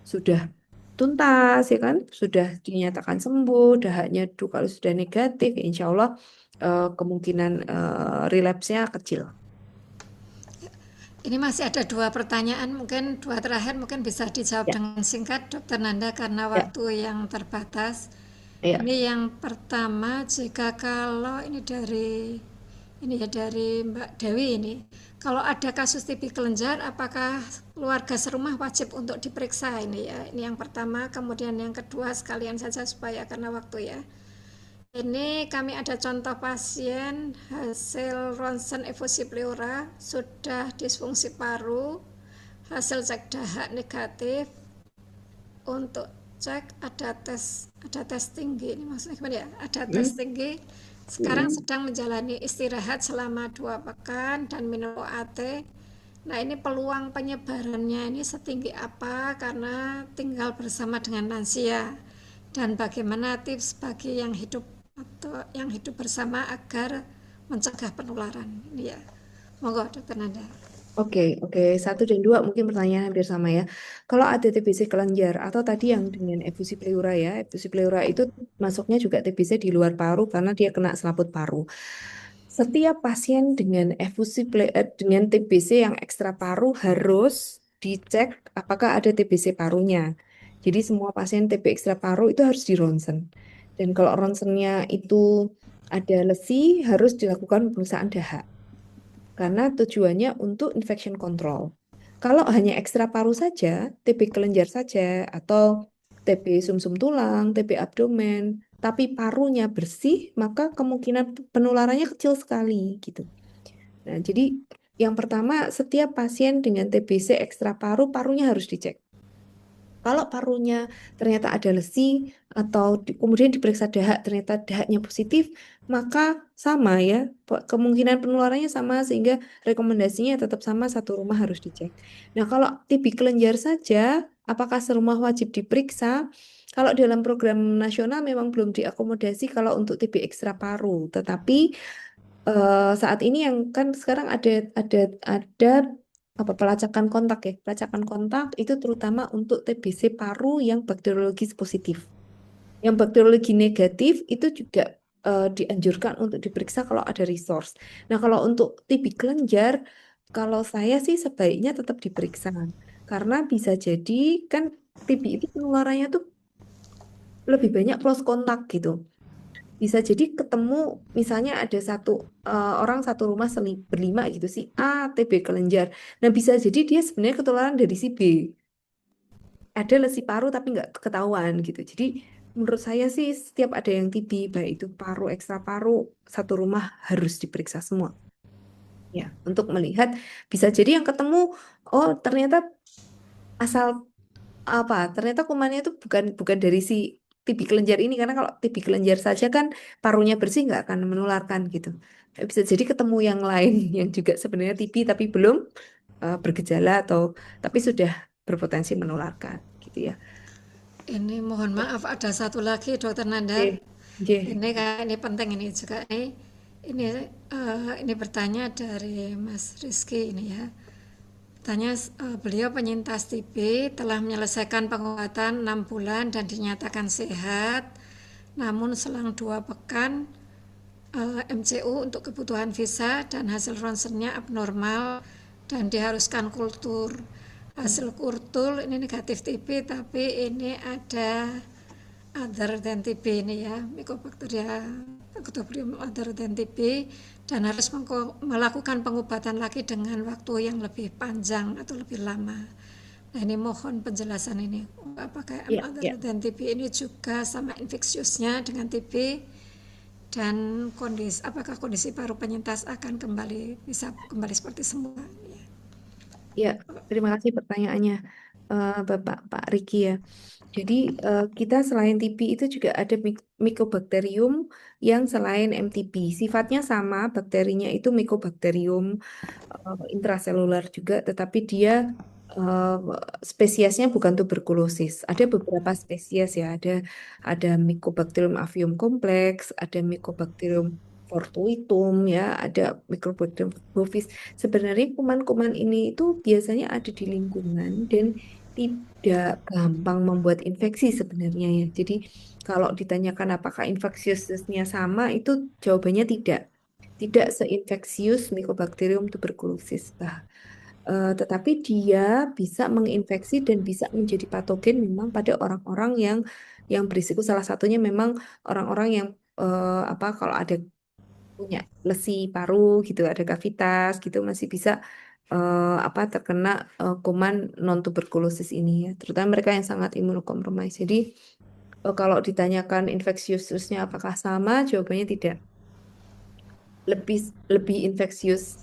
sudah tuntas ya kan, sudah dinyatakan sembuh, dahaknya itu kalau sudah negatif, ya insya Allah kemungkinan relapse-nya kecil. Ini masih ada 2 pertanyaan, mungkin 2 terakhir mungkin bisa dijawab Ya, dengan singkat, Dokter Nanda, karena ya, waktu yang terbatas. ya. Ini yang pertama, jika kalau ini ya dari Mbak Dewi ini, kalau ada kasus TB kelenjar, apakah keluarga serumah wajib untuk diperiksa ini ya? Ini yang pertama, kemudian yang kedua sekalian saja supaya karena waktu ya. Ini kami ada contoh pasien hasil ronsen efusi pleura sudah disfungsi paru, hasil cek dahak negatif, untuk cek ada tes tinggi, ini maksudnya gimana ya? Ada tes Mm, tinggi. Sekarang mm. sedang menjalani istirahat selama 2 pekan dan minum OAT. Nah, ini peluang penyebarannya ini setinggi apa karena tinggal bersama dengan lansia, dan bagaimana tips bagi yang hidup atau yang hidup bersama agar mencegah penularan ini ya. Monggo Dokter Nanda. Oke, oke. 1 dan 2 mungkin pertanyaan hampir sama ya. Kalau ada TBC kelenjar atau tadi yang dengan efusi pleura ya, efusi pleura itu masuknya juga TBC di luar paru karena dia kena selaput paru. Setiap pasien dengan dengan TBC yang ekstra paru harus dicek apakah ada TBC parunya. Jadi semua pasien TB ekstra paru itu harus di ronsen. Dan kalau ronsennya itu ada lesi, harus dilakukan pemeriksaan dahak karena tujuannya untuk infection control. Kalau hanya ekstra paru saja, TB kelenjar saja, atau TB sumsum tulang, TB abdomen, tapi parunya bersih, maka kemungkinan penularannya kecil sekali gitu. Nah, jadi yang pertama, setiap pasien dengan TBC ekstra paru, parunya harus dicek. Kalau parunya ternyata ada lesi atau kemudian diperiksa dahak ternyata dahaknya positif, maka sama ya, kemungkinan penularannya sama sehingga rekomendasinya tetap sama satu rumah harus dicek. Nah, kalau TB kelenjar saja, apakah serumah wajib diperiksa? Kalau dalam program nasional memang belum diakomodasi kalau untuk TB ekstra paru, tetapi saat ini yang kan sekarang ada apa pelacakan kontak ya. Pelacakan kontak itu terutama untuk TBC paru yang bakteriologis positif. Yang bakteriologi negatif itu juga dianjurkan untuk diperiksa kalau ada resource. Nah, kalau untuk TB kelenjar, kalau saya sih sebaiknya tetap diperiksa. Karena bisa jadi kan TB itu penularannya tuh lebih banyak close kontak gitu. Bisa jadi ketemu misalnya ada orang satu rumah berlima gitu si A TB kelenjar. Nah bisa jadi dia sebenarnya ketularan dari si B. Ada lesi paru tapi nggak ketahuan gitu. Jadi menurut saya sih setiap ada yang TB baik itu paru ekstra paru satu rumah harus diperiksa semua. Ya untuk melihat bisa jadi yang ketemu oh ternyata asal apa ternyata kumannya itu bukan bukan dari si TB kelenjar ini karena kalau TB kelenjar saja kan parunya bersih nggak akan menularkan gitu. Bisa jadi ketemu yang lain yang juga sebenarnya TB tapi belum bergejala atau tapi sudah berpotensi menularkan gitu ya. Ini mohon maaf ada satu lagi Dokter Nanda. Oke. Oke. Ini penting ini juga ini bertanya dari Mas Rizky ini ya. Tanya beliau penyintas TB telah menyelesaikan pengobatan 6 bulan dan dinyatakan sehat. Namun selang 2 pekan MCU untuk kebutuhan visa dan hasil ronsennya abnormal dan diharuskan kultur. Hasil kultur ini negatif TB tapi ini ada other than TB ini ya, Mycobacterium other than TB, dan harus melakukan pengobatan lagi dengan waktu yang lebih panjang atau lebih lama. Nah ini mohon penjelasan ini, apakah Ya, other ya. than TB ini juga sama infeksiusnya dengan TB, dan apakah kondisi paru penyintas akan bisa kembali seperti semula. Ya, terima kasih pertanyaannya, Pak Riki ya. Jadi kita selain TB itu juga ada Mycobacterium yang selain MTB. Sifatnya sama, bakterinya itu Mycobacterium intraselular juga, tetapi dia eh, spesiesnya bukan tuberkulosis. Ada beberapa spesies ya, ada Mycobacterium avium kompleks, ada Mycobacterium fortuitum ya, ada Mycobacterium bovis. Sebenarnya kuman-kuman ini itu biasanya ada di lingkungan dan tidak gampang membuat infeksi sebenarnya ya. Jadi kalau ditanyakan apakah infeksiusnya sama, itu jawabannya tidak. Tidak seinfeksius Mycobacterium tuberculosis. Tetapi dia bisa menginfeksi dan bisa menjadi patogen memang pada orang-orang yang berisiko. Salah satunya memang orang-orang yang apa kalau ada punya lesi paru gitu, ada kavitas gitu masih bisa apa terkena kuman non tuberkulosis ini ya, terutama mereka yang sangat imunokompromis. Jadi kalau ditanyakan infeksiusnya apakah sama, jawabannya tidak, lebih lebih infeksius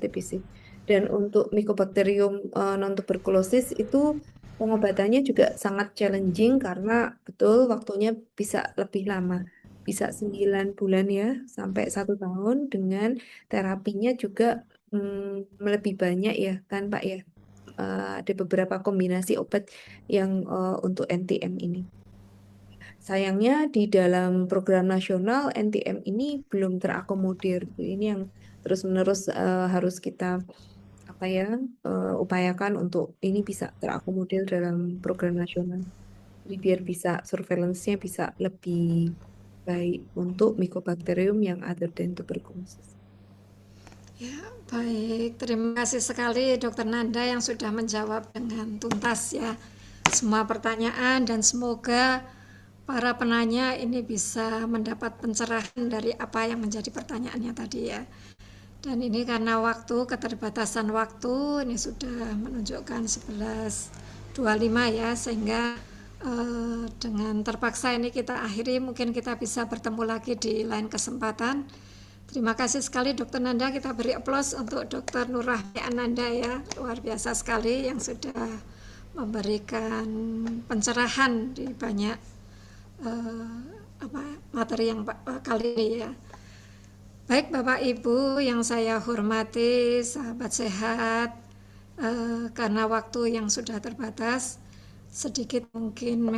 TBC. Dan untuk Mycobacterium non tuberkulosis itu pengobatannya juga sangat challenging karena betul waktunya bisa lebih lama, bisa 9 bulan ya sampai 1 tahun, dengan terapinya juga lebih banyak ya kan Pak ya. Ada beberapa kombinasi obat yang untuk NTM ini. Sayangnya di dalam program nasional NTM ini belum terakomodir. Ini yang terus-menerus harus kita apa ya upayakan untuk ini bisa terakomodir dalam program nasional. Jadi biar bisa surveillance-nya bisa lebih baik untuk Mycobacterium yang other than tuberculosis. Ya, baik. Terima kasih sekali Dokter Nanda yang sudah menjawab dengan tuntas ya semua pertanyaan, dan semoga para penanya ini bisa mendapat pencerahan dari apa yang menjadi pertanyaannya tadi ya. Dan ini karena keterbatasan waktu, ini sudah menunjukkan 11.25 ya, sehingga dengan terpaksa ini kita akhiri, mungkin kita bisa bertemu lagi di lain kesempatan. Terima kasih sekali Dokter Nanda, kita beri aplaus untuk Dokter Nur Rahmi Ananda ya, luar biasa sekali yang sudah memberikan pencerahan di banyak materi yang kali ini ya. Baik Bapak Ibu yang saya hormati, sahabat sehat, karena waktu yang sudah terbatas, sedikit mungkin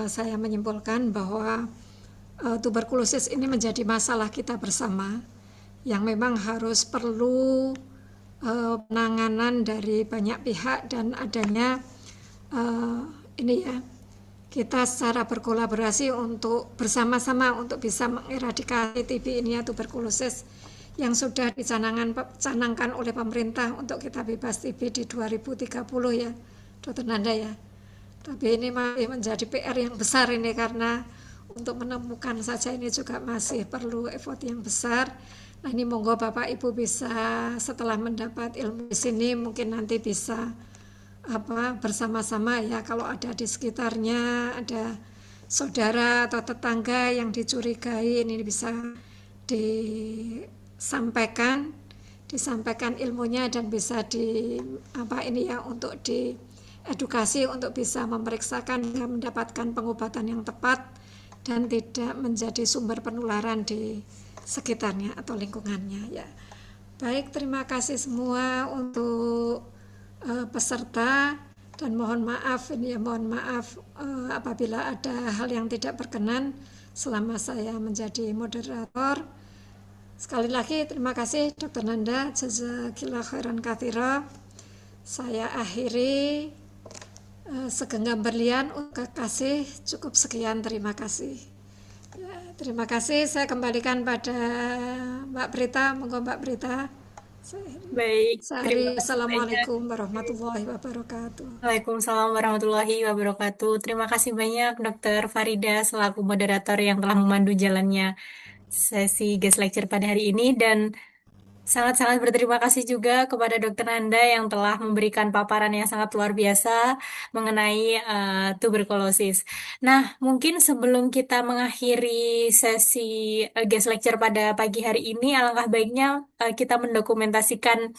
saya menyimpulkan bahwa tuberkulosis ini menjadi masalah kita bersama yang memang harus perlu penanganan dari banyak pihak, dan adanya ini ya, kita secara berkolaborasi untuk bersama-sama untuk bisa mengeradikasi TB ini ya, tuberkulosis yang sudah dicanangkan oleh pemerintah untuk kita bebas TB di 2030 ya Dokter Nanda ya. Tapi ini masih menjadi PR yang besar ini, karena untuk menemukan saja ini juga masih perlu effort yang besar. Nah ini monggo Bapak Ibu bisa setelah mendapat ilmu di sini mungkin nanti bisa bersama-sama ya, kalau ada di sekitarnya ada saudara atau tetangga yang dicurigai, ini bisa disampaikan ilmunya dan bisa untuk diedukasi untuk bisa memeriksakan hingga mendapatkan pengobatan yang tepat dan tidak menjadi sumber penularan di sekitarnya atau lingkungannya ya. Baik, terima kasih semua untuk peserta, dan mohon maaf apabila ada hal yang tidak berkenan selama saya menjadi moderator. Sekali lagi terima kasih Dr. Nanda, jazakillah khairan katsira. Saya akhiri segenggam berlian untuk kasih, cukup sekian, terima kasih. Ya, terima kasih, saya kembalikan pada Mbak Prita, monggo Mbak Prita. Baik, Sehari, terima kasih banyak. Assalamualaikum warahmatullahi wabarakatuh. Waalaikumsalam warahmatullahi wabarakatuh. Terima kasih banyak Dokter Farida selaku moderator yang telah memandu jalannya sesi guest lecture pada hari ini dan sangat-sangat berterima kasih juga kepada Dokter Nanda yang telah memberikan paparan yang sangat luar biasa mengenai tuberkulosis. Nah, mungkin sebelum kita mengakhiri sesi guest lecture pada pagi hari ini, alangkah baiknya kita mendokumentasikan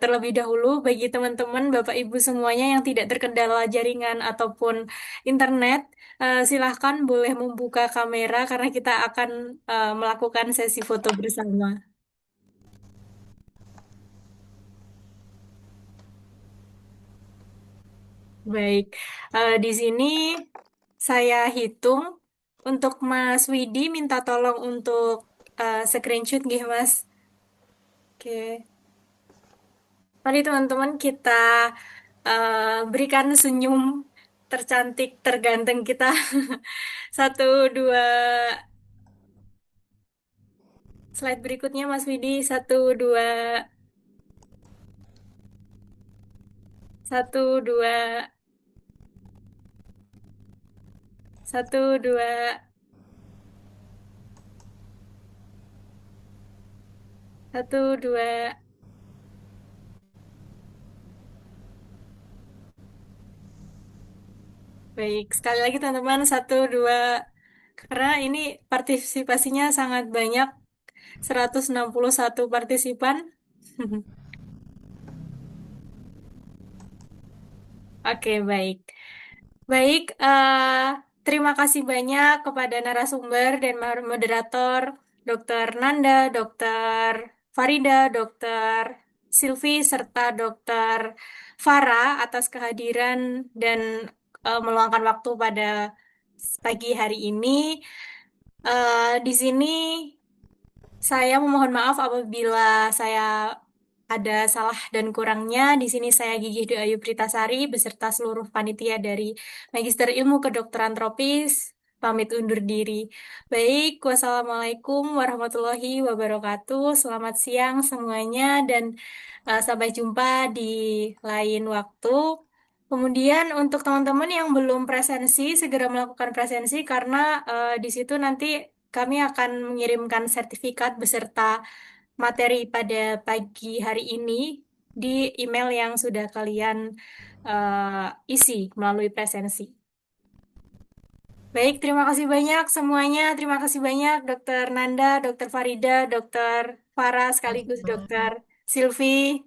terlebih dahulu bagi teman-teman, Bapak Ibu semuanya yang tidak terkendala jaringan ataupun internet, silahkan boleh membuka kamera karena kita akan melakukan sesi foto bersama. Baik, di sini saya hitung untuk Mas Widi minta tolong untuk screenshot nggih Mas. Oke. Mari teman-teman kita berikan senyum tercantik terganteng kita. Satu, dua, slide berikutnya Mas Widi. Satu, dua, satu, dua, satu, dua, satu, dua. Baik, sekali lagi teman-teman, satu, dua. Karena ini partisipasinya sangat banyak, 161 partisipan. Oke, baik. Baik, terima kasih banyak kepada narasumber dan moderator, Dr. Nanda, Dr. Farida, Dr. Silvi, serta Dr. Farah atas kehadiran dan meluangkan waktu pada pagi hari ini. Di sini saya memohon maaf apabila saya ada salah dan kurangnya. Di sini saya Gigih Dwi Ayu Pritasari beserta seluruh panitia dari Magister Ilmu Kedokteran Tropis pamit undur diri. Baik, wassalamualaikum warahmatullahi wabarakatuh. Selamat siang semuanya dan sampai jumpa di lain waktu. Kemudian untuk teman-teman yang belum presensi, segera melakukan presensi karena di situ nanti kami akan mengirimkan sertifikat beserta materi pada pagi hari ini di email yang sudah kalian isi melalui presensi. Baik, terima kasih banyak semuanya. Terima kasih banyak Dokter Nanda, Dokter Farida, Dokter Farah, sekaligus Dokter Silvi.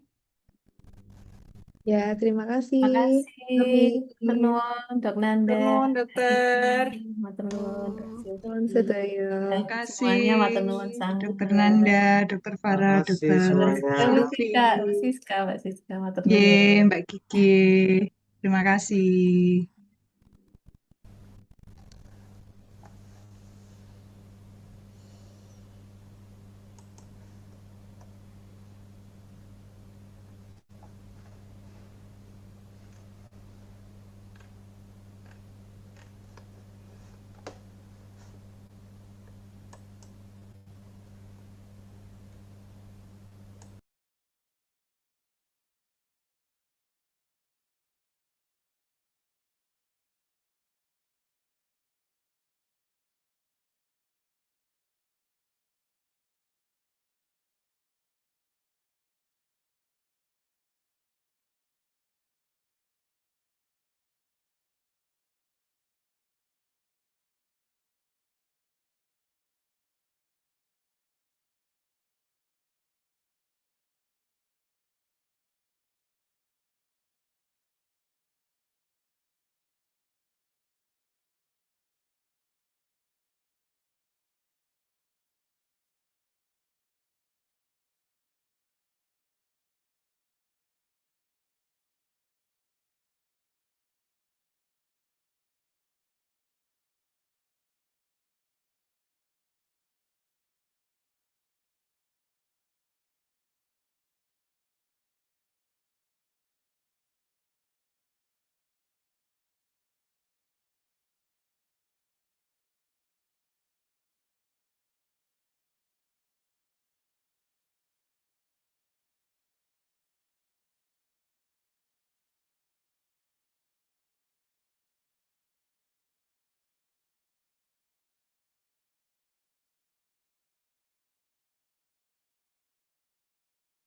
Ya, terima kasih. Terima kasih, Kami Matur nuwun, Dok Nanda, Nuwun, Kak Dokter. Kiki, Matur nuwun, Kak Silvi, Nuwun sedaya. dan Terima semuanya kasih Matur nuwun sangat. Dokter Nanda, Dokter Farah, Dokter Terima kasih Silvi, Kak Siska, Mbak Siska, Matur nuwun. Ye, Mbak Kiki. Terima kasih.